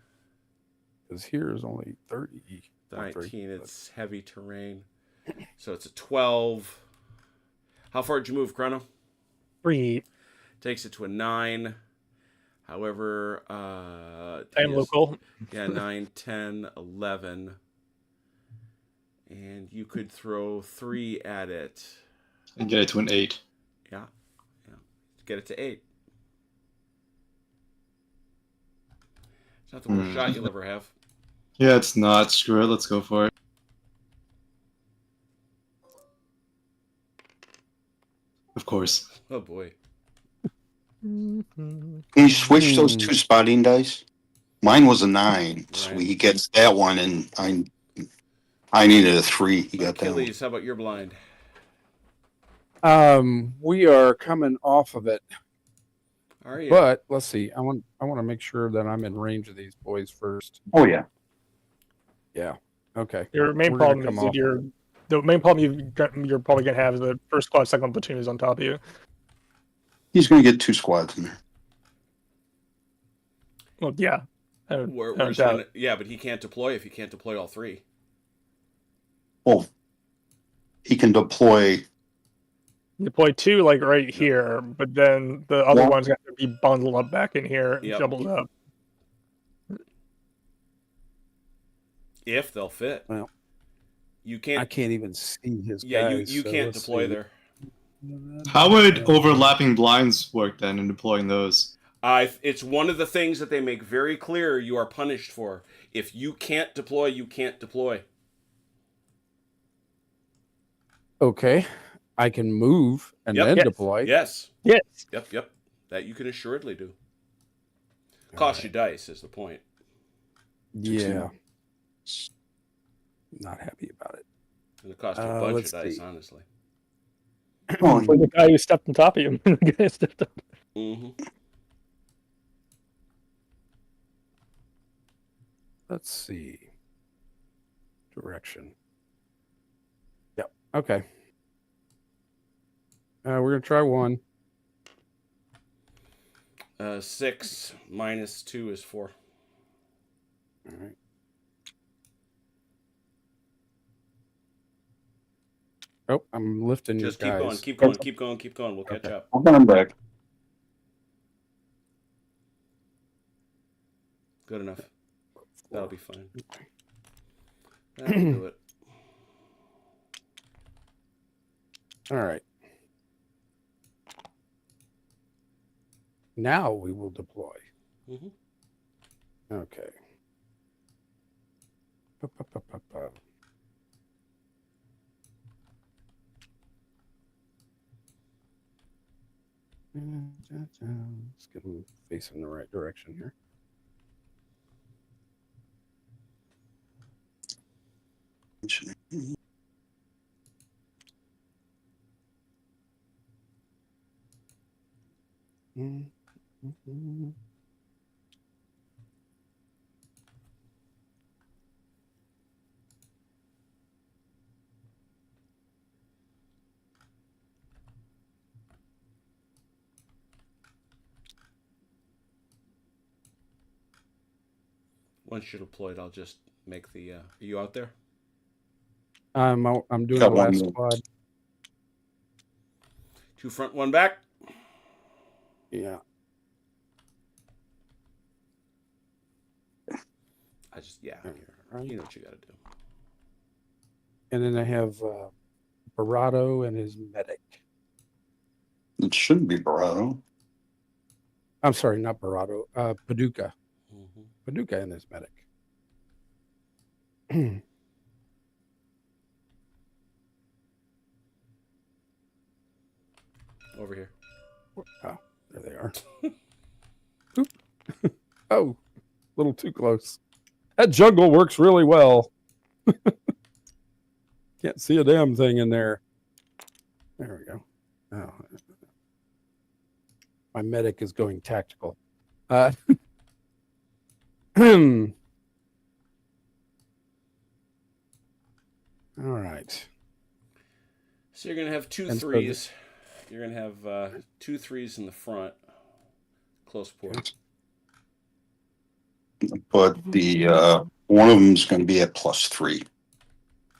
Because here is only 30. 19. It's heavy terrain. So it's a 12. How far did you move, Chrono? 3. Takes it to a 9. However, I am is- local. Yeah, 9, 10, 11. And you could throw 3 at it. And get it to an 8. Yeah. Get it to 8. It's not the worst shot you'll ever have. Yeah, it's not. Screw it. Let's go for it. Of course. Oh boy. Can you switch those two spotting dice? Mine was a 9, so Right. he gets that one, and I needed a 3. He got that one. Achilles, how about your blind? We are coming off of it, Are you? but let's see. I want to make sure that I'm in range of these boys first. Oh yeah. Yeah. Okay. Your main We're gonna problem come is that off. the main problem you're probably gonna have is the first squad, second platoon is on top of you. He's going to get 2 squads in there. Well, yeah. I don't- We're I don't just doubt gonna, yeah, but he can't deploy if he can't deploy all 3. Well, he can deploy. You deploy 2 like right here, but then the other Well- one's got to be bundled up back in here, Yep. jumbled up. If they'll fit. Well, You I can't. can't even see his Yeah, guys. you so can't let's deploy see. there. How would overlapping blinds work then in deploying those? It's one of the things that they make very clear you are punished for. If you can't deploy, you can't deploy. Okay. I can move and Yep. then Yes. deploy. Yes. Yes. Yep. That you can assuredly do. Cost you dice is the point. Yeah. Not happy about it. And it cost you a bunch of let's dice, see. honestly. Oh, For the guy who stepped on top of you. The guy who stepped up. Mm-hmm. Let's see. Direction. Yep. Okay. We're gonna try 1. 6 minus 2 is 4. All right. Oh, I'm lifting you Just guys. keep going. We'll catch Okay. up. I'm coming back. Good enough. That'll be fine. That'll do it. All right. Now we will deploy. Mm-hmm. Okay. Ba-ba-ba-ba-ba. Let's get them facing the right direction here. Mm-hmm. Once you're deployed, I'll just make the. Are you out there? I'm doing Got the last one. squad. 2 front, 1 back. Yeah. Yeah. You know what you got to do. And then I have Barato and his medic. It should be Barado. I'm sorry, not Barato. Paducah. Mm-hmm. Paducah and his medic. Over here. Oh, there they are. Oop. Oh, a little too close. That jungle works really well. Can't see a damn thing in there. There we go. Oh. My medic is going tactical. All right. So you're gonna have 2 And so 3s. You're gonna have 2 3s in the front. Close port. But the one of them's going to be at +3.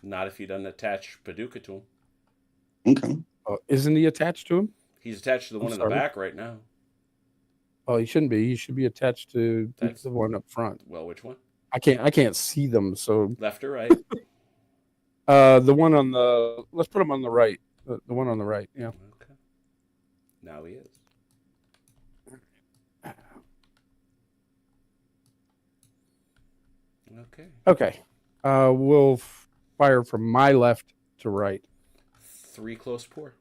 Not if you don't attach Paducah to him. Okay. Oh, isn't he attached to him? He's attached to the one in the sorry. back right now. Oh, he shouldn't be. He should be attached to That's- the one up front. Well, which one? I can't see them. So Left or right? the one on the let's put him on the right. The one on the right. Yeah. Okay. Now he is. Okay. Okay. We'll fire from my left to right. 3 close pour.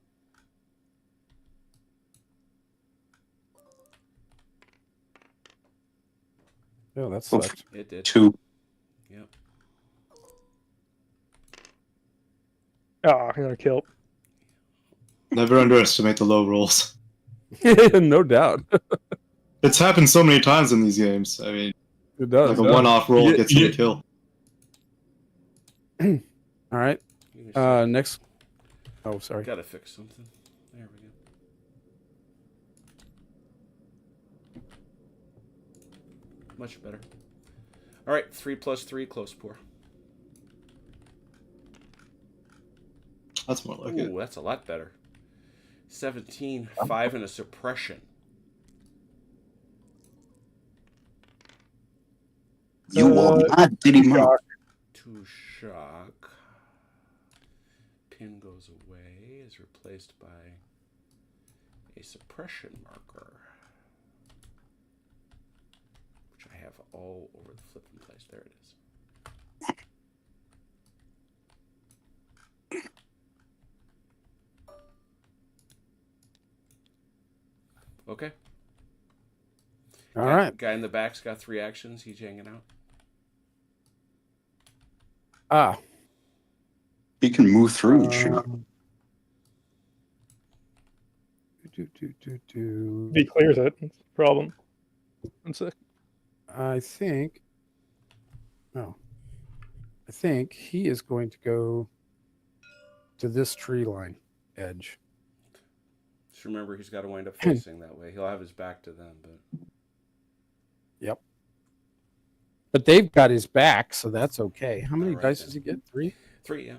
Oh, that sucked. It did. 2. Yep. Oh, I got a kill. Never underestimate the low rolls. No doubt. It's happened so many times in these games. I mean, It does. like a one-off roll Yeah, gets you yeah. the kill. All right. You can Next. Oh, sorry. gotta fix something. There we go. Much better. All right, 3 + 3 close pour. That's more like it. Ooh, that's a lot better. 17, 5 and a suppression. You will not did him up. 2 shock. Pin goes away, is replaced by a suppression marker, which I have all over the flipping place. There it is. Okay. All right. Guy in the back's got 3 actions. He's hanging out. Ah. He can move through and shoot. Do. He clears it. That's the problem. 1 sec. I think No. I think he is going to go to this tree line edge. Just remember, he's got to wind up facing that way. He'll have his back to them, but Yep. But they've got his back, so that's okay. How many All right, dice then. does he get? 3? 3, yeah.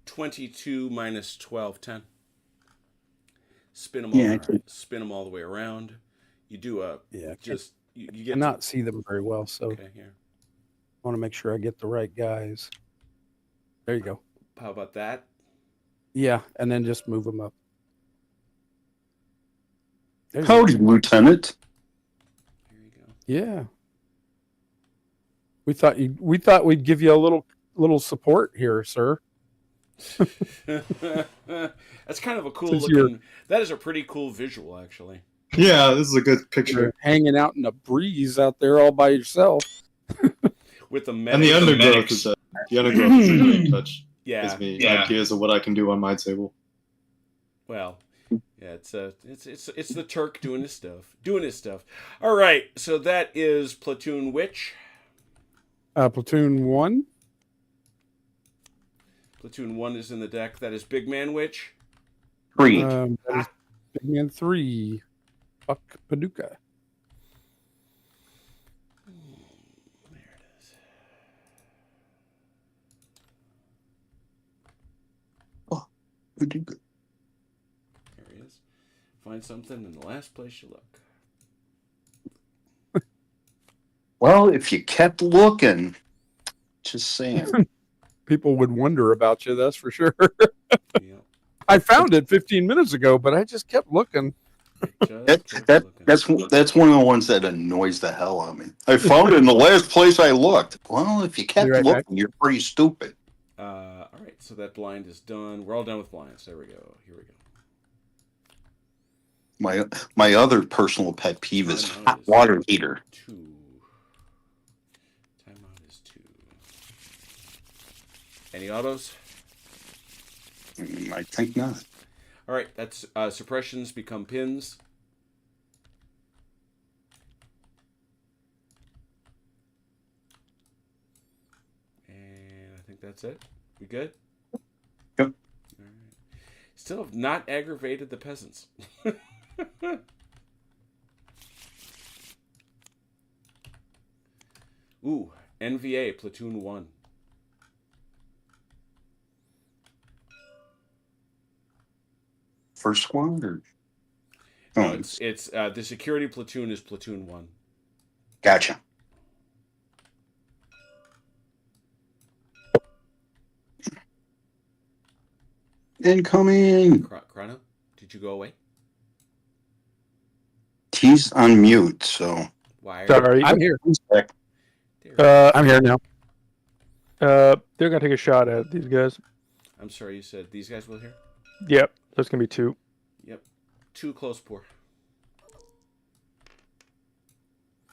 22 minus 12, 10. Spin them all. Yeah, Spin them all the way around. You do a Yeah. just you get Cannot see them very well, so okay here. I want to make sure I get the right guys. There you go. How about that? Yeah, and then just move them up. There you go. Howdy, Lieutenant. Here you go. Yeah. We thought we'd give you a little support here, sir. That's kind of a cool Since looking. That is a pretty cool visual, actually. Yeah, this is a good picture. You're hanging out in a breeze out there all by yourself. With the And the medics. undergrowth is the undergrowth is a great touch. Yeah. Gives me ideas of what I can do on my table. Well, yeah, it's the Turk doing his stuff. All right, so that is Platoon Witch. Platoon 1. Platoon 1 is in the deck. That is Big Man Witch. 3. That is Big Man 3. Buck Paducah. There it is. Pretty good. There he is. Find something in the last place you look. Well, if you kept looking, just saying. People would wonder about you, that's for sure. Yep. I found it 15 minutes ago, but I just kept looking. That's one of the ones that annoys the hell out of me. I found it in the last place I looked. Well, if you kept Be right looking, back. you're pretty stupid. All right, so that blind is done. We're all done with blinds. There we go. Here we go. My other personal pet peeve is hot water heater. 2. Timeout is 2. Any autos? I think not. All right, that's suppressions become pins. And I think that's it. We good? Yep. All right. Still have not aggravated the peasants. Ooh, NVA Platoon 1. First squad or? No, Oh, it's the security platoon is Platoon 1. gotcha. Incoming. Chrono, did you go away? He's on mute, so. Why? Sorry, I'm here. He's back. I'm here now. they're gonna take a shot at these guys. I'm sorry, you said these guys will hear? Yep, there's gonna be 2. Yep. 2 close pour.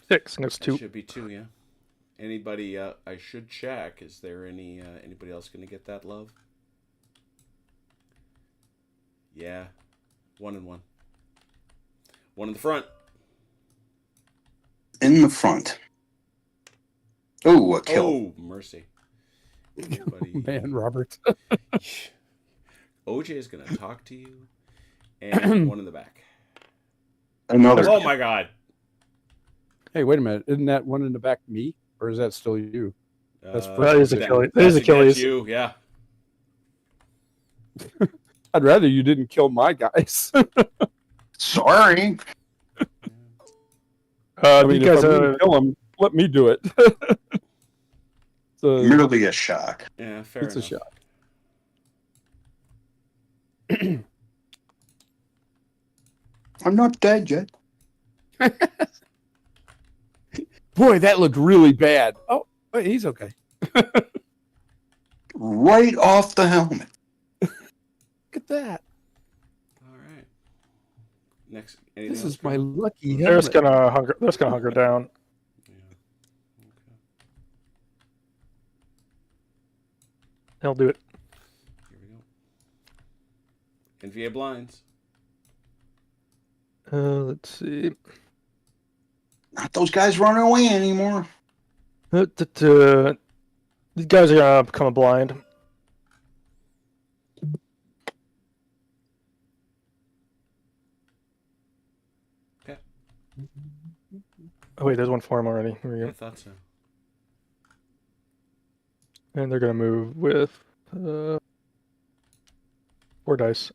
6 next That 2. should be 2, yeah. Anybody, I should check. Is there anybody else going to get that love? Yeah. 1 and 1. 1 in the front. In the front. Oh, a kill. Oh, mercy. Anybody, Man, Robert. OJ is going to talk to you. And 1 in the back. Another. Oh, my God. Hey, wait a minute. Isn't that one in the back me? Or is that still you? That's That is Achilles. That is that's Achilles. you, yeah. I'd rather you didn't kill my guys. Sorry. I mean, these guys if I'm gonna kill them, let me do it. So Merely a shock. Yeah, fair it's a enough. shot. I'm not dead yet. Boy, that looked really bad. Oh, wait, he's okay. Right off the helmet. Look at that. All right. Next. Anything This else, is my Chris? lucky They're helmet. just gonna hunker. They're just gonna hunker down. Yeah. Okay. They'll do it. Here we go. NVA blinds. Let's see. Not those guys running away anymore. These guys are gonna become blind. Okay. Oh wait, there's one for him already. Here we I go. thought so. And they're gonna move with 4 dice.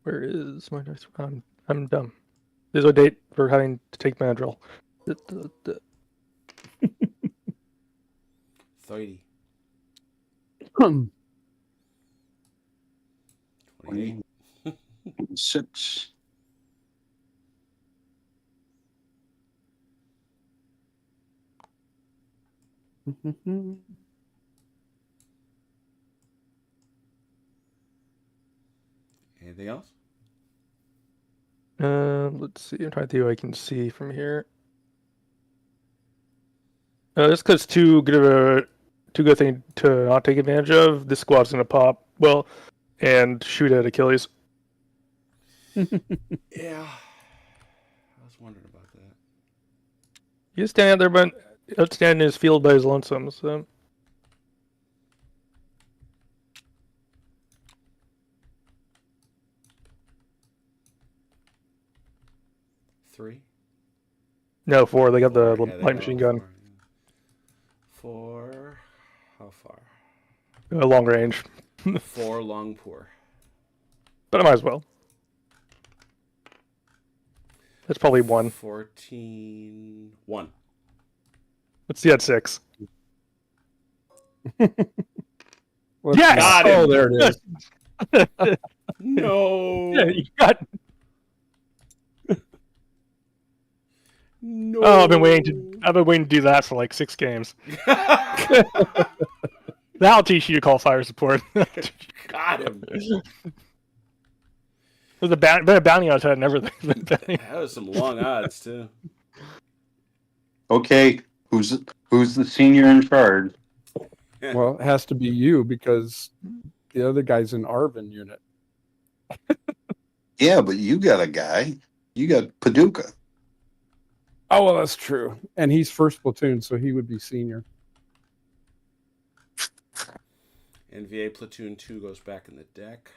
Where is my dice? I'm dumb. There's a date for having to take Mandrill. 30. Hmm. 28. 6. Anything else? Let's see. I'm trying to see what I can see from here. Just because too good thing to not take advantage of. This squad's gonna pop well and shoot at Achilles. Yeah. I was wondering about that. He's standing there, but outstanding in his field by his lonesome. So 3. no 4. They got the Four. Yeah, they light got machine gun, 4. 4. How far? long range. 4 long pour. But I might as well. That's probably 1. 14. 1. Let's see at 6. Let's Yes! see. Got Oh, him. there it is. No. Yeah, you got. No. Oh, I've been waiting to do that for like 6 games. That'll teach you to call fire support. Got him. There's been a bounty on his head and everything. That was some long odds too. Okay, who's the senior in charge? Well, it has to be you because the other guy's in Arvin unit. Yeah, but you got a guy. You got Paducah. Oh, well, that's true. And he's first platoon, so he would be senior. NVA platoon 2 goes back in the deck.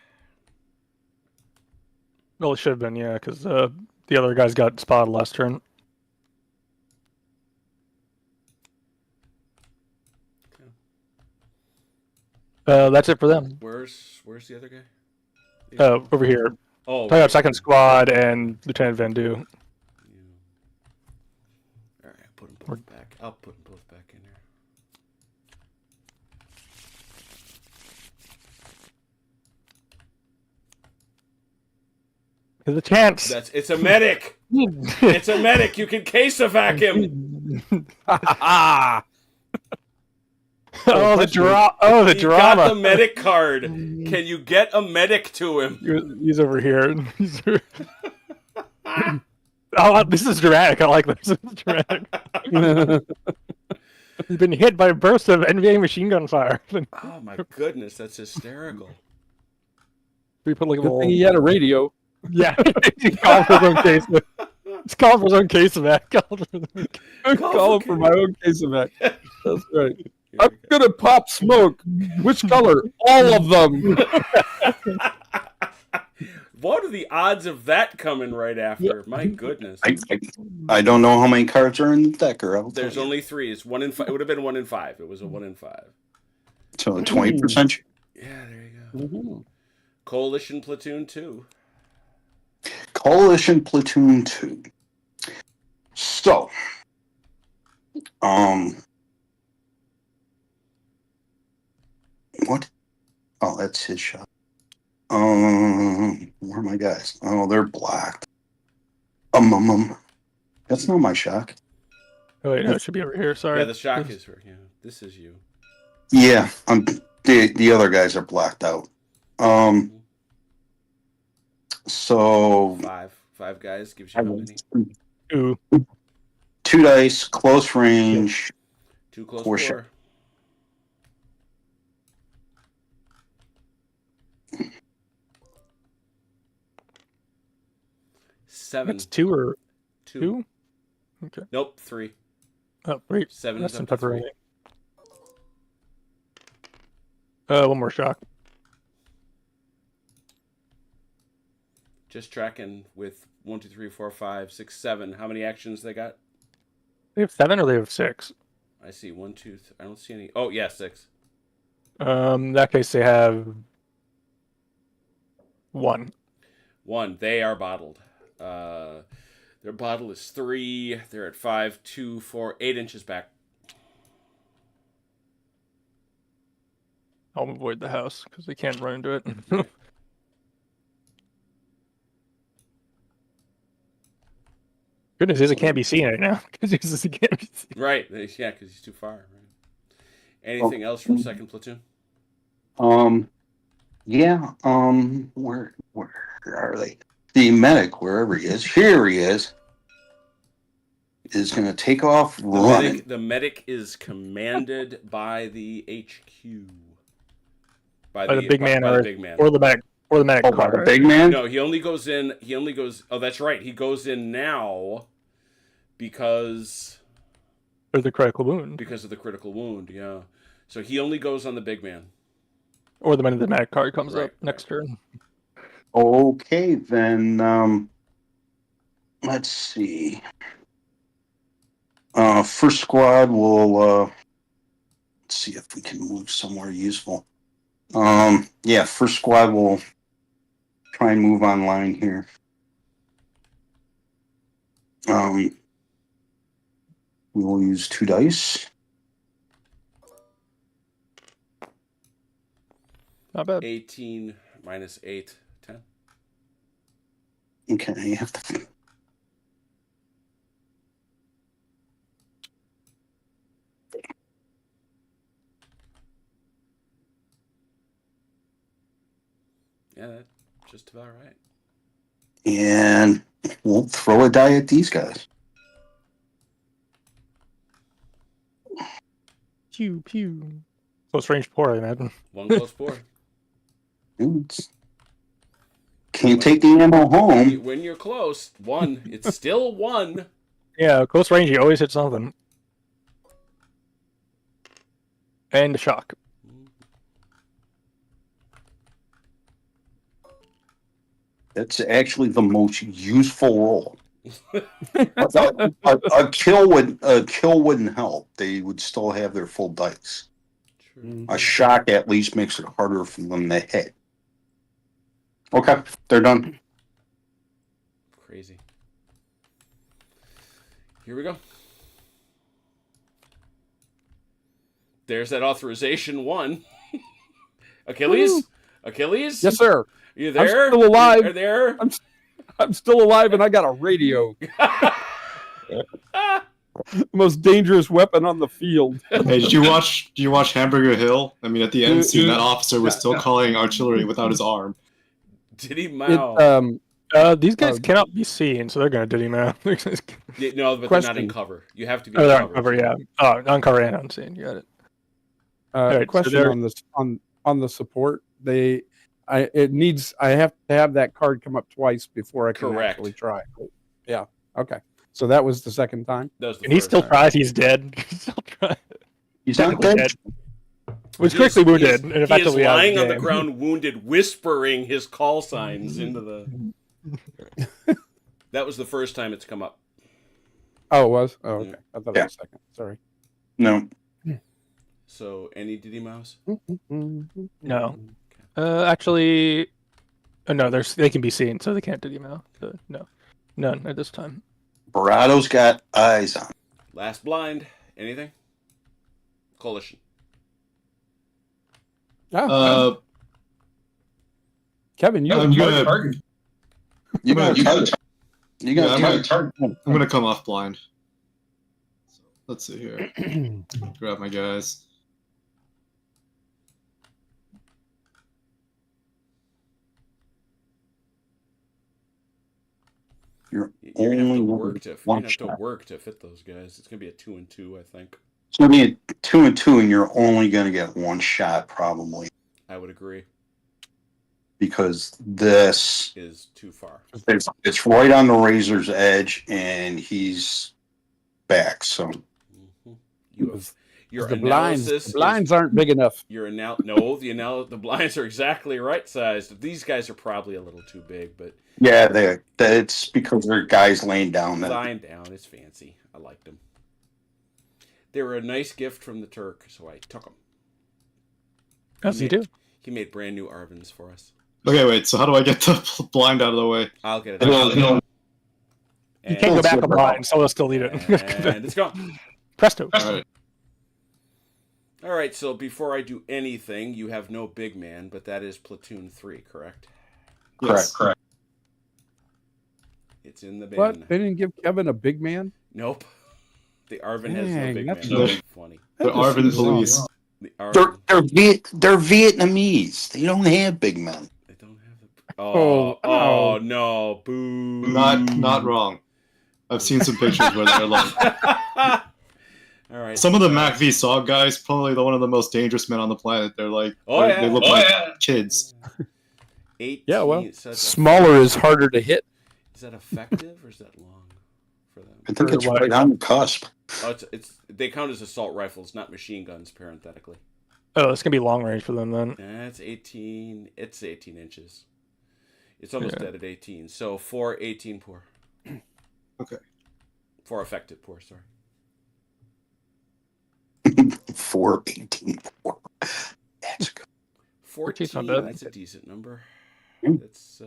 Well, it should have been, yeah, because the other guys got spotted last turn. That's it for them. Where's the other guy? Over here. Oh, Talking about second squad and Lieutenant Van Du. Yeah. All right, put them both back. I'll put them both back in there. There's a chance. It's a medic. It's a medic. You can case evac him. Oh, the drama! Oh, the He got the drama! medic card. Can you get a medic to him? He's over here. Oh, this is dramatic. I like this. This is dramatic. He's been hit by a burst of NVA machine gun fire. Oh my goodness, that's hysterical. We put like a Good little. thing he had a radio. Yeah, he's calling for his own case. He's calling for his own case of that. Call him for my own case of that. That's right. Here I'm we go. gonna pop smoke. Which color? All of them. What are the odds of that coming right after? My goodness. I don't know how many cards are in the deck, or There's only 3. It's 1 in 5. It would have been 1 in 5. It was a 1 in 5. so 20%. Yeah, there you go. Coalition platoon 2. Coalition platoon 2. So, what? Oh, that's his shot. Where are my guys? Oh, they're blocked. That's not my shock. Oh wait, no, it should be over here. Sorry. Yeah, the shock is for you. This is you. Yeah, the other guys are blocked out. So 5 guys gives you how many? Ooh. 2 dice, close range. 2 close 4 4. shot. 7. It's 2 or 2. 2? Okay. Nope, 3. Oh, great. 7 That's is some up to 3. pepperoni. One more shock. Just tracking with 1, 2, 3, 4, 5, 6, 7. How many actions they got? They have 7 or they have 6? I see 1, 2, I don't see any. Oh, yeah, 6. In that case, they have 1. 1. They are bottled. Their bottle is 3. They're at 5, 2, 4, 8 inches back. I'll avoid the house because they can't run into it. Goodness, it can't be seen right now because he can't be seen. Right. Yeah, because he's too far. Right. Anything else from second platoon? Yeah. Where are they? The medic, wherever he is, here he is going to take off running. The medic is commanded by the HQ. By the big man, by the big man. or the medic Oh, car, by the right? big man? No, he only goes in. Oh, that's right. He goes in now because Or the critical wound, of the critical wound. Yeah. So he only goes on the big man. or the minute the medic card comes Right, up next turn. Okay, then, let's see. First squad will, let's see if we can move somewhere useful. Yeah, first squad will try and move online here. We will use 2 dice. Not bad. 18 minus 8, 10. Okay, you have to. Yeah, that's just about right. And we'll throw a die at these guys. Pew pew. Close range 4, I imagine. 1 close 4. Oops. Can't take the ammo home. When you're close, 1. It's still 1. Yeah, close range, you always hit something. And a shock. That's actually the most useful roll. a kill wouldn't help. They would still have their full dice. True. A shock at least makes it harder for them to hit. Okay, they're done. Crazy. Here we go. There's that authorization 1. Achilles? Achilles? Yes, sir. You there? I'm still alive. Are there? I'm still alive, and I got a radio. Most dangerous weapon on the field. Hey, do you watch Hamburger Hill? I mean, at the end scene, that officer was still calling artillery without his arm. Diddy It, Mao. These guys cannot be seen, so they're gonna diddy man. No, but they're not in question. cover. You have to be Oh, in they're cover. on cover, yeah. Oh, on cover and unseen. You got it. Alright, so question they're- on this on the support. I have to have that card come up twice before I can Correct. actually try. Yeah. Okay. So that was the second time. That was the And he first still time. tries. He's dead. He's still trying. He's not Technically dead. dead. Was critically wounded He's- and he is effectively out of lying on the game. ground, wounded, whispering his call signs into the. That was the first time it's come up. Oh, it was. Oh, okay. Yeah. I thought Yeah. it was second. Sorry. No. So, any Diddy Mouse? No. Actually, no. They can be seen, so they can't diddy mail. So, no, none at this time. Barado's got eyes on. Last blind. Anything? Coalition. Oh, Kevin, you I'm have gonna- target. You got a target. You got Yeah, a target. I'm gonna come off blind. So, let's see here. Grab my guys. You're You're gonna have only to one work to. You're gonna have to shot. work to fit those guys. It's gonna be a 2 and 2, I think. It's gonna be a 2 and 2, and you're only gonna get one shot probably. I would agree. because this Is too far. it's right on the razor's edge, and he's back. So Mhm. Your The blinds, analysis. the blinds aren't big enough. The blinds are exactly right sized. These guys are probably a little too big, but yeah, it's because there are guys laying down. lying down is fancy. I liked them. They were a nice gift from the Turk, so I took them. As you do. He made brand new Arvins for us. Okay, wait. So how do I get the blind out of the way? I'll get it. You can't go back a Flip it blind, so let's delete it. And it's gone. Presto. All right. All right, so before I do anything, you have no big man, but that is Platoon 3, correct? Yes. Correct. It's in the bin. What? They didn't give Kevin a big man? Nope. The Arvin has no Dang, big man. that's no- That's funny. The That just Arvin seems police. wrong. The Arvin, They're Vietnamese. They don't have big men. they don't have the. Oh, Oh, ow. no. Boo. Not wrong. I've seen some pictures where they're like All right. some of the Mac V Saw guys, probably one of the most dangerous men on the planet. They're like they look like kids. 18. Yeah, well, so that's- smaller is harder to hit. Is that effective or is that long for them? I think For it's what? right on the cusp. Oh, it's they count as assault rifles, not machine guns, parenthetically. Oh, it's gonna be long range for them then. That's 18. It's 18 inches. It's almost Yeah. dead at 18. So 4 18 pour. Okay. 4 effective pour, sorry. 418. That's good. 14. not bad. That's a decent number. Mm. That's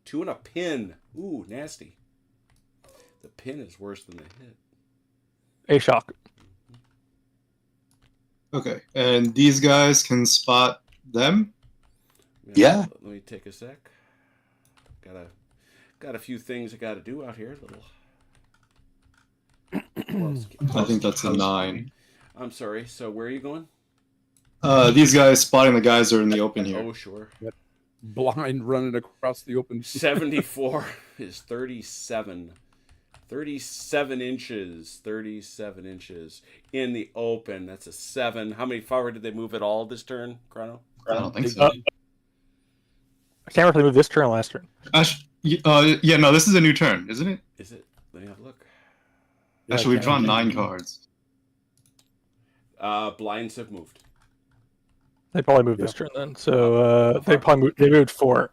2 and a pin. Ooh, nasty. The pin is worse than the hit. A shock. Okay, and these guys can spot them. Yeah. Let me take a sec. Got a few things I got to do out here. I think that's a 9. I'm sorry. So where are you going? These guys spotting the guys that are in the open here. Oh, sure. Blind running across the open. 74 is 37. 37 inches. 37 inches in the open. That's a 7. How many forward did they move at all this turn, Chrono? I don't think so. I can't remember if they moved this turn or last turn. Yeah, no, this is a new turn, isn't it? Is it? Let me have a look. Actually, we've drawn 9 cards. Blinds have moved. They probably moved this turn then. So they moved 4.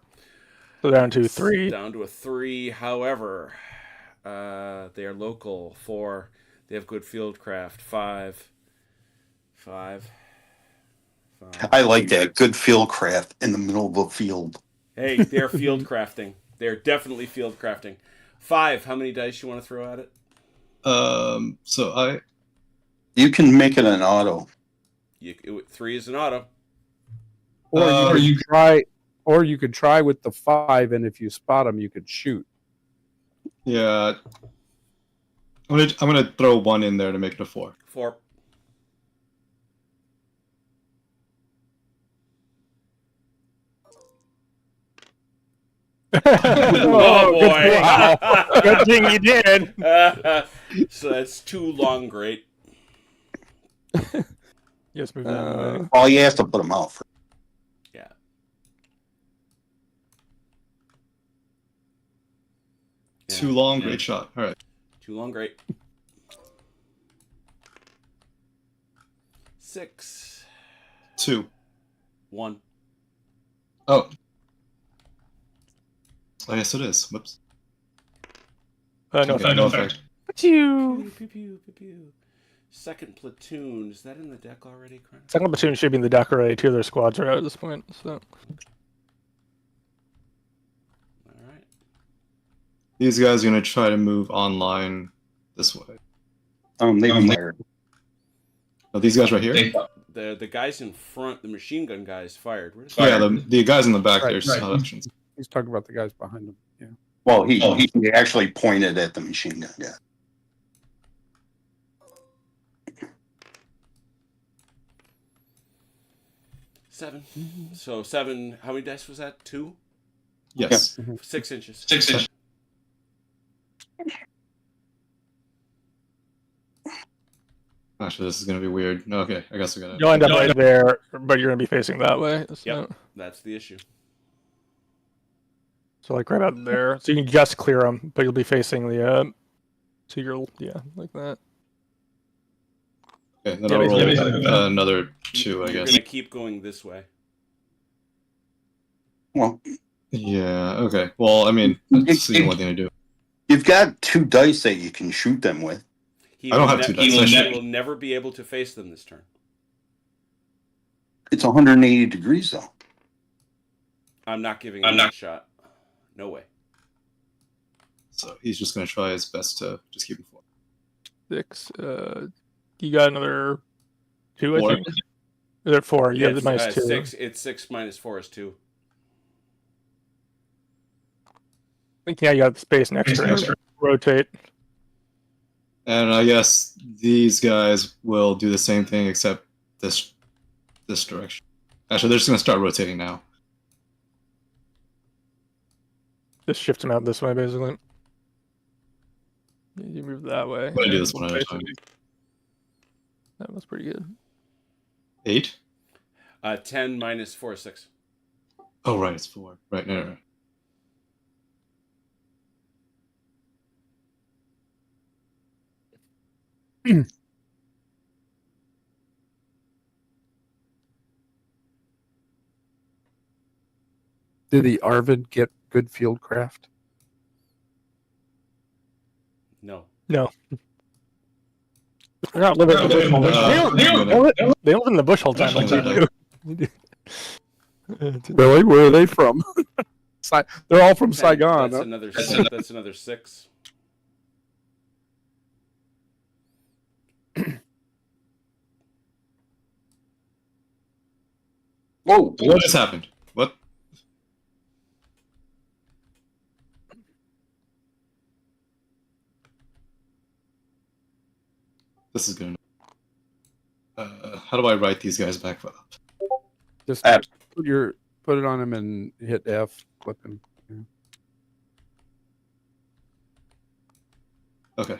So down to 3. Down to a 3. However, they are local. 4. They have good field craft. 5. I like that. Good field craft in the middle of a field. Hey, they're field crafting. They're definitely field crafting. 5. How many dice you want to throw at it? So You can make it an auto. 3 is an auto. Or you could try with the 5, and if you spot them, you could shoot. yeah, I'm gonna throw 1 in there to make it a 4. 4. Oh boy! Wow. Good thing you did. So that's 2 long great. Yes, move that way. All you have to put them out for. Yeah. Too long, great shot. All right. 2 long great. 6. 2. 1. Oh. Oh, yes, it is. Whoops. No, Okay, no effect. Pew, pew, pew, pew, pew. Second platoon. Is that in the deck already, Chrono? Second platoon should be in the deck already. 2 of their squads are out at this point. So All right. These guys are gonna try to move online this way. They fired. Oh, these guys right here. The guys in front, the machine gun guys, fired. Where's Yeah, the guys in the back Right, there's right. options. He's talking about the guys behind him. Yeah. Well, he actually pointed at the machine gun. Yeah. Seven. So 7. How many dice was that? 2? Yes. 6 inches. 6 inches. Actually, this is gonna be weird. Okay, I guess we gotta. you'll end up right there, but you're gonna be facing that way. So. Yep. That's the issue. So like right out there. So you can just clear them, but you'll be facing the so you're like that. Okay, then Yeah, I'll roll basically. another 2, I You're guess. gonna keep going this way. Well, Yeah. Okay. Well, I mean, that's the only thing to do. you've got 2 dice that you can shoot them with. He I don't will have ne- 2 dice. He will, I ne- should- will never be able to face them this turn. It's 180 degrees though. I'm not giving him that shot. No way. So he's just going to try his best to just keep him flat. 6. You got another 2, I 4. think. Is it 4? You have the It's, minus 2. 6. It's 6 minus 4 is 2. I think you got the space next to rotate. And I guess these guys will do the same thing except this direction. Actually, they're just going to start rotating now. Just shift them out this way, basically. You move that way. I'm going to do this one at a time. That was pretty good. 8? 10 minus 4 is 6. Oh, right, it's 4. Right, no. Did the Arvid get good field craft? No. No. They're not living in the bush all the time. They don't live in the bush all the time like you do. Really? Where are they from? They're all from Saigon. That's Huh? another. That's another 6. Whoa! What just happened? What? This is going to... how do I write these guys back up? Just Abs- put it on him and hit F. Click him. Okay.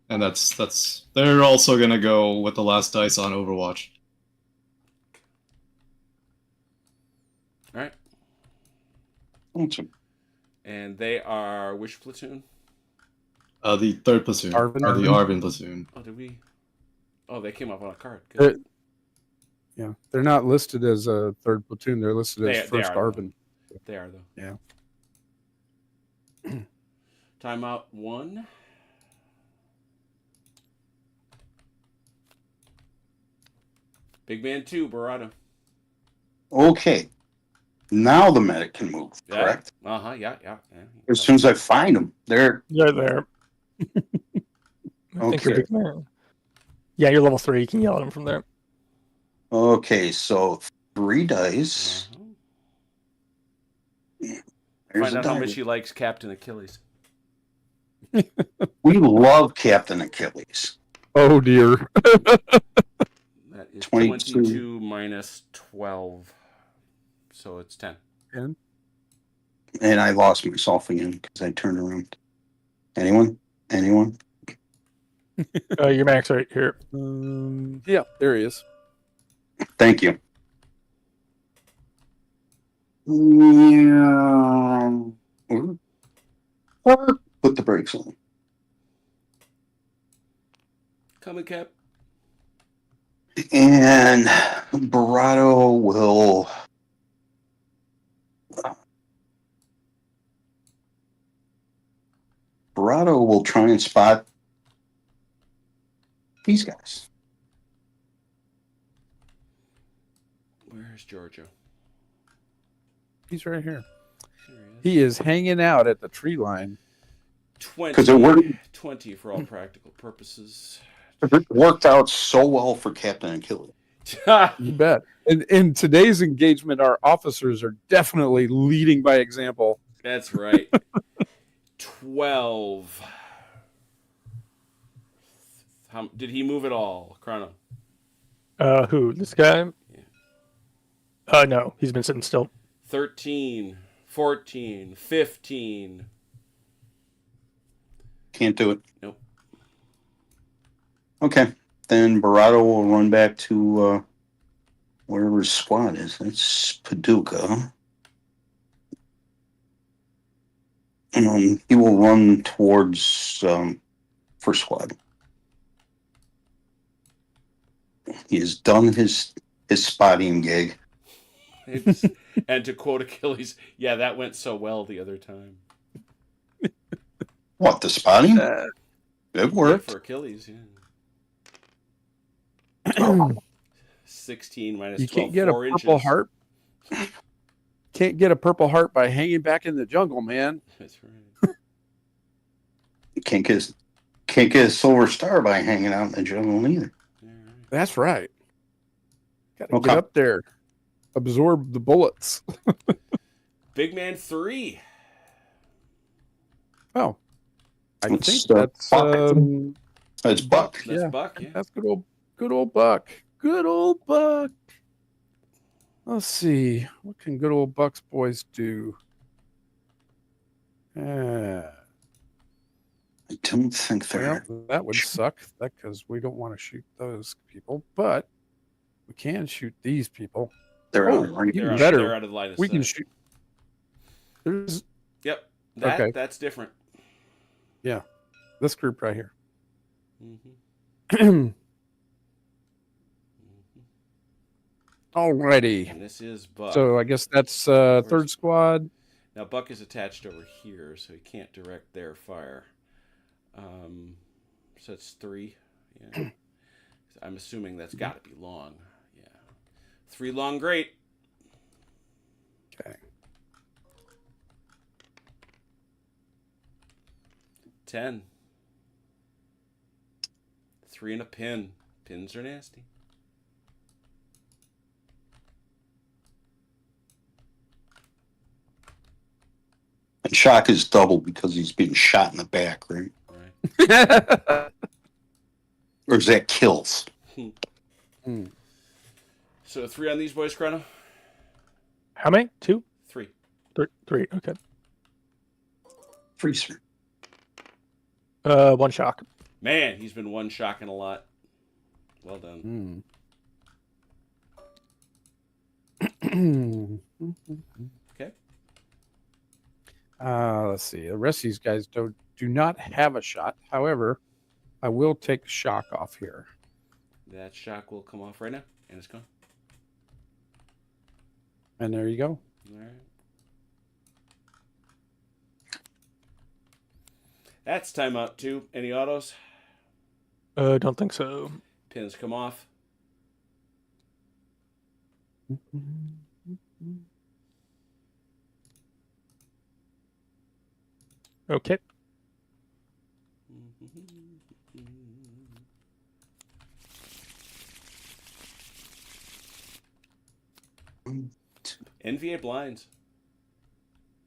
And that's... They're also going to go with the last dice on Overwatch. All right. Awesome. And they are which platoon? The 3rd platoon. Arvin. Or the Arvin platoon. Oh, did we? Oh, they came up on a card. Good. Yeah, they're not listed as a 3rd platoon. They're listed as They first are, Arvin. They are though. Yeah. Timeout 1. Big man 2, Barado. Okay. Now the medic can move, Yeah. correct? Yeah. As soon as I find them, they're You're there. I think you're Okay. big man. Yeah, you're level 3. You can yell at them from there. okay. So 3 dice. There's Find a out how die. much he likes Captain Achilles. We love Captain Achilles. Oh dear. That is 22. 22 minus 12. So it's 10. And I lost myself again because I turned around. Anyone? Your max right here. Yeah, there he is. Thank you. Yeah. Put the brakes on. Coming, Cap. And Barado will. Barado will try and spot these guys. Where's Giorgio? He's right here. Here He is hanging out at the tree line. 20. 'Cause it worked. 20 for all practical purposes. It worked out so well for Captain Achilles. You bet. In today's engagement, our officers are definitely leading by example. That's right. 12. Did he move at all, Chrono? Who? This guy? No, he's been sitting still. 13, 14, 15. Can't do it. Nope. Okay. Then Barado will run back to wherever his squad is. That's Paducah. He will run towards first squad. He has done his spotting gig. And to quote Achilles, yeah, that went so well the other time. What, the spotting? Uh, It Yeah, worked. for Achilles, yeah. 16 minus you 12, can't get a 4 purple inches. heart. Can't get a purple heart by hanging back in the jungle, man. That's right. Can't get a silver star by hanging out in the jungle either. All right. That's right. Got to Okay. get up there, absorb the bullets. Big man 3. Oh, I It's, think that's Buck. That's Buck. That's yeah. Buck, yeah. That's good old Buck. Good old Buck. Let's see. What can good old Buck's boys do? I don't think they're. Well, that would suck because we don't want to shoot those people, but we can shoot these people. They're Oh, out right even They're out, better. they're out of the line of We sight. can shoot. There's Yep. Okay. That's different. this group right here. Mm-hmm. Alrighty. And this is Buck. So I guess that's third squad. Now Buck is attached over here, so he can't direct their fire. So it's 3. Yeah. I'm assuming that's got to be long. Yeah. 3 long, great. Okay. 10. 3 and a pin. Pins are nasty. And shock is double because he's being shot in the back, right? Right. Or is that kills? So 3 on these boys, Chrono? How many? 2? 3. 3. Okay. Freezer. 1 shock. Man, he's been one shocking a lot. Well done. Okay. Let's see. The rest of these guys do not have a shot. However, I will take shock off here. That shock will come off right now, and it's gone. And there you go. All right. That's timeout 2. Any autos? Don't think so. Pins come off. Okay. NVA blinds.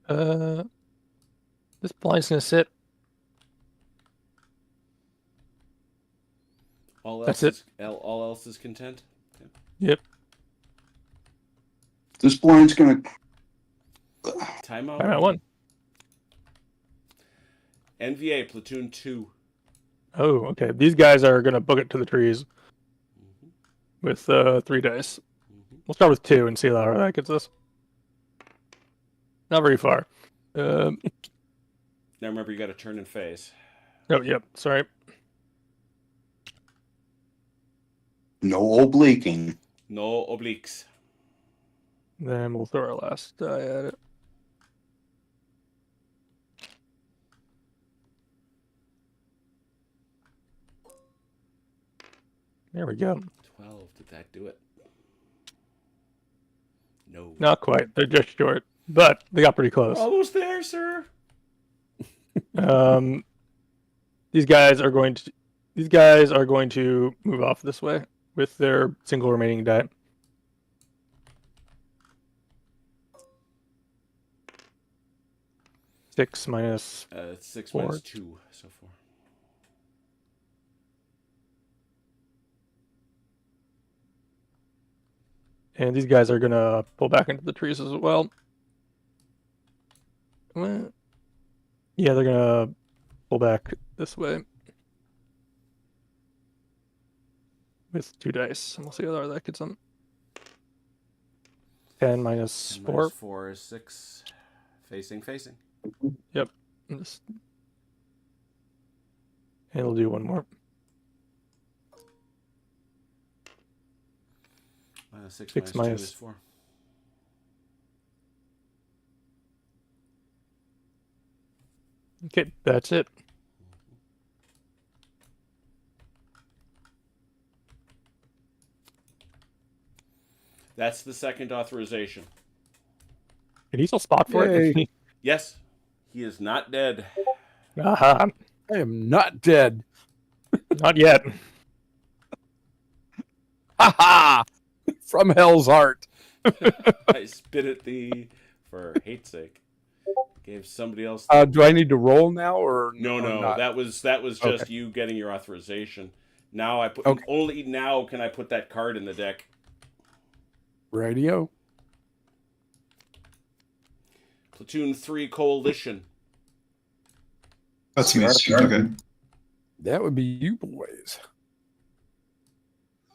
This blind's gonna sit. All else That's it. All else is content. Yep. This blind's gonna. Timeout. Timeout 1. NVA platoon 2. Oh, okay. These guys are gonna book it to the trees with 3 dice. We'll start with 2 and see how far that gets us. Not very far. Now remember, you got to turn and face. Oh, yep. Sorry. No obliquing. No obliques. Then we'll throw our last die at it. There we go. 12. Did that do it? No. Not quite. They're just short, but they got pretty close. Almost there, sir. These guys are going to move off this way with their single remaining die. Six minus 6 4. minus 2 so far. And these guys are going to pull back into the trees as well. Yeah, they're going to pull back this way. With 2 dice. And we'll see how far that gets them. 10 minus 4. Minus 4 is 6. Facing. Yep. And we'll do one more. 6 Six minus 2 minus- is 4. Okay, that's it. That's the second authorization. Can he still spot for it? Yes, he is not dead. Aha, I am not dead. not yet. Ha ha! From Hell's Heart. I spit at thee for hate's sake. Gave somebody else. Do I need to roll now or No, or no, not? that was just Okay. you getting your authorization. Now I put Okay. only now can I put that card in the deck. Radio. Platoon 3 Coalition. That's me. Okay. That would be you boys.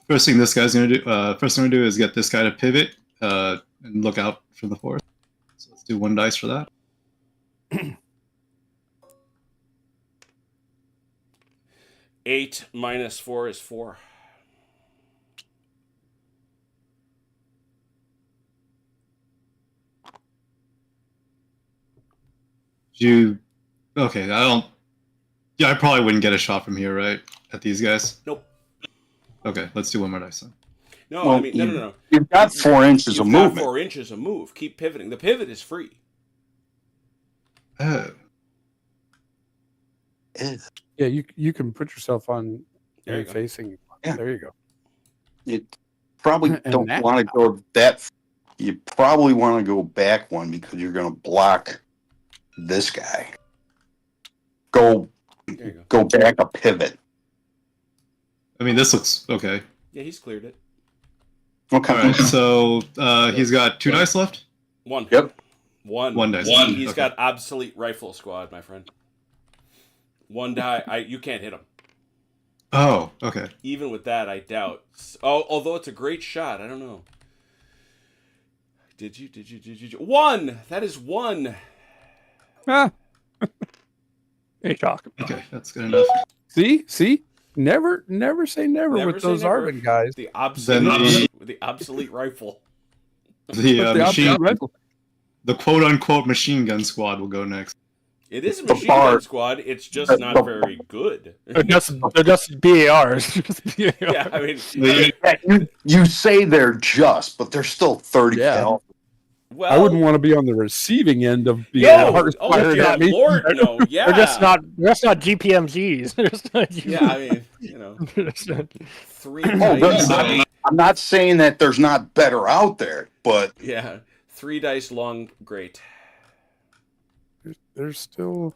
First thing this guy's gonna do. First thing I'm gonna do is get this guy to pivot and look out for the force. So let's do 1 dice for that. Eight minus 4 is 4. Okay, I don't. Yeah, I probably wouldn't get a shot from here, right? At these guys. Nope. Okay, let's do 1 more dice then. No, Well, I mean no. You've got 4 inches You've of got movement. 4 inches of move. Keep pivoting. The pivot is free. Oh, Yeah, you can put yourself on There you go. facing. Yeah. There you go. You probably And don't that- want to go that. You probably want to go back 1 because you're going to block this guy. There you go. Go back a pivot. I mean, this looks okay. Yeah, he's cleared it. Okay. All right, so he's got 2 dice left. 1. Yep. 1. 1 dice. He's Okay. got obsolete rifle squad, my friend. 1 die. You can't hit him. Oh, okay. Even with that, I doubt. Oh, although it's a great shot, I don't know. Did you? 1. That is 1. Ah, Hey, shock. Okay, that's good enough. see, never say never, Never with say those never. Arvin guys. The Then obsolete rifle. the With the machine, opposite rifle. the quote unquote machine gun squad will go next. It is a The machine bar- gun squad. It's just not very good. They're just BARs. Yeah, I mean, The- You say they're just, but they're still 30 Yeah. cal. well, I wouldn't want to be on the receiving end of being No, ours oh fired yeah, at me. Lord, no, yeah. They're just not GPMGs. They're just not Yeah, I mean, They're just not- 3 Oh, dice. that's I'm not saying that there's not better out there, but Yeah, 3 dice long. Great. They're still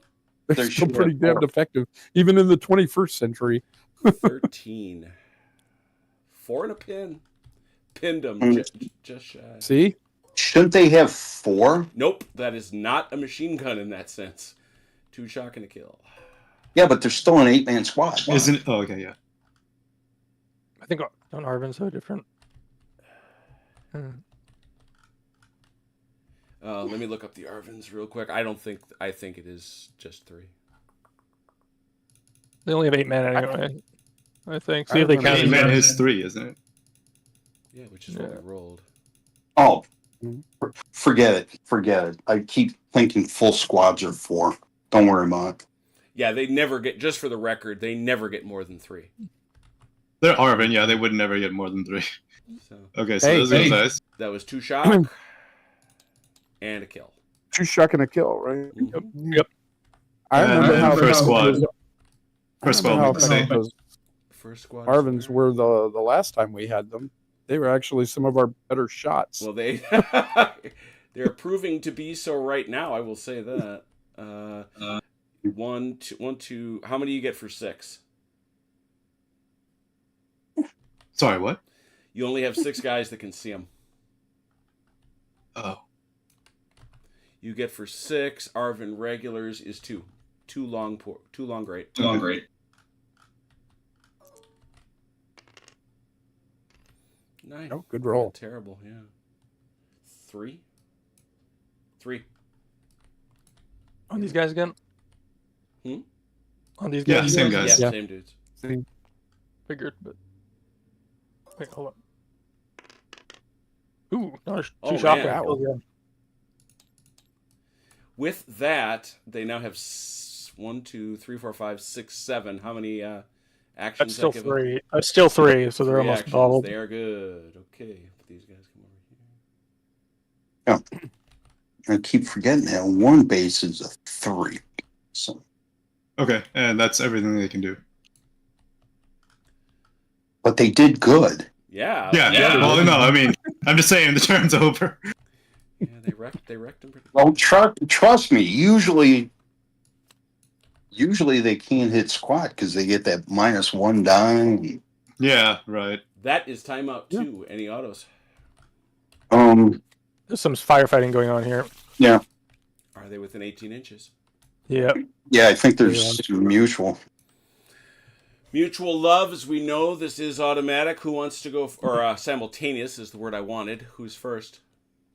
They're still sure pretty damn are. effective, even in the 21st century. 13. 4 and a pin. Pinned him just shy. See, shouldn't they have 4? Nope, that is not a machine gun in that sense. 2 shock and a kill. Yeah, but they're still an 8-man squad. Isn't it? Oh, okay, yeah. I think don't Arvin's so different. Let me look up the Arvins real quick. I think it is just 3. They only have 8 men anyway. I think. See I if they remember count. Man as- is 3, isn't it? Yeah, which is what we rolled. Oh, forget it. I keep thinking full squads are 4. Don't worry about it. Yeah, they never get. Just for the record, they never get more than 3. They're Arvin, yeah, they would never get more than 3. So Okay, so Hey, those are hey. the dice. that was 2 shock and a kill. 2 shock and a kill, right? Mhm. I And remember then how first squad. those- First I remember squad, how we can say. those First squad. Arvins were the last time we had them. They were actually some of our better shots. Well, they're proving to be so right now. I will say that. 1, 2. How many do you get for 6? Sorry, what? You only have 6 guys that can see them. Oh. You get for 6. Arvin regulars is 2. 2 long great. Oh, great. 9. Oh, good roll. Not terrible, yeah. 3. On these guys again. On these Yeah, guys? same Yeah, guys. Yeah. same dudes. Figured, but wait, hold on. Ooh, nice. Oh, Two shotgun man. kills, yeah. With that, they now have 1, 2, 3, 4, 5, 6, 7. How many actions? That's still that give them? 3. That's still 3, so they're Three almost actions. bottled. They are good. Okay, these guys come over here. I keep forgetting that one base is a 3. So Okay, and that's everything they can do. but they did good. Yeah. Yeah. Well, no, I mean, I'm just saying the turn's over. Yeah, they wrecked them pretty Well, good. trust me. Usually they can't hit squat because they get that -1 die. Yeah, right. That is timeout 2. Any autos? There's some firefighting going on here. Are they within 18 inches? Yeah. Yeah, I think there's mutual. Mutual love, as we know, this is automatic. Who wants to go? Or simultaneous is the word I wanted. Who's first?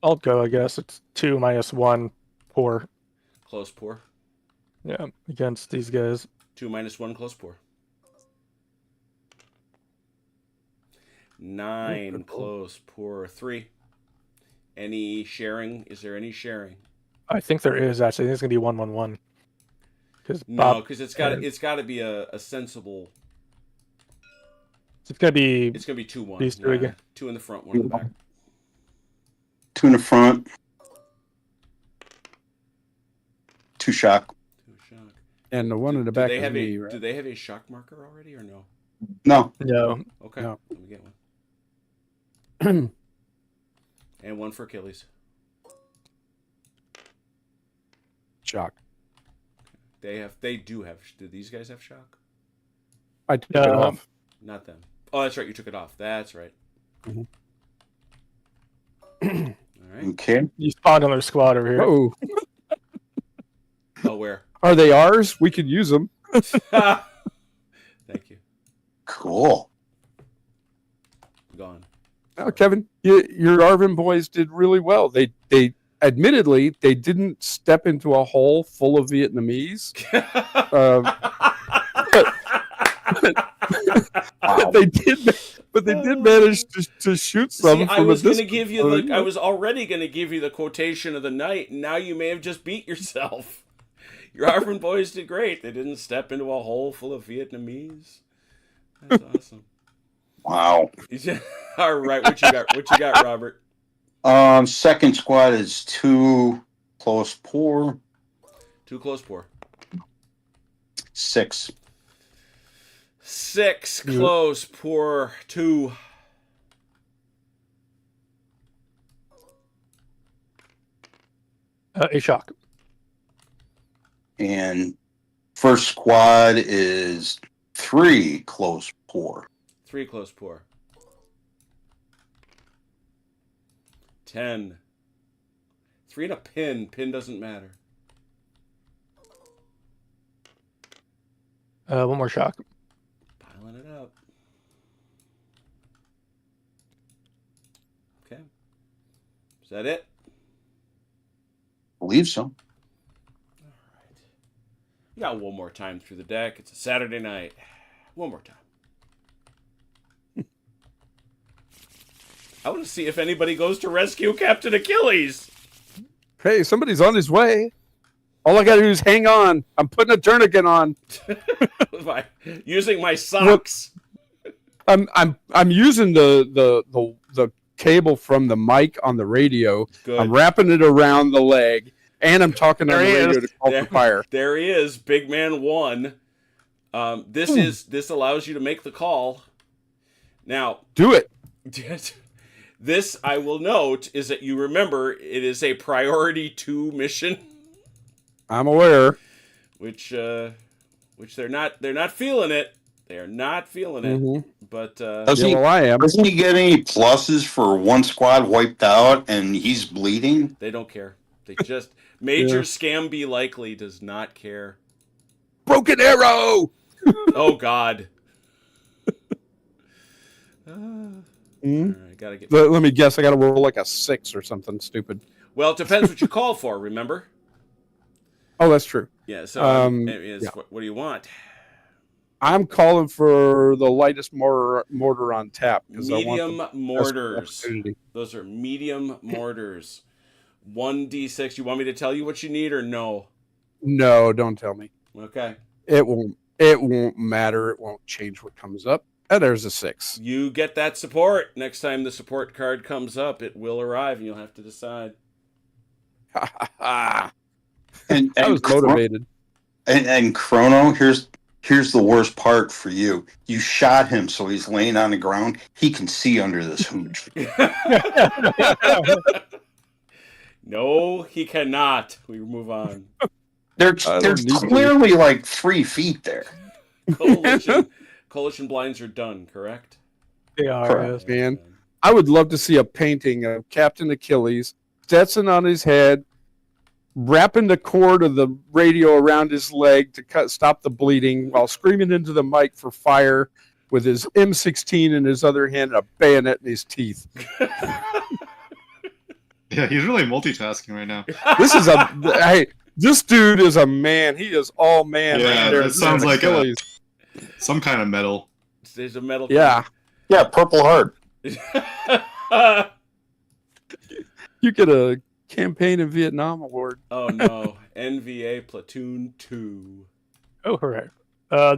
I'll go, I guess. It's 2 -1 pour. Close pour. Yeah, against these guys. 2 -1 close pour. 9 close pour 3. Any sharing? Is there any sharing? I think there is, actually. I think it's going to be 1-1-1. No, because it's got to be a sensible. It's going to be It's gonna be 2-1. these two again. 2 in the front, 1 in the back. 2 in the front. 2 shock. 2 shock. And the one in the Do back they is have me, a right? Do they have a shock marker already or no? No. no. Okay, No. let me get one. And 1 for Achilles. Shock. They do have. Do these guys have shock? I took it off. Not them. Oh, that's right. You took it off. That's right. Mhm. All right. Okay. You spawned on their squad over here. Oh, Oh, where? are they ours? We could use them. Thank you. Cool. Gone. Oh, Kevin, your Arvin boys did really well. They admittedly they didn't step into a hole full of Vietnamese. Wow. They did manage to shoot some. See, from I was a going to distance. give you the. I was already going to give you the quotation of the night, and now you may have just beat yourself. Your Arvin boys did great. They didn't step into a hole full of Vietnamese. That's awesome. Wow. All right, what you got? What you got, Robert? Second squad is 2 close pour. 2 close pour. 6. 6 close pour 2. A shock. And first squad is 3 close pour. 3 close pour. 10. 3 and a pin. Pin doesn't matter. 1 more shock. Piling it up. Okay. Is that it? Believe so. All right. We got one more time through the deck. It's a Saturday night. One more time. I want to see if anybody goes to rescue Captain Achilles. Hey, somebody's on his way. All I gotta do is hang on. I'm putting a tourniquet on. Using my socks. I'm using the cable from the mic on the radio. Good. I'm wrapping it around the leg, and I'm talking on the There he radio is. to call for fire. There he is, Big Man 1. This allows you to make the call. Now, Do it. this I will note is that you remember it is a priority 2 mission, I'm aware. which they're not feeling it. They are not feeling it. Mhm. But Doesn't, Yeah, well, I am. doesn't he get any pluses for 1 squad wiped out and he's bleeding? they don't care. They just Major Yeah. Scam Be Likely does not care. Broken arrow. Oh God. Mhm. All right, gotta get. Let me guess. I got to roll like a 6 or something stupid. Well, it depends what you call for. Remember. Oh, that's true. Yeah. So yeah. what do you want? I'm calling for the lightest mortar on tap because I want Medium the best mortars. opportunity. Those are medium mortars. 1d6. You want me to tell you what you need or no? No, don't tell me. Okay. It won't. It won't matter. It won't change what comes up. And there's a 6. You get that support. Next time the support card comes up, it will arrive and you'll have to decide. I And was motivated. And Chrono, here's the worst part for you. You shot him, so he's laying on the ground. He can see under this hooch. No, he cannot. We move on. There's clearly like 3 feet there. Coalition blinds are done, correct? They are. Correct. Yes. Man, I would love to see a painting of Captain Achilles, Stetson on his head, wrapping the cord of the radio around his leg to stop the bleeding while screaming into the mic for fire with his M16 in his other hand and a bayonet in his teeth. Yeah, he's really multitasking right now. This is this dude is a man. He is all man. Yeah, right there. that sounds like Achilles. some kind of metal. There's a metal. Yeah. Yeah, Purple Heart. You get a campaign in Vietnam award. Oh no. NVA Platoon 2. Oh, hooray.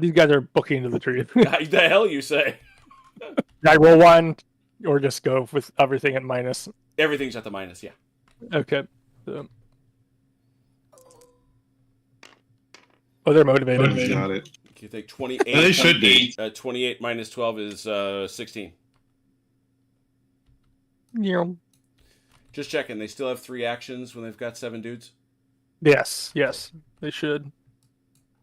These guys are booking into the tree. The hell you say? I roll one, or just go with everything at minus. Everything's at the minus, yeah. Okay. So. Oh, they're motivated. Got it. You think 28? Yeah, they should be. 28 minus 12 is 16. Yeah. Just checking. They still have 3 actions when they've got 7 dudes? Yes, they should.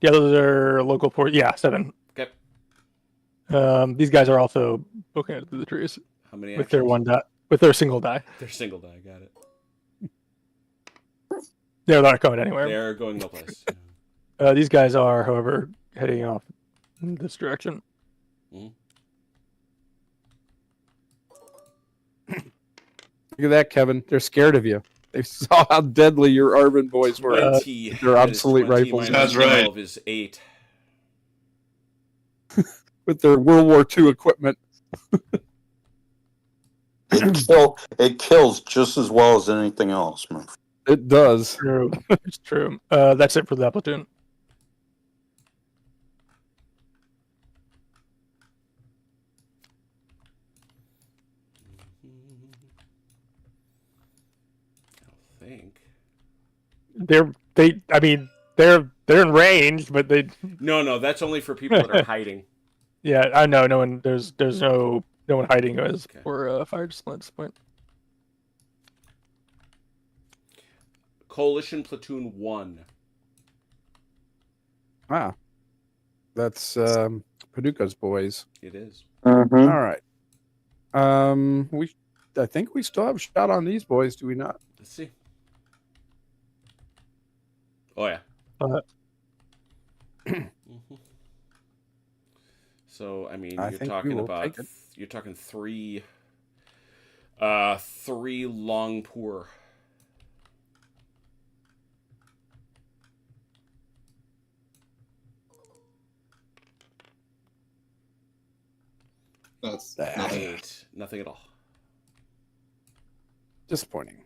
Yeah, those are local port. Yeah, 7. Okay. These guys are also booking it through the trees How many with actions? their one die, with their single die. They're single die, got it. They're not going anywhere. They're going no place. These guys are, however, heading off in this direction. Look at that, Kevin. They're scared of you. They saw how deadly your Arvin boys were. 20. They're That is obsolete 20 rifles. minus That's right. 12 is 8. With their World War II equipment. It kills just as well as anything else, man. It does. True. It's true. That's it for that platoon. I think. They're in range, but they. No, that's only for people that are hiding. Yeah, I know. No one. There's no one hiding us Okay. for fire discipline at this point. Coalition Platoon 1. Ah. That's Paducah's boys. It is. All right. I think we still have a shot on these boys, do we not? Let's see. Oh, yeah. Mhm. So, I mean, I you're think we talking will about... take it. You're talking 3 long pour. That's Ah. nothing. 8. Nothing at all. Disappointing.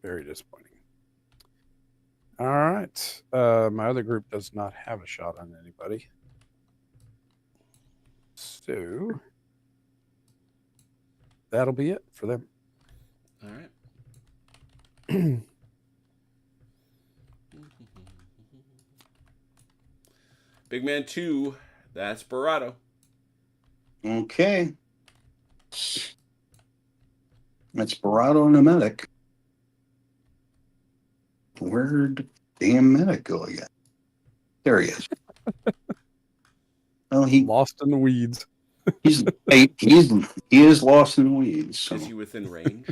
Very disappointing. All right. My other group does not have a shot on anybody. So that'll be it for them. All right. Big Man 2. That's Barato. Okay. That's Barado and a medic. Where'd damn medic go again? There he is. Well, he Lost in the weeds. he is lost in the weeds. So Is he within range?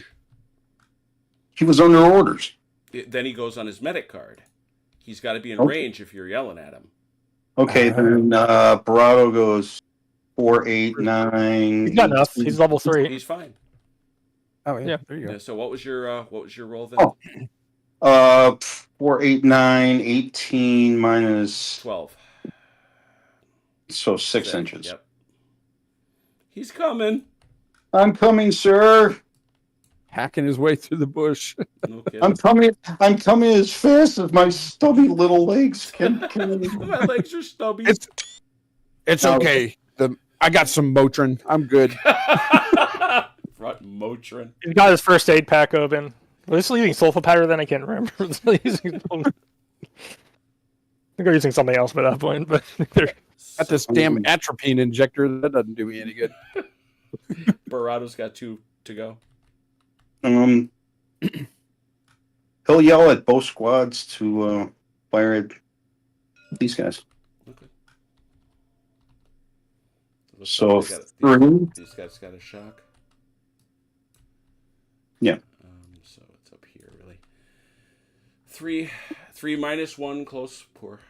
he was under orders. Then he goes on his medic card. He's got to be in Okay. range if you're yelling at him. Okay, then Barado goes 4, 8, 9. He's got enough. He's level 3. He's fine. Oh yeah, Yeah. there you go. Yeah, so what was your roll then? Oh. 4, 8, 9, 18 minus 12. so 6 Six. inches. Yep. He's coming. I'm coming, sir. Hacking his way through the bush. No kidding. I'm coming as fast as my stubby little legs can. My legs are stubby. It's Oh. okay. I got some Motrin. I'm good. Front Motrin. He's got his first aid pack open. Was he using sulfa powder then? I can't remember. Was he using... I think they're using something else by that point, but they're... Got this damn atropine injector. That doesn't do me any good. Barado's got 2 to go. He'll yell at both squads to fire at these guys. Okay. So They got- 3. These guys got a shock. Yeah. So it's up here, really. 3 minus 1 close pour.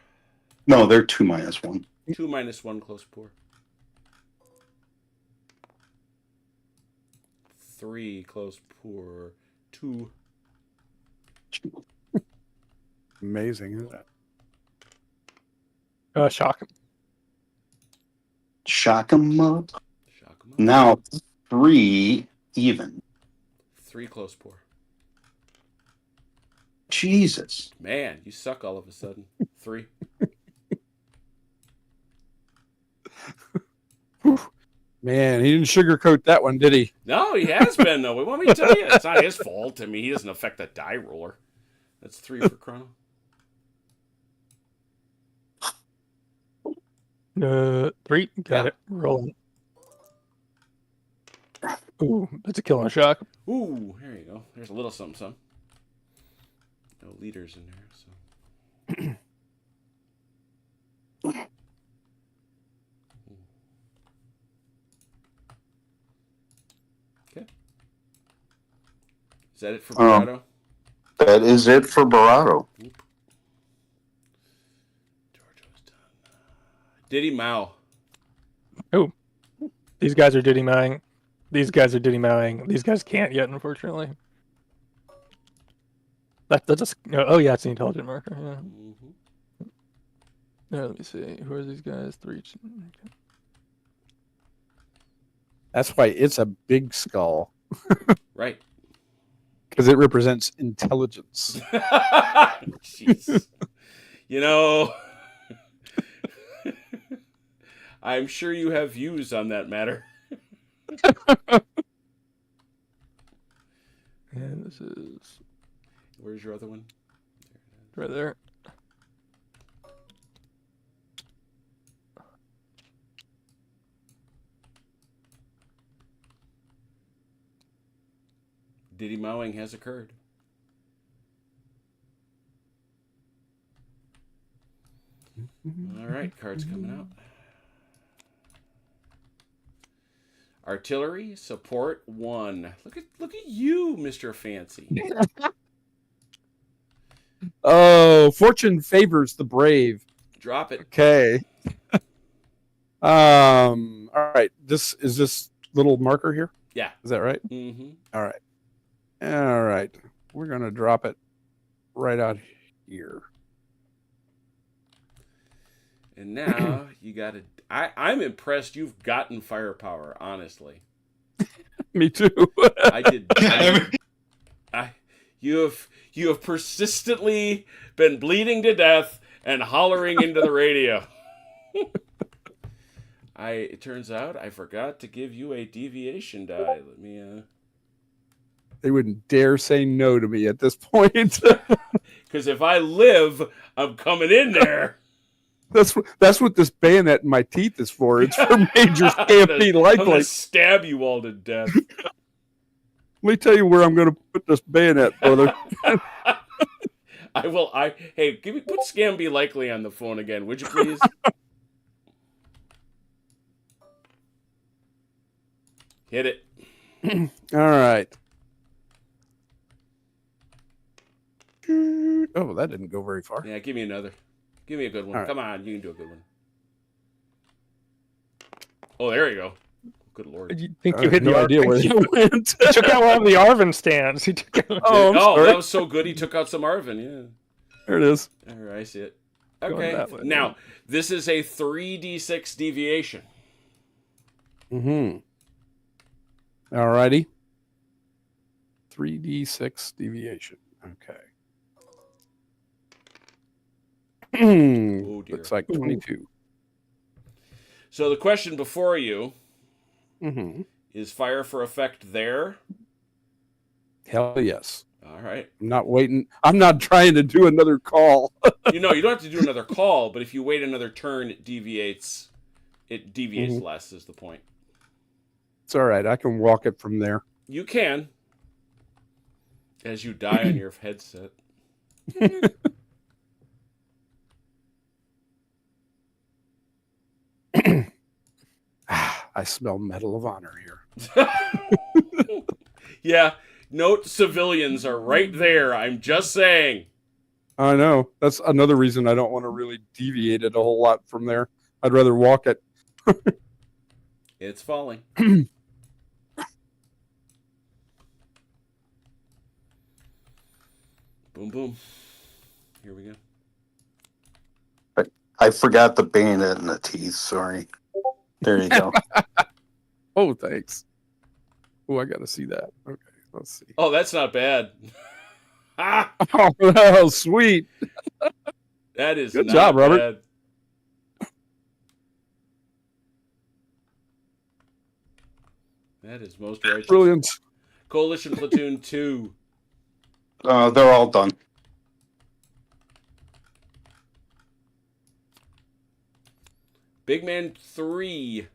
No, they're 2 minus 1. 2 minus 1 close pour. 3 close pour. 2. Amazing, isn't it? shock. Shock 'em up. Shock 'em up. Now 3 even. 3 close pour. Jesus. Man, you suck all of a sudden. 3. Man, he didn't sugarcoat that one, did he? No, he has been though. Want me to tell you? It's not his fault. I mean, he doesn't affect the die roller. That's 3 for Chrono. 3. Got Yeah. it. Rolling. Ooh, that's a kill on shock. Ooh, there you go. There's a little something, something. No leaders in there, so. Okay. Is that it for Barato? That is it for Barado. Giorgio's done. Diddy Mao. These guys are Diddy Mowing. These guys are Diddy Mowing. These guys can't yet, unfortunately. That's just... Oh, yeah, it's the intelligent marker. Yeah. Mm-hmm. Yeah, let me see. Who are these guys? 3. That's why it's a big skull, Right. because it represents intelligence. Jeez. You know, I'm sure you have views on that matter. And this is Where's your other one? right there. Diddy Mowing has occurred. All right, cards coming out. Artillery support 1. Look at you, Mr. Fancy. Oh, fortune favors the brave. Drop it. Okay. All right. Is this little marker here? Yeah. Is that right? Mm-hmm. All right. All right. We're gonna drop it right out here. And now you got to. I'm impressed. You've gotten firepower. Honestly, Me too. I did. You have persistently been bleeding to death and hollering into the radio. It turns out I forgot to give you a deviation die. Let me. They wouldn't dare say no to me at this point. Because if I live, I'm coming in there. That's what this bayonet in my teeth is for. It's for major stampede I'm likely. gonna stab you all to death. Let me tell you where I'm going to put this bayonet, brother. I will. Hey, put Scamby Likely on the phone again, would you please? Hit it. All right. Oh, that didn't go very far. Yeah, give me another. Give me a good one. All right. Come on, you can do a good one. Oh, there you go. Good lord. You think I you have hit the no idea where Arvin? that went. He took out one of the Arvin stands. He took out... Oh, I'm sorry. That was so good. He took out some Arvin. Yeah. There it is. All right, I see it. Going Okay. that way. Now, this is a 3d6 deviation. Mm-hmm. All righty. 3d6 deviation. Okay. Oh, dear. Looks like 22. So the question before you Mm-hmm. is fire for effect there? Hell yes. All right. I'm not waiting. I'm not trying to do another call. You know, you don't have to do another call, but if you wait another turn, it deviates. It deviates Mhm. less, is the point. It's all right. I can walk it from there. You can. As you die on your headset. I smell Medal of Honor here. Yeah. Note civilians are right there. I'm just saying. I know. That's another reason I don't want to really deviate it a whole lot from there. I'd rather walk it. It's falling. Boom, boom. Here we go. I forgot the bayonet in the teeth. Sorry. There you go. Oh, thanks. Oh, I got to see that. Okay, let's see. Oh, that's not bad. Ah, Oh, sweet. that is Good not job, Robert. bad. That is most righteous. Brilliant. Coalition Platoon 2. They're all done. Big Man 3.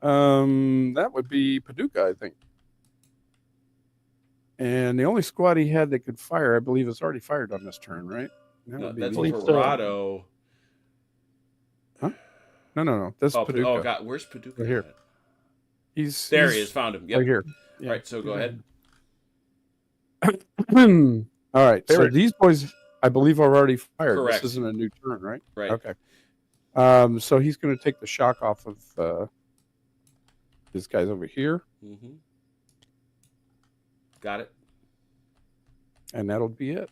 That would be Paducah, I think. And the only squad he had that could fire, I believe, is already fired on this turn, right? That No, would be that's me. believe so. Verado. No. That's Oh, Paducah. oh, God. Where's Paducah? Right here. at? He's There he he's is. Found him. Yep. right here. All right, so go ahead. All right. So There- these boys, I believe, are already fired. Correct. This isn't a new turn, right? Right. Okay. So he's going to take the shock off of this guy's over here, Mm-hmm. Got it. and that'll be it.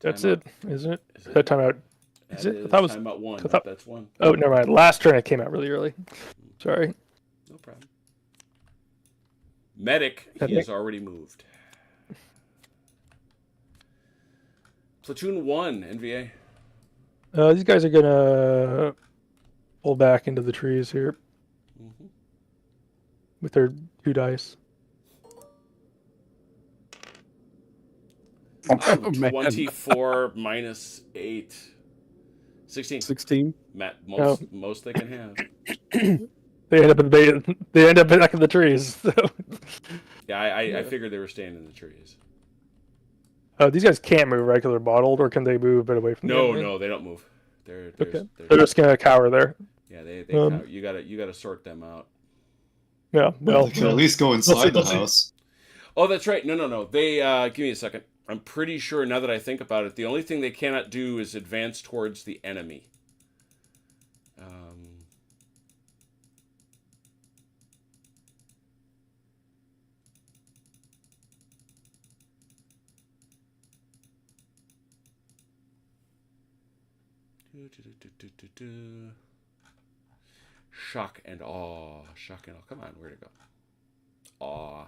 That's Timeout. it, isn't it? Is Is that timeout? that Is it? I is thought it was- timeout 1. I thought- That's 1. Oh, never mind. Last turn it came out really early. Sorry. No problem. Medic, he Medic. has already moved. Platoon 1, NVA. These guys are gonna pull back into the trees here Mm-hmm. with their 2 dice. Oh, man. 24 minus 8. 16. 16. Matt, Oh. most they can have. They end up they end up back in the trees. So. Yeah, I figured they were staying in the trees. These guys can't move regular bottled, or can they move a bit away from? the No, enemy? no, they don't move. They're Okay. They're just gonna cower there. yeah, they Um, you gotta sort them out. Yeah. Well, Well, they can at least go inside the they'll see- house. Oh, that's right. No. They give me a second. I'm pretty sure now that I think about it, the only thing they cannot do is advance towards the enemy. Shock and awe. Shock and awe. Come on, where'd it go? Awe.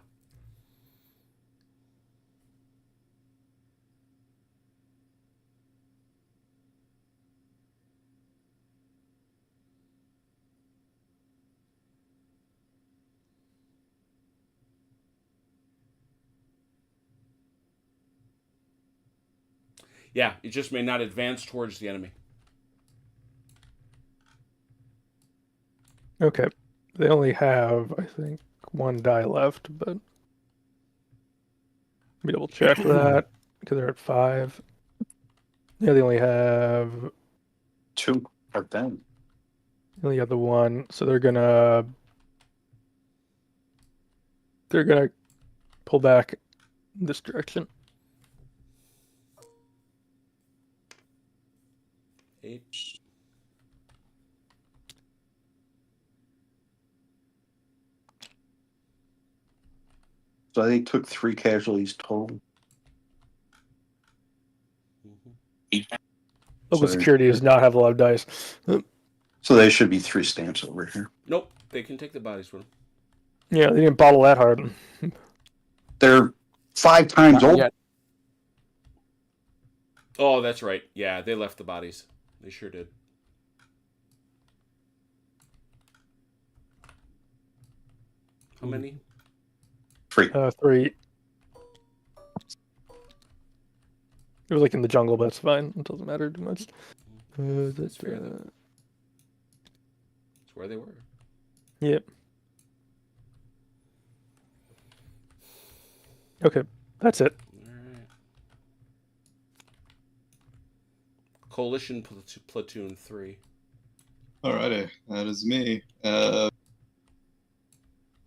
Yeah, it just may not advance towards the enemy. okay. They only have, I think, 1 die left, but let me double check that because they're at 5. Yeah, they only have 2 are done. the other one, so they're gonna pull back in this direction. 8. So they took 3 casualties total. Local So- security does not have a lot of dice. So there should be 3 stamps over here. Nope, they can take the bodies with them. Yeah, they didn't bottle that hard. They're 5 times Not old. yet. Oh, that's right. Yeah, they left the bodies. They sure did. How many? 3. 3. It was like in the jungle, but it's fine. It doesn't matter too much. That's fair, though. That's where they were. Yep. Okay, that's it. Alright. Coalition Platoon 3. Alrighty, that is me.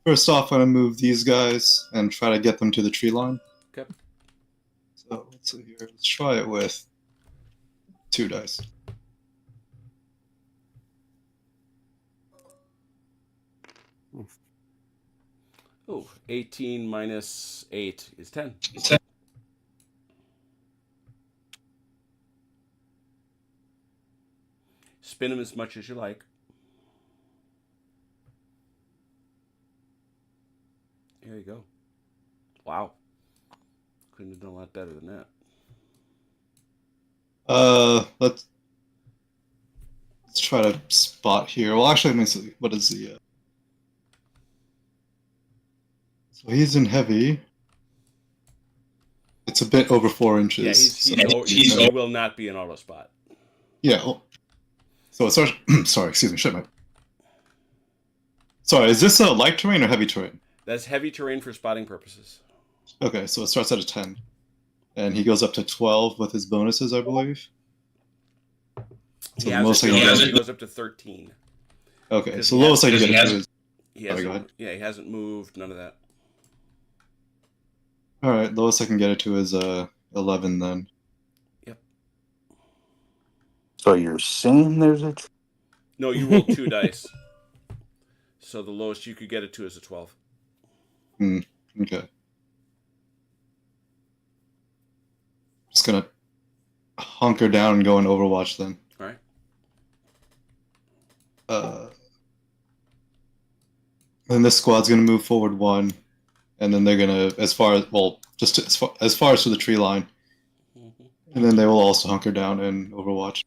First off, I'm gonna move these guys and try to get them to the tree line. Okay. So let's see here. Let's try it with 2 dice. Oh, 18 minus 8 is 10. Spin them as much as you like. There you go. Wow. Couldn't have done a lot better than that. Let's try to spot here. Well, actually, let me see. What is the? So he's in heavy. It's a bit over 4 inches. Yeah, so- he will not be an auto spot. Yeah. So it starts. Sorry, excuse me. Shit, my. Sorry, is this a light terrain or heavy terrain? That's heavy terrain for spotting purposes. Okay, so it starts at a 10, and he goes up to 12 with his bonuses, I believe. So the most I can get. He goes up to 13. Okay, Because so he lowest I has- can get it to is. He Sorry, go hasn't, ahead. yeah, he hasn't moved. None of that. All right, lowest I can get it to is 11 then. So you're saying there's a... No, you rolled 2 dice. So the lowest you could get it to is a 12. Okay. Just gonna hunker down and go in Overwatch then. All right. Then this squad's gonna move forward 1, and then they're gonna as far as to the tree line, Mhm. and then they will also hunker down in Overwatch.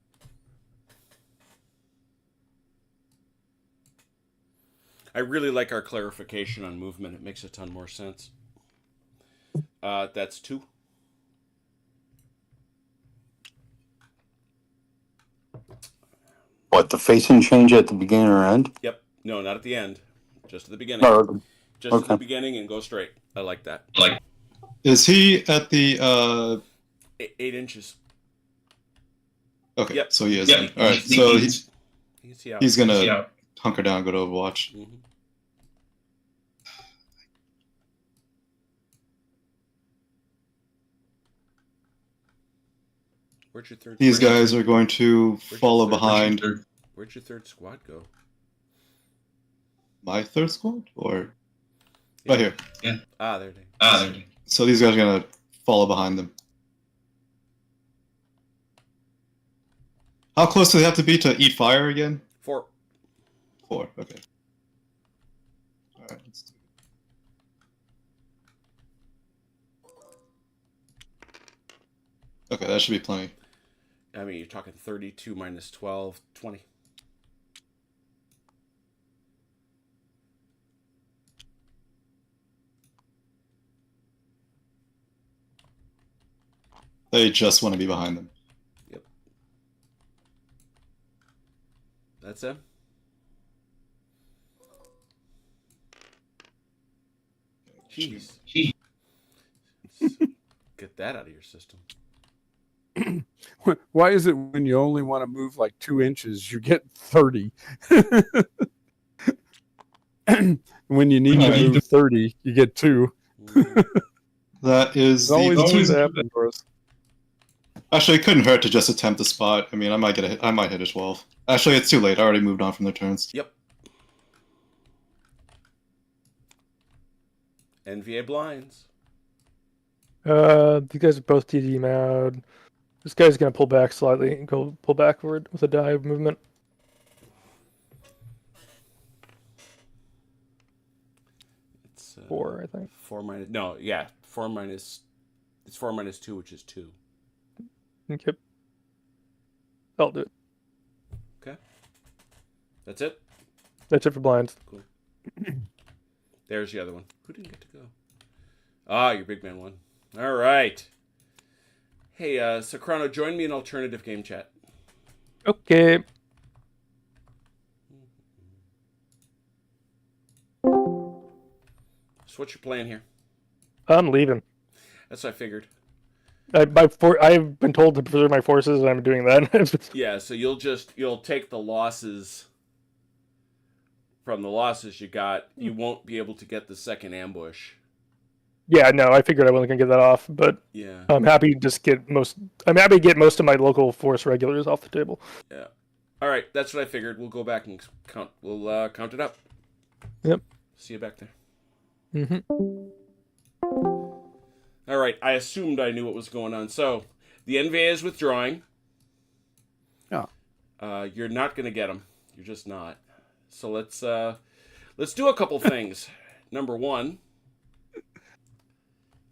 I really like our clarification on movement. It makes a ton more sense. That's 2. What, the facing change at the beginning or end? Yep. No, not at the end. Just at the beginning. Oh, Just at the okay. beginning and go straight. I like that. Is he at the 8 inches. Okay, Yep. so he is. Yep. All right, so You can see how. he's gonna Yeah. hunker down, go to Overwatch. Mhm. Where's your third? These squad? guys are going to your follow third- behind Where'd your third squad go? my third squad, or right here. Ah, there they. There it is. So these guys are gonna follow behind them. How close do they have to be to eat fire again? 4. 4. Okay. All right. Let's do it. Okay, that should be plenty. I mean, you're talking 32 minus 12, 20. They just want to be behind them. That's him. Jeez. Get that out of your system. Why is it when you only want to move like 2 inches, you get 30? When you need to move 30, you get 2. Mhm. That is It always the. keeps happening for us. Actually, it couldn't hurt to just attempt the spot. I mean, I might get a hit. I might hit a 12. Actually, it's too late. I already moved on from their turns. Yep. NVA blinds. These guys are both DD mode. This guy's gonna pull back slightly and go pull backward with a dive movement. It's 4, I think. 4 minus. No, yeah, 4 minus. It's 4 minus 2, which is 2. Okay. I'll do it. Okay. That's it. That's it for blinds. Cool. There's the other one. Who didn't get to go? Ah, your big man won. All right. Hey, Socrano, join me in alternative game chat. Okay. So what's your plan here? I'm leaving. That's what I figured. I've been told to preserve my forces, and I'm doing that. Yeah, so you'll take the losses from the losses you got. You won't be able to get the second ambush. Yeah, no, I figured I wasn't gonna get that off, but Yeah. I'm happy to just get most. I'm happy to get most of my local force regulars off the table. Yeah. All right, that's what I figured. We'll go back and count. We'll count it up. Yep. See you back there. Mm-hmm. All right. I assumed I knew what was going on. So the NVA is withdrawing. Yeah. You're not going to get them. You're just not. So let's do a couple things. Number one,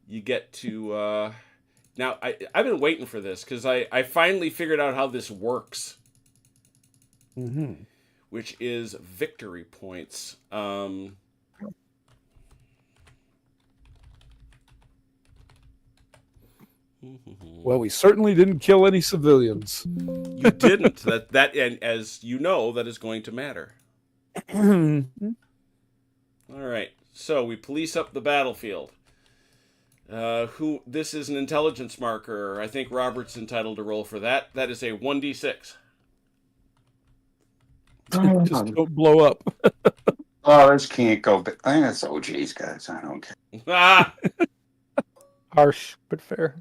you get to now. I've been waiting for this because I finally figured out how this works. Mm-hmm. Which is victory points. Well, we certainly didn't kill any civilians. You didn't. That and as you know, that is going to matter. All right. So we police up the battlefield. This is an intelligence marker. I think Robert's entitled to roll for that. That is a 1d6. Just don't blow up. Oh, this can't go. I think that's OJ's guys. I don't care. Ah! Harsh but fair.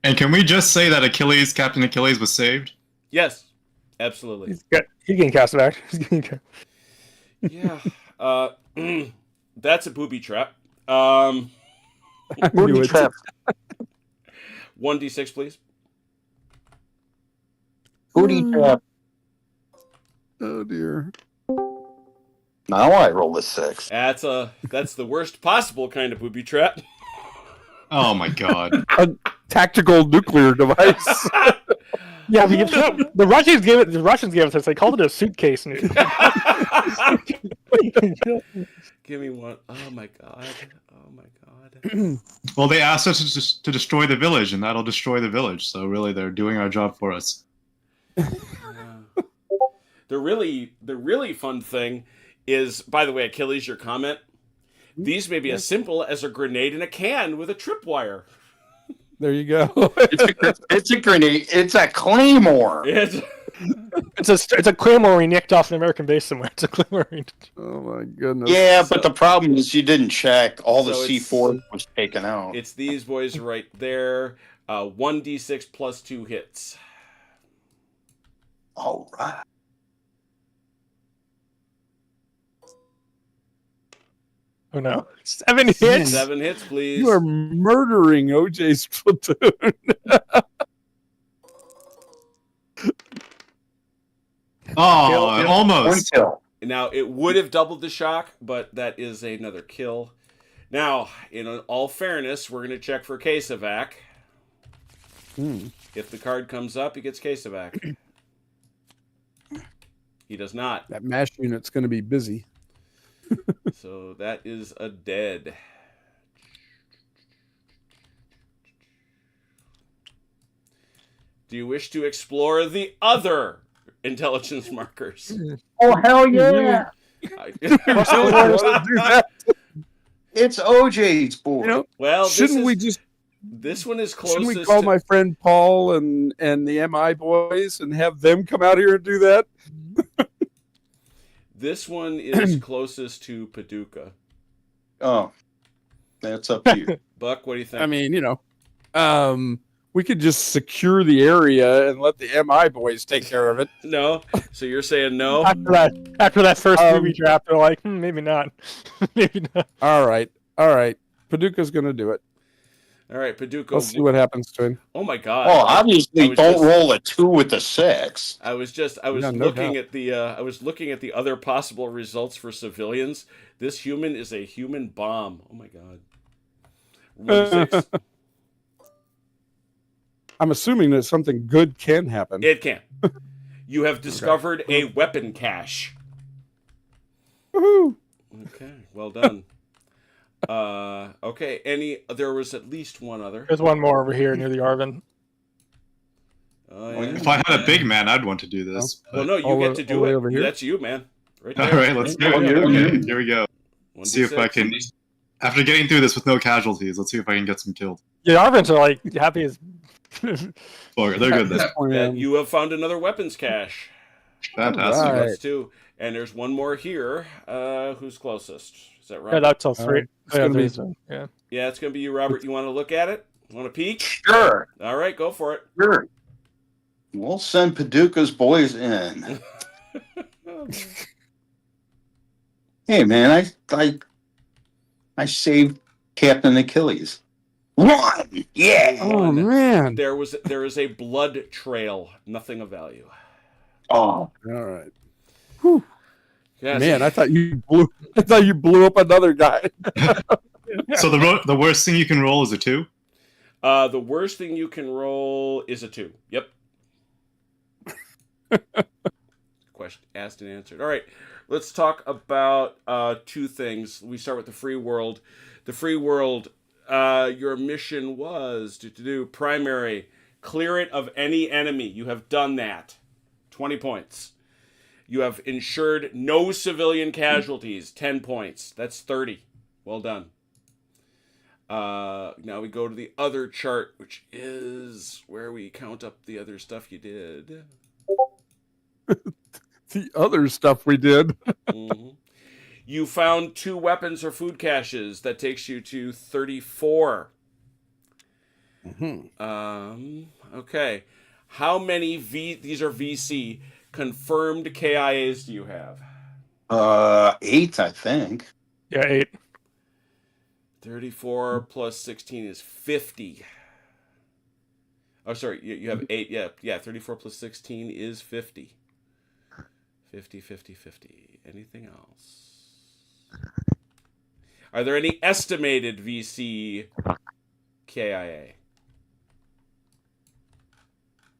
And can we just say that Captain Achilles was saved? Yes, absolutely. He can cast it back. Yeah. That's a booby trap. I knew it. 1d6, please. Booty trap. Oh dear. Now I roll a 6. That's the worst possible kind of booby trap. Oh my god. A tactical nuclear device. Yeah, the Russians gave it. The Russians gave it to us. They called it a suitcase. Give me one. Oh my god. Oh my god. Well, they asked us to destroy the village, and that'll destroy the village. So really, they're doing our job for us. The really fun thing is, by the way, Achilles, your comment. These may be as simple as a grenade in a can with a tripwire. There you go. It's a grenade. It's a claymore. It's a claymore we nicked off an American base somewhere. It's a claymore. Oh my goodness. Yeah, but the problem is you didn't check. All the So it's- C4 was taken out. It's these boys right there. 1d6 plus 2 hits. All right. Oh no, 7 hits. 7 hits, please. You are murdering OJ's platoon. Oh, Kill. One almost. kill. Now, it would have doubled the shock, but that is another kill. Now, in all fairness, we're going to check for case evac. If the card comes up, he gets case evac. He does not. That MASH unit's going to be busy. So that is a dead. Do you wish to explore the other intelligence markers? Oh, hell yeah. It's OJ's board. You know, Well, this one is closest. Shouldn't we call to- my friend Paul and the MI boys and have them come out here and do that? This one is closest to Paducah. Oh, that's up to you. Buck, what do you think? I mean, we could just secure the area and let the MI boys take care of it. no. So you're saying no? After that first movie draft, they're like, maybe not. Maybe not. All right. All right, Paducah's going to do it. All right, Paducah. Let's see what happens to him. Oh my God! Oh, I obviously, was don't just- roll a 2 with the 6. I was Yeah, no looking doubt. at the other possible results for civilians. This human is a human bomb. Oh my God! 1d6. I'm assuming that something good can happen. It can. You have discovered a weapon cache. Woohoo! Okay, well done. Okay. There was at least one other. There's one more over here near the Arvin. Oh, If I had a big man, I'd want to do this. Well, but- no, you All get the- to all do the way it. over here? That's you, man. Right All there. right, let's do it. Oh, yeah, Okay, yeah. here we go. 1d6. See if I can. After getting through this with no casualties, let's see if I can get some killed. Yeah, Arvins are like happy as. Bugger, they're good. This And you have found another weapons cache. fantastic. Alright. That's two. And there's one more here. Who's closest? Is that Yeah, Robert? that's all three. It's Yeah, gonna be- there's one. Yeah. Yeah, it's going to be you, Robert. You want to look at it? Want to peek? Sure, All right, go for it. sure. We'll send Paducah's boys in. Hey, man, I saved Captain Achilles. 1! Yeah! Oh man! There is a blood trail. Nothing of value. Oh, All right, Yes. man. I thought you blew up another guy. So the worst thing you can roll is a 2. The worst thing you can roll is a 2. Yep. Question asked and answered. All right, let's talk about two things. We start with the free world. The free world. Your mission was to do primary, clear it of any enemy. You have done that. 20 points. You have ensured no civilian casualties. 10 points. That's 30. Well done. Now we go to the other chart, which is where we count up the other stuff you did. The other stuff we did. Mhm. You found 2 weapons or food caches. That takes you to 34. Okay. How many these are VC confirmed KIAs do you have? 8, I think. Yeah, 8. 34 plus 16 is 50. Oh, sorry, you have 8. Yeah, 34 plus 16 is 50. 50, 50, 50. Anything else? Are there any estimated VC KIA?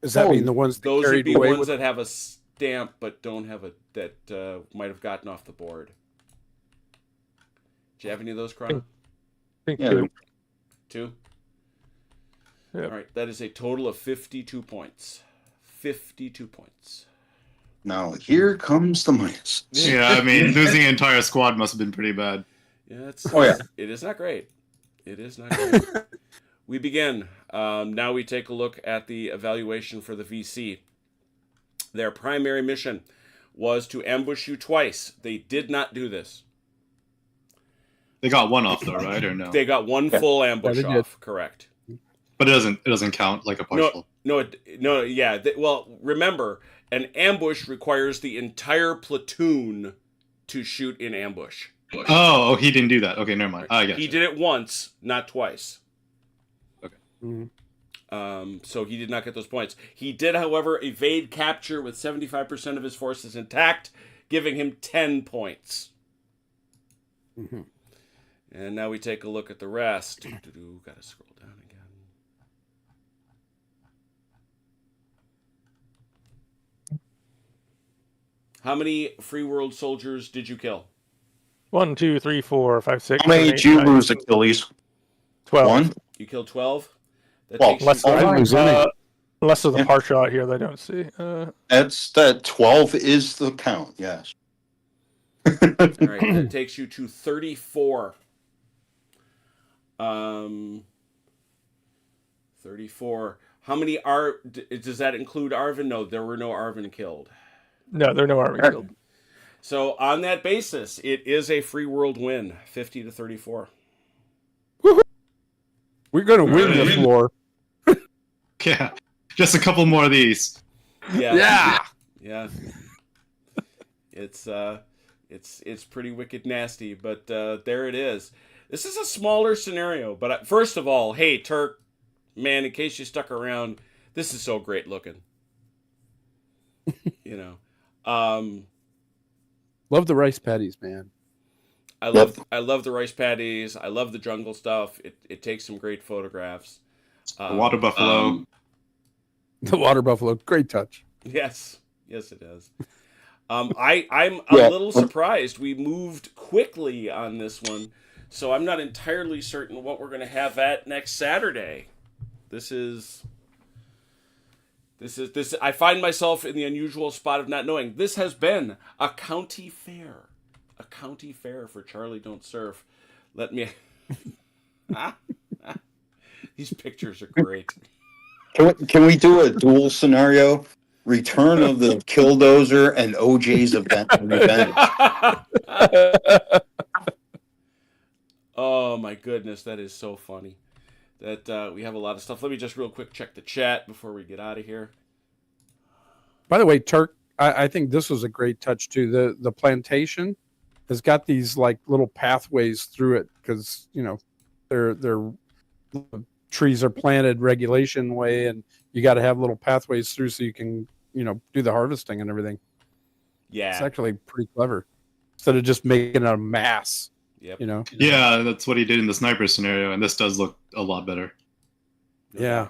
Does that mean the ones that Those would carried be away ones with? that have a stamp but don't have might have gotten off the board. Do you have any of those, Chrono? I think Yeah, 2. 2? Yep. All right, that is a total of 52 points. 52 points. Now, here comes the minus. Yeah, I mean, losing an entire squad must have been pretty bad. Yeah, Oh, yeah. It is not great. It is not great. We begin. Now we take a look at the evaluation for the VC. Their primary mission was to ambush you twice. They did not do this. They got one off though, right? Or no? They got one full ambush they did. off. Correct. But it doesn't count like a partial. No. Yeah. Well, remember, an ambush requires the entire platoon to shoot in ambush. Oh, he didn't do that. Okay, never mind. I guess He did it once, not twice. Mhm. So he did not get those points. He did, however, evade capture with 75% of his forces intact, giving him 10 points. Mhm. And now we take a look at the rest. Gotta scroll down again. How many free world soldiers did you kill? 1, 2, 3, 4, 5, 6. How many 7, did 8, you 9, lose, Achilles? 12. 1? You killed 12? That Well, takes you- Unless, I didn't lose any. unless there's a Yeah. par shot here that I don't see. That 12 is the count, yes. All right, that takes you to 34. 34. How many does that include Arvin? No, there were no Arvin killed. No, there are no army killed. So on that basis, it is a free world win, 50 to 34. We're going to win this war. Yeah, just a couple more of these. Yeah. It's pretty wicked nasty, but there it is. This is a smaller scenario, but first of all, hey, Turk, man, in case you stuck around, this is so great looking. You know. Love the rice patties, man. I love the rice patties. I love the jungle stuff. It takes some great photographs. The water buffalo. The water buffalo, great touch. Yes, it is. I'm a little surprised we moved quickly on this one, so I'm not entirely certain what we're going to have at next Saturday. This is. I find myself in the unusual spot of not knowing. This has been a county fair. A county fair for Charlie Don't Surf. Let me... These pictures are great. Can we do a dual scenario? Return of the Killdozer and OJ's event revenge. Oh my goodness, that is so funny. That we have a lot of stuff. Let me just real quick check the chat before we get out of here. By the way, Turk, I think this was a great touch too. The plantation has got these like little pathways through it because their trees are planted regulation way, and you got to have little pathways through so you can do the harvesting and everything. Yeah, it's actually pretty clever instead of just making it a mass. Yep. Yeah, that's what he did in the sniper scenario, and this does look a lot better. Yeah.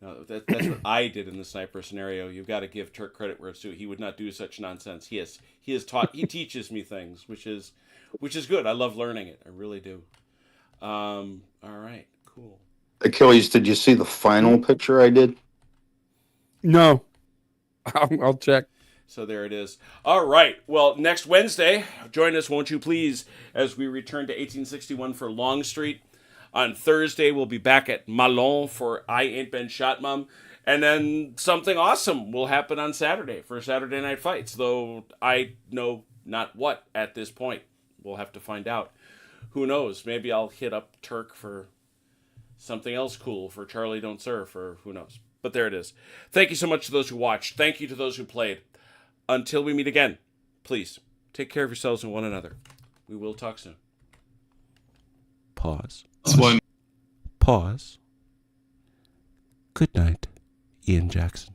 No, that's what I did in the sniper scenario. You've got to give Turk credit where it's due. He would not do such nonsense. He teaches me things, which is good. I love learning it. I really do. All right, cool. Achilles, did you see the final picture I did? No. I'll check. So there it is. All right. Well, next Wednesday, join us, won't you please, as we return to 1861 for Longstreet. On Thursday, we'll be back at Malon for I Ain't Been Shot, Mom. And then something awesome will happen on Saturday for Saturday Night Fights, though I know not what at this point. We'll have to find out. Who knows? Maybe I'll hit up Turk for something else cool for Charlie Don't Surf, or who knows. But there it is. Thank you so much to those who watched. Thank you to those who played. Until we meet again, please take care of yourselves and one another. We will talk soon. Pause. One. Pause. Good night, Ian Jackson.